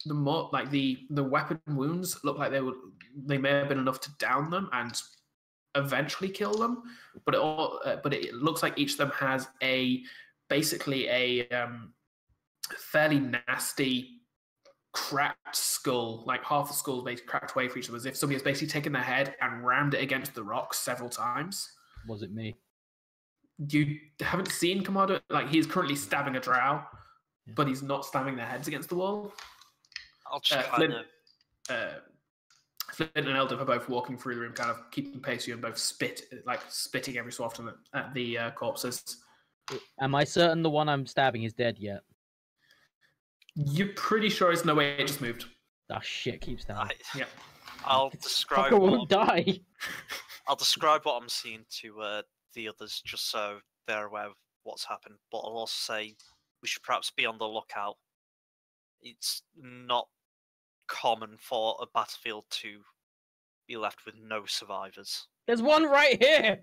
the more like the weapon wounds look like they may have been enough to down them and eventually kill them, but it looks like each of them has basically a fairly nasty cracked skull, like half the skull is basically cracked away for each of them, as if somebody has basically taken their head and rammed it against the rocks several times. Was it me? You haven't seen Komodo, like he's currently stabbing a drow, but he's not slamming their heads against the wall. I'll just Flint and Elder are both walking through the room, kind of keeping pace with you, and both spitting every so often at the corpses. Am I certain the one I'm stabbing is dead yet? You're pretty sure there's no way it just moved. Ah, shit, keep stabbing. Yeah. I'll describe. Fucker won't die. I'll describe what I'm seeing to the others, just so they're aware of what's happened. But I'll also say we should perhaps be on the lookout. It's not common for a battlefield to be left with no survivors. There's one right here.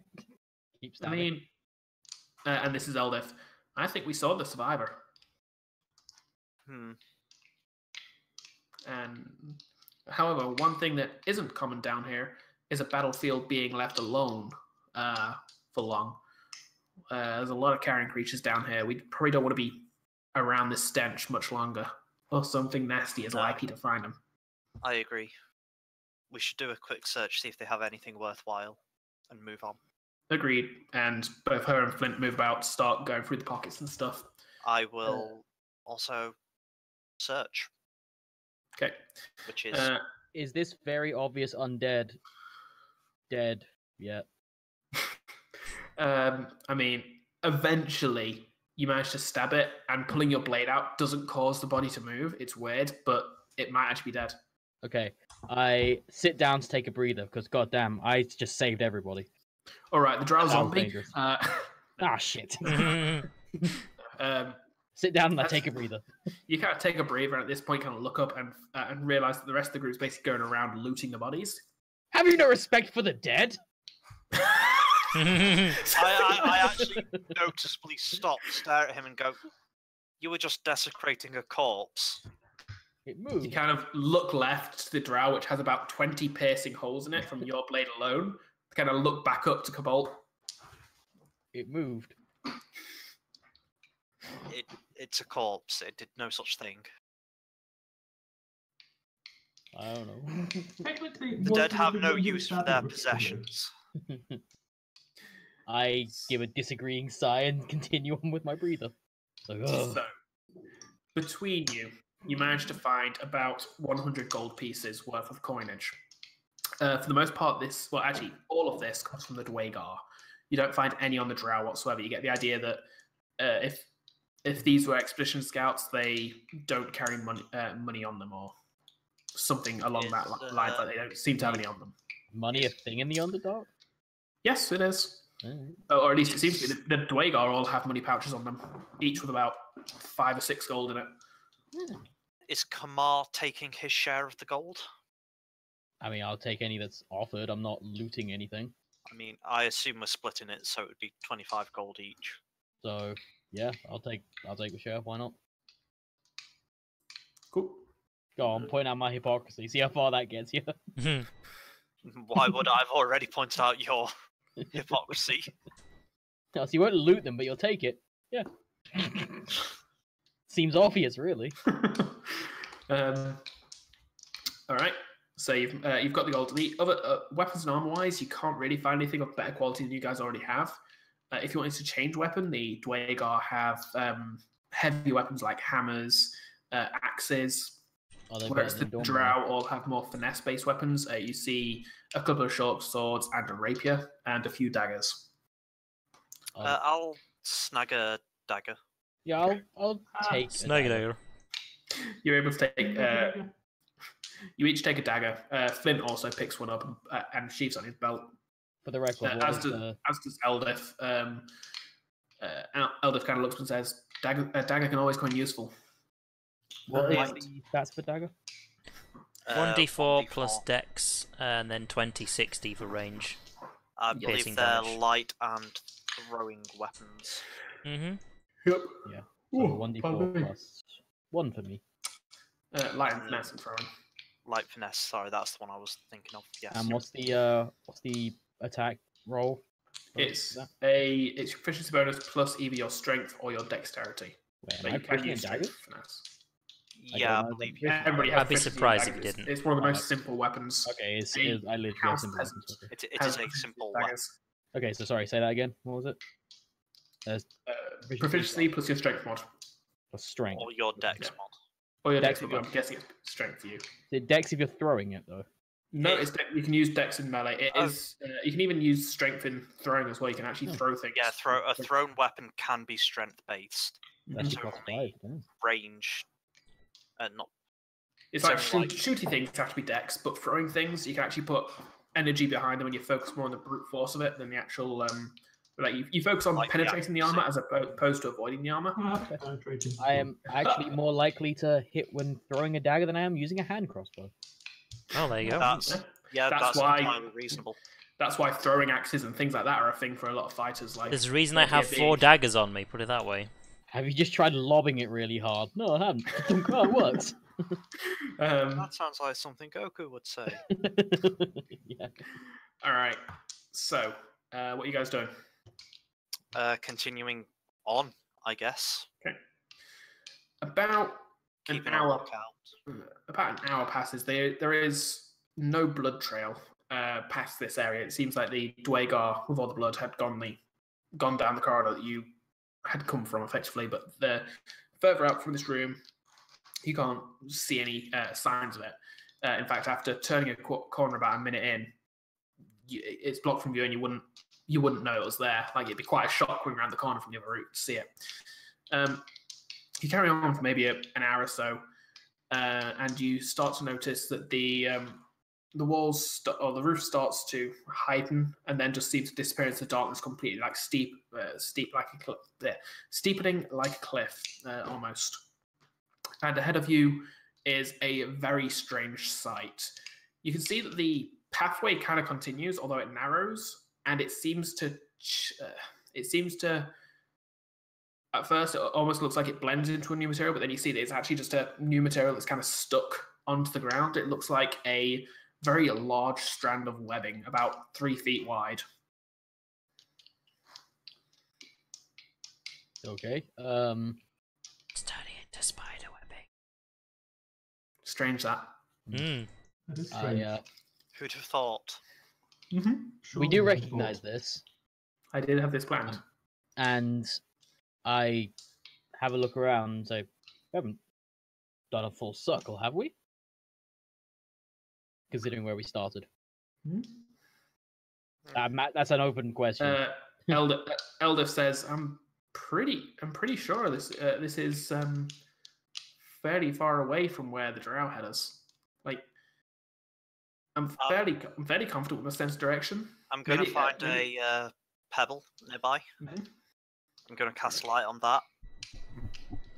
Keep I stabbing. mean, and this is Eldith. I think we saw the survivor. And however, one thing that isn't common down here is a battlefield being left alone for long. There's a lot of carrion creatures down here. We probably don't want to be around this stench much longer, or something nasty is likely to find them. I agree. We should do a quick search, see if they have anything worthwhile, and move on. Agreed. And both her and Flint move about, start going through the pockets and stuff. I will also search. Okay. Which is... Is this very obvious undead dead yet? I mean, eventually you manage to stab it, and pulling your blade out doesn't cause the body to move. It's weird, but it might actually be dead. Okay, I sit down to take a breather, because goddamn, I just saved everybody. All right, the drow zombie. Dangerous. Shit. Um, Sit down and I take a breather. You kind of take a breather, and at this point kind of look up and realize that the rest of the group is basically going around looting the bodies. Have you no respect for the dead? I actually noticeably stop, stare at him and go, you were just desecrating a corpse. It moved. You kind of look left to the drow, which has about 20 piercing holes in it from your blade alone. Kind of look back up to Cobalt. It moved. It's a corpse. It did no such thing. I don't know. Technically, The dead have no use for their possessions. I give a disagreeing sigh and continue on with my breather. So, between you, you manage to find about 100 gold pieces worth of coinage. For the most part, all of this comes from the Dwagar. You don't find any on the drow whatsoever. You get the idea that if these were expedition scouts, they don't carry money on them, or something along that line. But they don't seem to have any on them. Money a thing in the Underdark? Yes, it is. Or at least it seems to be. The Dwagar all have money pouches on them, each with about 5 or 6 gold in it. Is Kamar taking his share of the gold? I mean, I'll take any that's offered. I'm not looting anything. I mean, I assume we're splitting it, so it would be 25 gold each. So, yeah, I'll take the share. Why not? Cool. Go on, point out my hypocrisy. See how far that gets you. Why would I? I've already pointed out your hypocrisy. No, so you won't loot them, but you'll take it. Yeah. Seems obvious, really. All right. So you've got the gold. The other weapons and armor-wise, you can't really find anything of better quality than you guys already have. If you wanted to change weapon, the Dwagar have heavy weapons like hammers, axes, whereas the drow all have more finesse-based weapons. You see a couple of short swords and a rapier and a few daggers. I'll snag a dagger. Yeah, I'll take Snag it. You're able to take. You each take a dagger. Flint also picks one up and sheaves on his belt. For the record, As does Eldif. Eldif kind of looks and says, a dagger can always come in useful. what is the stats for dagger? 1d4 plus dex, and then 20/60 for range. I believe piercing they're damage. light and throwing weapons. Mm-hmm. Yep. Yeah. So 1d4 plus 1 for me. Light and finesse and throwing. Light finesse, sorry, that's the one I was thinking of. Yes. And what's the attack roll? It's your proficiency bonus plus either your strength or your dexterity. Wait, But am I you can proficient in use strength daggers? for finesse. Yeah, I know believe that. you. Everybody has I'd be proficiency in surprised if you daggers. didn't. It's one of the most Alright. simple weapons. Okay, I literally have house simple peasant. weapons. Okay. It is a Has simple weapon. daggers. Okay, so sorry, say that again. What was it? There's Proficiency plus your strength mod. plus strength. Or your dex Yeah. mod. Or your Dex dex mod. mod. I'm guessing it's strength for you. The dex if you're throwing it though. No, you can use dex in melee. It Oh. is. You can even use strength in throwing as well. You can actually throw things. Yeah, a thrown weapon can be strength based. That's So plus only 5. Damn. range, not. It's like so like- shooting things have to be dex, but throwing things you can actually put energy behind them when you focus more on the brute force of it than the actual. Like you focus on Like the penetrating the armor as opposed to avoiding the armor. Penetrating. I am actually more likely to hit when throwing a dagger than I am using a hand crossbow. Oh, there you go. That's That's why- entirely reasonable. That's why throwing axes and things like that are a thing for a lot of fighters. Like There's a reason I yeah, have big. 4 daggers on me, put it that way. Have you just tried lobbing it really hard? No, I haven't. Oh, it works. That sounds like something Goku would say. Yeah. All right. So, what are you guys doing? Continuing on, I guess. About Keeping an a hour. lookout. About an hour passes. There is no blood trail past this area. It seems like the Dwagar with all the blood had gone down the corridor that you had come from, effectively. But the further out from this room, you can't see any signs of it. In fact, after turning a corner about a minute in, it's blocked from view, and you wouldn't know it was there. Like it'd be quite a shock going around the corner from the other route to see it. You carry on for maybe an hour or so, and you start to notice that the walls or the roof starts to heighten and then just seems to disappear into darkness completely, like steepening like a cliff almost. And ahead of you is a very strange sight. You can see that the pathway kind of continues, although it narrows, and it seems to. At first, it almost looks like it blends into a new material, but then you see that it's actually just a new material that's kind of stuck onto the ground. It looks like a very large strand of webbing, about 3 feet wide. Okay. It's turning into spider webbing. Strange that. Hmm. That is strange. Who'd have thought? We Surely do not recognize thought. this, I did have this planned. and I have a look around and say, we haven't done a full circle, have we? Considering where we started. Hmm? That's an open question. Eldif says, "I'm pretty sure this is fairly far away from where the drow had us. Like, I'm fairly confident with my sense of direction. I'm going to Maybe, find maybe- a pebble nearby. Mhm. I'm going to cast light on that.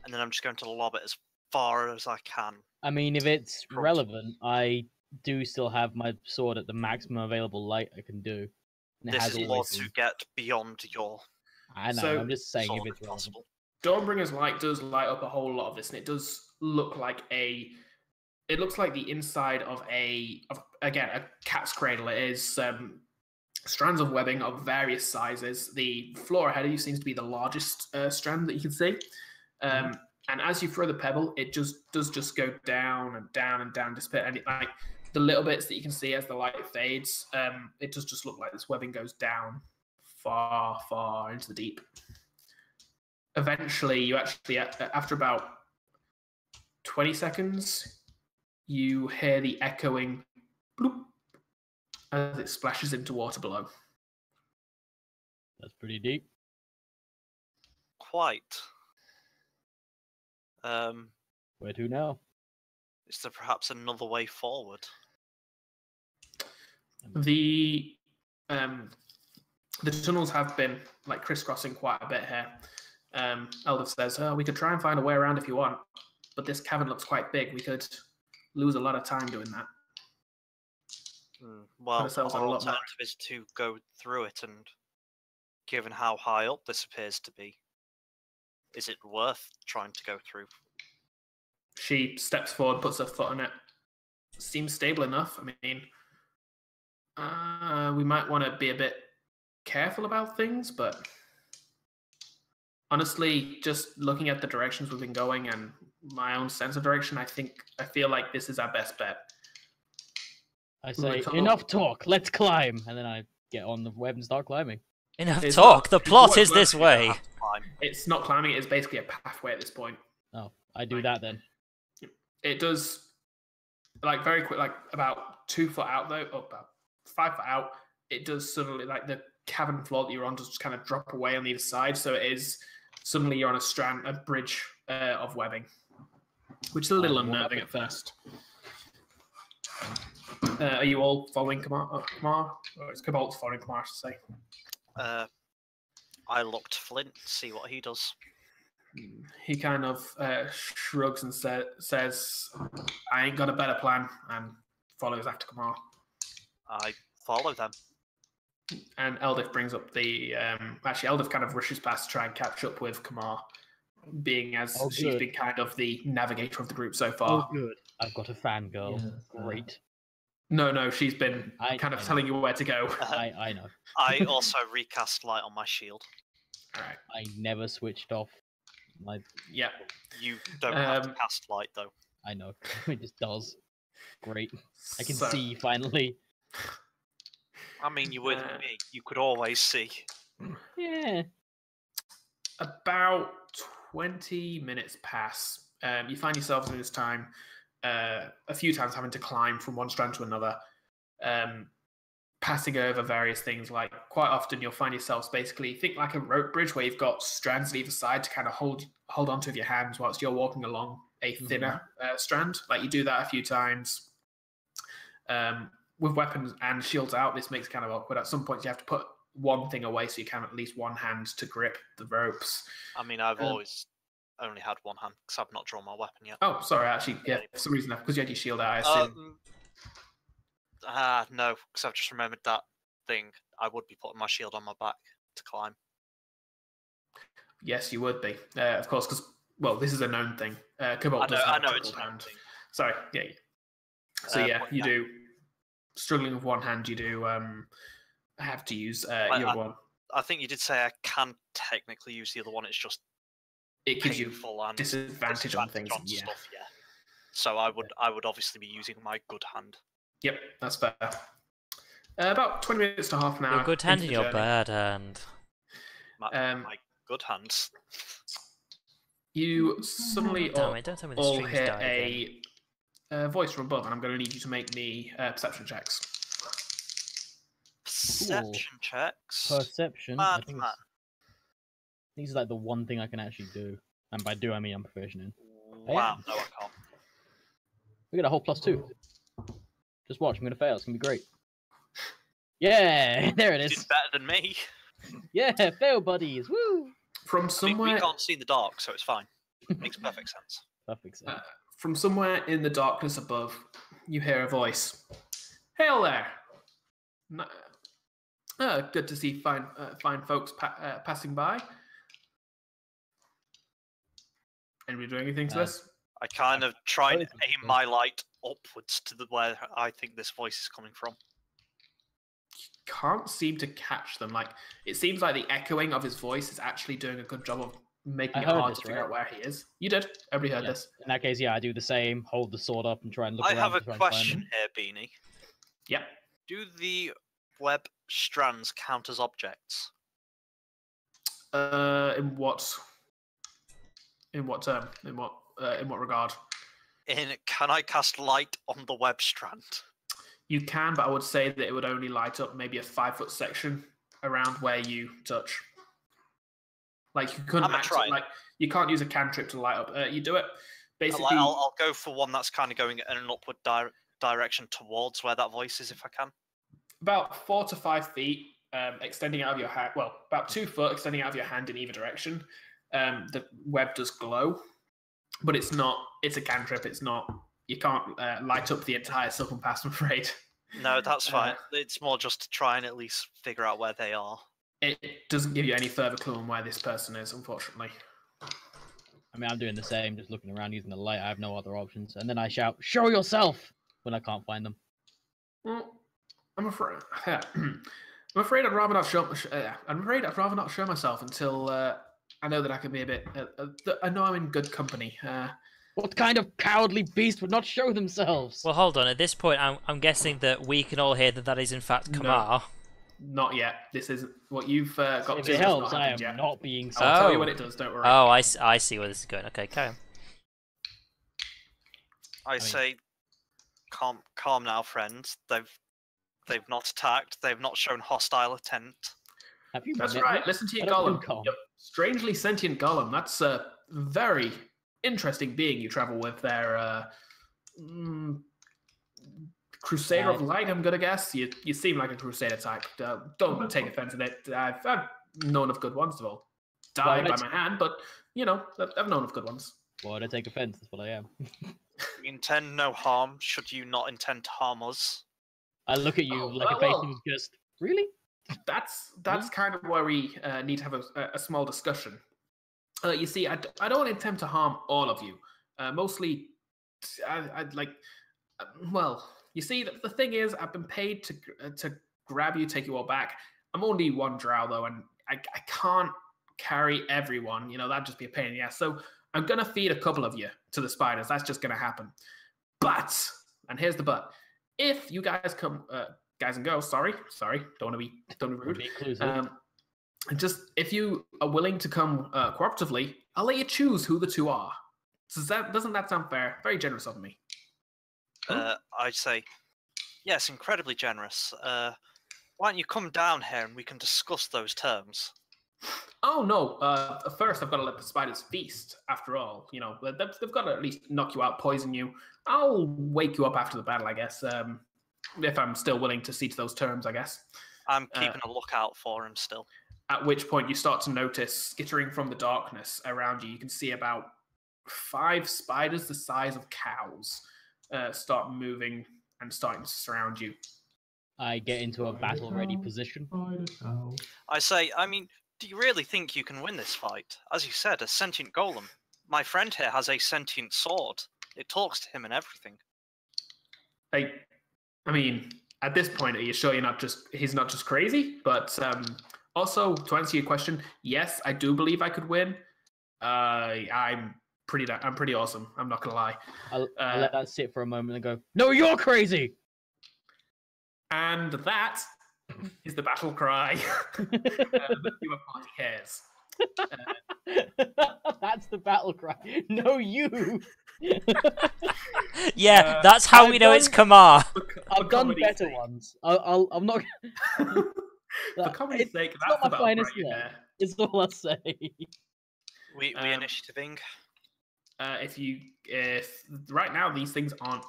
And then I'm just going to lob it as far as I can. I mean, if it's Front. relevant, I do still have my sword at the maximum available light I can do. And it This has is more always to been. get beyond your I know, So- I'm just saying sword if if it's relevant. possible. Dawnbringer's light does light up a whole lot of this, and it does look like it looks like the inside of a cat's cradle. It is strands of webbing of various sizes. The floor ahead of you seems to be the largest strand that you can see. And as you throw the pebble, it does go down and down and down, disappear. And like the little bits that you can see as the light fades, it does just look like this webbing goes down far, far into the deep. Eventually, you actually, after about 20 seconds, you hear the echoing bloop as it splashes into water below. That's pretty deep. Quite. Where to now? Is there perhaps another way forward? The tunnels have been like crisscrossing quite a bit here. Elder says, "Oh, we could try and find a way around if you want, but this cavern looks quite big. We could lose a lot of time doing that." Well, ourselves our a lot more. alternative is to go through it, and given how high up this appears to be, is it worth trying to go through? She steps forward, puts her foot on it. Seems stable enough. I mean, we might want to be a bit careful about things, but honestly, just looking at the directions we've been going and my own sense of direction, I feel like this is our best bet. I say, enough talk, let's climb. And then I get on the web and start climbing. Enough talk, the plot is this way. It's not climbing, it's basically a pathway at this point. Oh, I do that then. It does, like, very quick, like, about 2 foot out, though, or about 5 foot out, it does suddenly, like, the cavern floor that you're on does just kind of drop away on either side, so it is, suddenly you're on a bridge of webbing, which is a little unnerving at first. Are you all following Kamar? Or it's Cobalt's following Kamar, I should say. I looked Flint to see what he does. He kind of shrugs and says, "I ain't got a better plan," and follows after Kamar. I follow them. And Eldif brings up the... actually, Eldif kind of rushes past to try and catch up with Kamar, being as she's been kind of the navigator of the group so far. Oh, good. I've got a fangirl. Yeah, great. No, she's been kind of telling you where to go. I know. I also recast light on my shield. All right. I never switched off my... Yeah. You don't have to cast light, though. I know. It just does. Great. I can see, finally. I mean, you're with me. You could always see. Yeah. About 20 minutes pass. You find yourselves in this time a few times having to climb from one strand to another, passing over various things. Like, quite often you'll find yourselves basically, think like a rope bridge where you've got strands on either side to kind of hold onto with your hands whilst you're walking along a thinner strand. Like, you do that a few times. With weapons and shields out, this makes it kind of awkward. At some point you have to put one thing away so you can at least one hand to grip the ropes. I mean, I've always only had one hand because I've not drawn my weapon yet. Oh, sorry, actually, yeah, for some reason, because you had your shield out, I assume. No, because I've just remembered that thing. I would be putting my shield on my back to climb. Yes, you would be, of course, because, well, this is a known thing. Cobalt I know it's a known thing. Sorry, yeah. So, you do, struggling with one hand, you do have to use your other one. I think you did say I can technically use the other one, it's just it gives you disadvantage on things. Stuff, yeah. So I would obviously be using my good hand. Yep, that's fair. About 20 minutes to half an hour. Your good hand and your bad hand. My good hands. You suddenly don't tell me the all stream's hear died a voice from above, and I'm going to need you to make me perception checks. Perception checks? Perception? I think it's like the one thing I can actually do. And by do, I mean I'm proficient in. Wow, no, I can't. We got a whole +2. Just watch, I'm going to fail. It's going to be great. Yeah, there it is. You did better than me. Yeah, fail buddies. Woo! From somewhere... we can't see in the dark, so it's fine. Makes perfect sense. Perfect sense. From somewhere in the darkness above, you hear a voice. Hail there! Good to see fine folks passing by. Anybody doing anything to this? I kind of try and aim my light upwards to where I think this voice is coming from. Can't seem to catch them. Like, it seems like the echoing of his voice is actually doing a good job of making it hard to figure out where he is. You did. Everybody heard this. In that case, yeah, I do the same. Hold the sword up and try and look around. I have a question here, Beanie. Yep. Do the web strands count as objects? In what term? In what regard? Can I cast light on the web strand? You can, but I would say that it would only light up maybe a 5-foot section around where you touch. Like, you couldn't you can't use a cantrip to light up. You do it basically, I'll go for one that's kind of going in an upward direction towards where that voice is, if I can. about 4 to 5 feet, extending out of your hand. Well, about 2 foot extending out of your hand in either direction. The web does glow, but it's not. It's a cantrip. It's not. You can't light up the entire Silken Pass, I'm afraid. No, that's fine. It's more just to try and at least figure out where they are. It doesn't give you any further clue on where this person is, unfortunately. I mean, I'm doing the same, just looking around using the light. I have no other options. And then I shout, "Show yourself!" when I can't find them. Well, I'm afraid. I'm afraid I'd rather not show. I'm afraid I'd rather not show myself until I know that I can be a bit. I know I'm in good company. What kind of cowardly beast would not show themselves? Well, hold on. At this point, I'm guessing that we can all hear that that is in fact Kamar. Not yet. This isn't what you've got. If to it has helps, not I am happened yet. not being. I'll tell you when it does. Don't worry. Oh, I see where this is going. Okay, carry on. I say, calm now, friends. They've not attacked. They've not shown hostile intent. Have you That's met right. me? Listen to your I don't golem. do golem. Yep. Strangely sentient golem. That's a very interesting being you travel with there. Crusader of Light, I'm gonna guess. You seem like a Crusader type. Don't take offense at it. I've known of good ones. Well, died by my hand, but you know, I've known of good ones. Why would I take offense? That's what I am. We intend no harm. Should you not intend to harm us? I look at you like a well. patient just, really? That's kind of where we need to have a small discussion. You see, I don't intend to harm all of you. Mostly, I'd like. Well, you see, the thing is, I've been paid to grab you, take you all back. I'm only one drow though, and I can't carry everyone. You know, that'd just be a pain in the ass. So I'm gonna feed a couple of you to the spiders. That's just gonna happen. But, and here's the but: if you guys come, guys and girls, sorry, don't want to be rude. Be inclusive. Just if you are willing to come cooperatively, I'll let you choose who the two are. Doesn't that sound fair? Very generous of me. I'd say, yes, incredibly generous. Why don't you come down here and we can discuss those terms? Oh no! First, I've got to let the spiders feast. After all, you know they've got to at least knock you out, poison you. I'll wake you up after the battle, I guess. If I'm still willing to see to those terms, I guess. I'm keeping a lookout for him still. At which point you start to notice, skittering from the darkness around you, you can see about 5 spiders the size of cows start moving and starting to surround you. I get into a battle-ready position. I say, I mean, do you really think you can win this fight? As you said, a sentient golem. My friend here has a sentient sword. It talks to him and everything. I mean, at this point, are you sure he's not just crazy? But also, to answer your question, yes, I do believe I could win. I'm pretty awesome. I'm not gonna lie. I'll let that sit for a moment and go, "No, you're crazy!" And that is the battle cry that your party hears. That's the battle cry. No, you. Yeah, that's how we know it's Kamar. I've done better ones. I'm not. For comedy's sake, it's that's not the my battle finest cry you yet. hear. Is all I'll say. We initiativing. If right now these things aren't.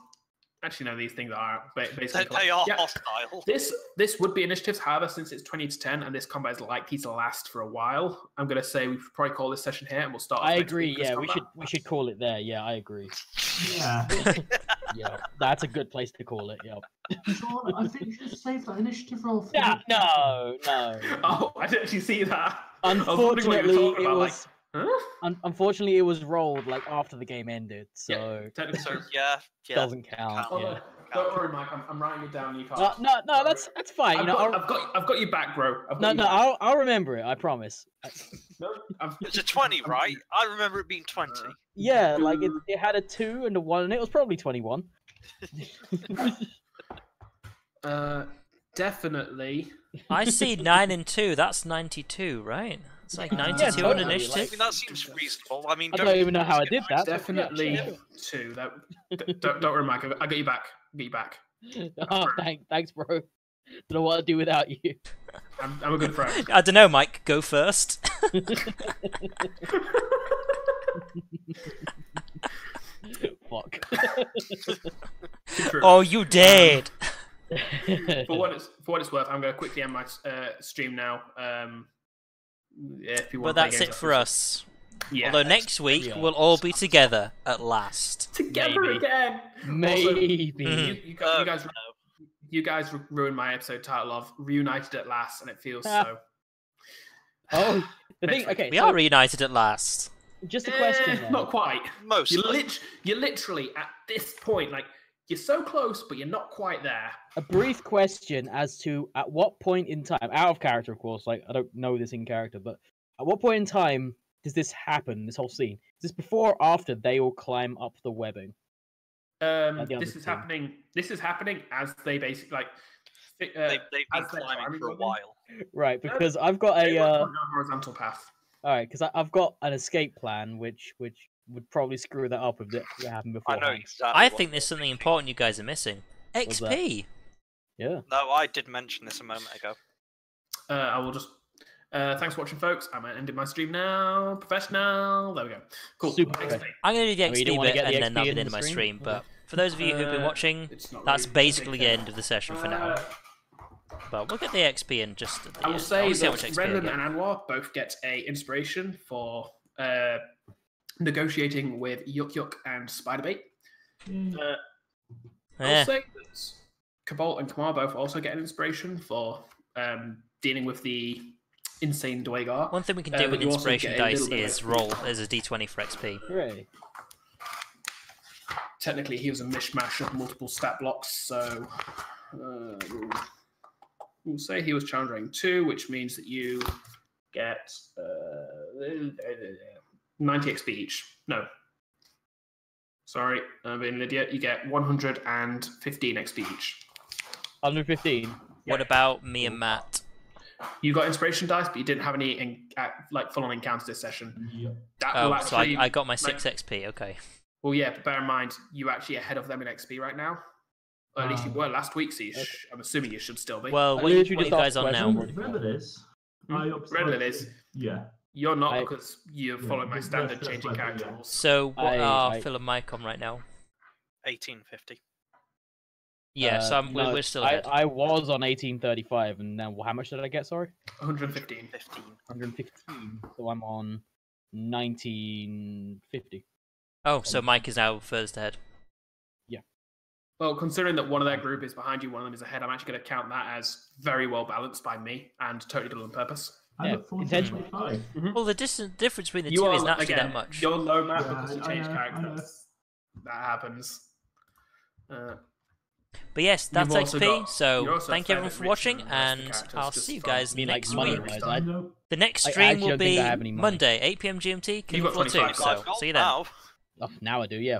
Actually, no, these things are basically. They are Yeah. hostile. This would be initiatives. However, since it's 20 to 10 and this combat is likely to last for a while, I'm going to say we should probably call this session here and we'll start. I next agree. week with Yeah, combat. we should call it there. Yeah, I agree. Yeah. Yeah, that's a good place to call it. Yeah. Sean, I think you should save that initiative roll for Yeah, the- no. Oh, I didn't actually see that. I was wondering what you were Unfortunately, talking it about, was. Unfortunately, it was rolled like after the game ended, so Technically, So yeah, doesn't count. Oh, Yeah. no. Don't worry, Mike. I'm writing it down. You can't. No, that's fine. You know, I've got you back, bro. I'll remember it. I promise. it's a 20, right? I remember it being 20. Yeah, like it had a 2 and a 1, and it was probably 21. Definitely. I see 9 and 2. That's 92, right? It's like 92 on totally, I initiative. mean, that seems reasonable. I mean, I don't even know how I did that. Definitely Yeah. 2. Don't worry, Mike. I got you back. Get you back. Oh, thanks, bro. Don't know what I'd do without you. I'm a good friend. I don't know, Mike. Go first. True. Oh, you did! For what it's worth, I'm going to quickly end my stream now. If you want But to play that's games it after for this. us. Yeah. Although next week Yeah. we'll all be together at last. Together Maybe. again. Maybe. Also, you guys ruined my episode title of Reunited at Last, and it feels so. Oh, the Next thing. week. Okay, We so are reunited at last. just a question. Then. Not quite. Mostly. You're literally at this point, like you're so close, but you're not quite there. A brief question as to at what point in time, out of character, of course. Like I don't know this in character, but at what point in time does this happen? This whole scene. Is this before or after they all climb up the webbing? the This other is team. happening. This is happening as they basically like. They've been as they're climbing climbing for a the while. Right, because I've got They a were on a horizontal path. all right, because I've got an escape plan, which would probably screw that up if it happened before. I know exactly. I what think there's it something is. important you guys are missing. What's that? XP. Yeah. No, I did mention this a moment ago. I will just. Thanks for watching, folks. I'm ending my stream now. Professional. There we go. Cool. Super XP. professional. I'm going to do the Oh, you don't XP wanna bit get the and then XP that'll be in the end the of my stream? stream. But for those of you who've been watching, It's not that's really basically the big. end of the session for now. But we'll get the XP in just at the I will end. say wanna see how that much XP I Renlund get. and Anwar both get a inspiration for negotiating with Yuk Yuk and Spiderbait. I'll Yeah. say that Cabal and Kamar both also get an inspiration for dealing with the insane Dwagar. One thing we can do but with you also inspiration get a dice little bit of is XP. roll as a d20 for XP. Hooray. Technically, he was a mishmash of multiple stat blocks, so we'll say he was challenge rank 2, which means that you get 90 XP each. No. Sorry, I'm being an idiot. You get 115 XP each. 115. What about me and Matt? You got inspiration dice, but you didn't have any full-on encounters this session. Yep. That Oh, will so actually, I got my 6 XP, okay. Well, yeah, but bear in mind, you're actually ahead of them in XP right now. Or at least you were last week, so I'm assuming you should still be. Well, I what literally are you just guys asked on a now? question. Redlet is. I Redlet is. Yeah. You're not I- because you're Yeah, following my that's- standard that's changing right, character yeah. rules. So, what are I- Phil and Mike on right now? 1850. Yeah, so no, we're still ahead. I was on 1835, and then how much did I get? Sorry, 115. 15. 115. So I'm on 1950. Oh, so Mike is now furthest ahead. Well, considering that one of their group is behind you, one of them is ahead, I'm actually going to count that as very well balanced by me and totally done on purpose. I'm Yeah, at 425. intentionally. Well, the difference between the You two are, isn't actually again, that much. You're low, Matt, Yeah, because you I changed know, I characters. That happens. But yes, You've that's also XP. got- So you're also thank you fairly everyone for rich watching, in the rest of the and characters, I'll just see you from- guys I mean, like, next money week. wise, I I- know. The next I stream actually will don't think be I have any money. Monday, 8 p.m. GMT, You Killing got Floor 2. 25 So gold see you then. now. Oh, now I do. Yeah.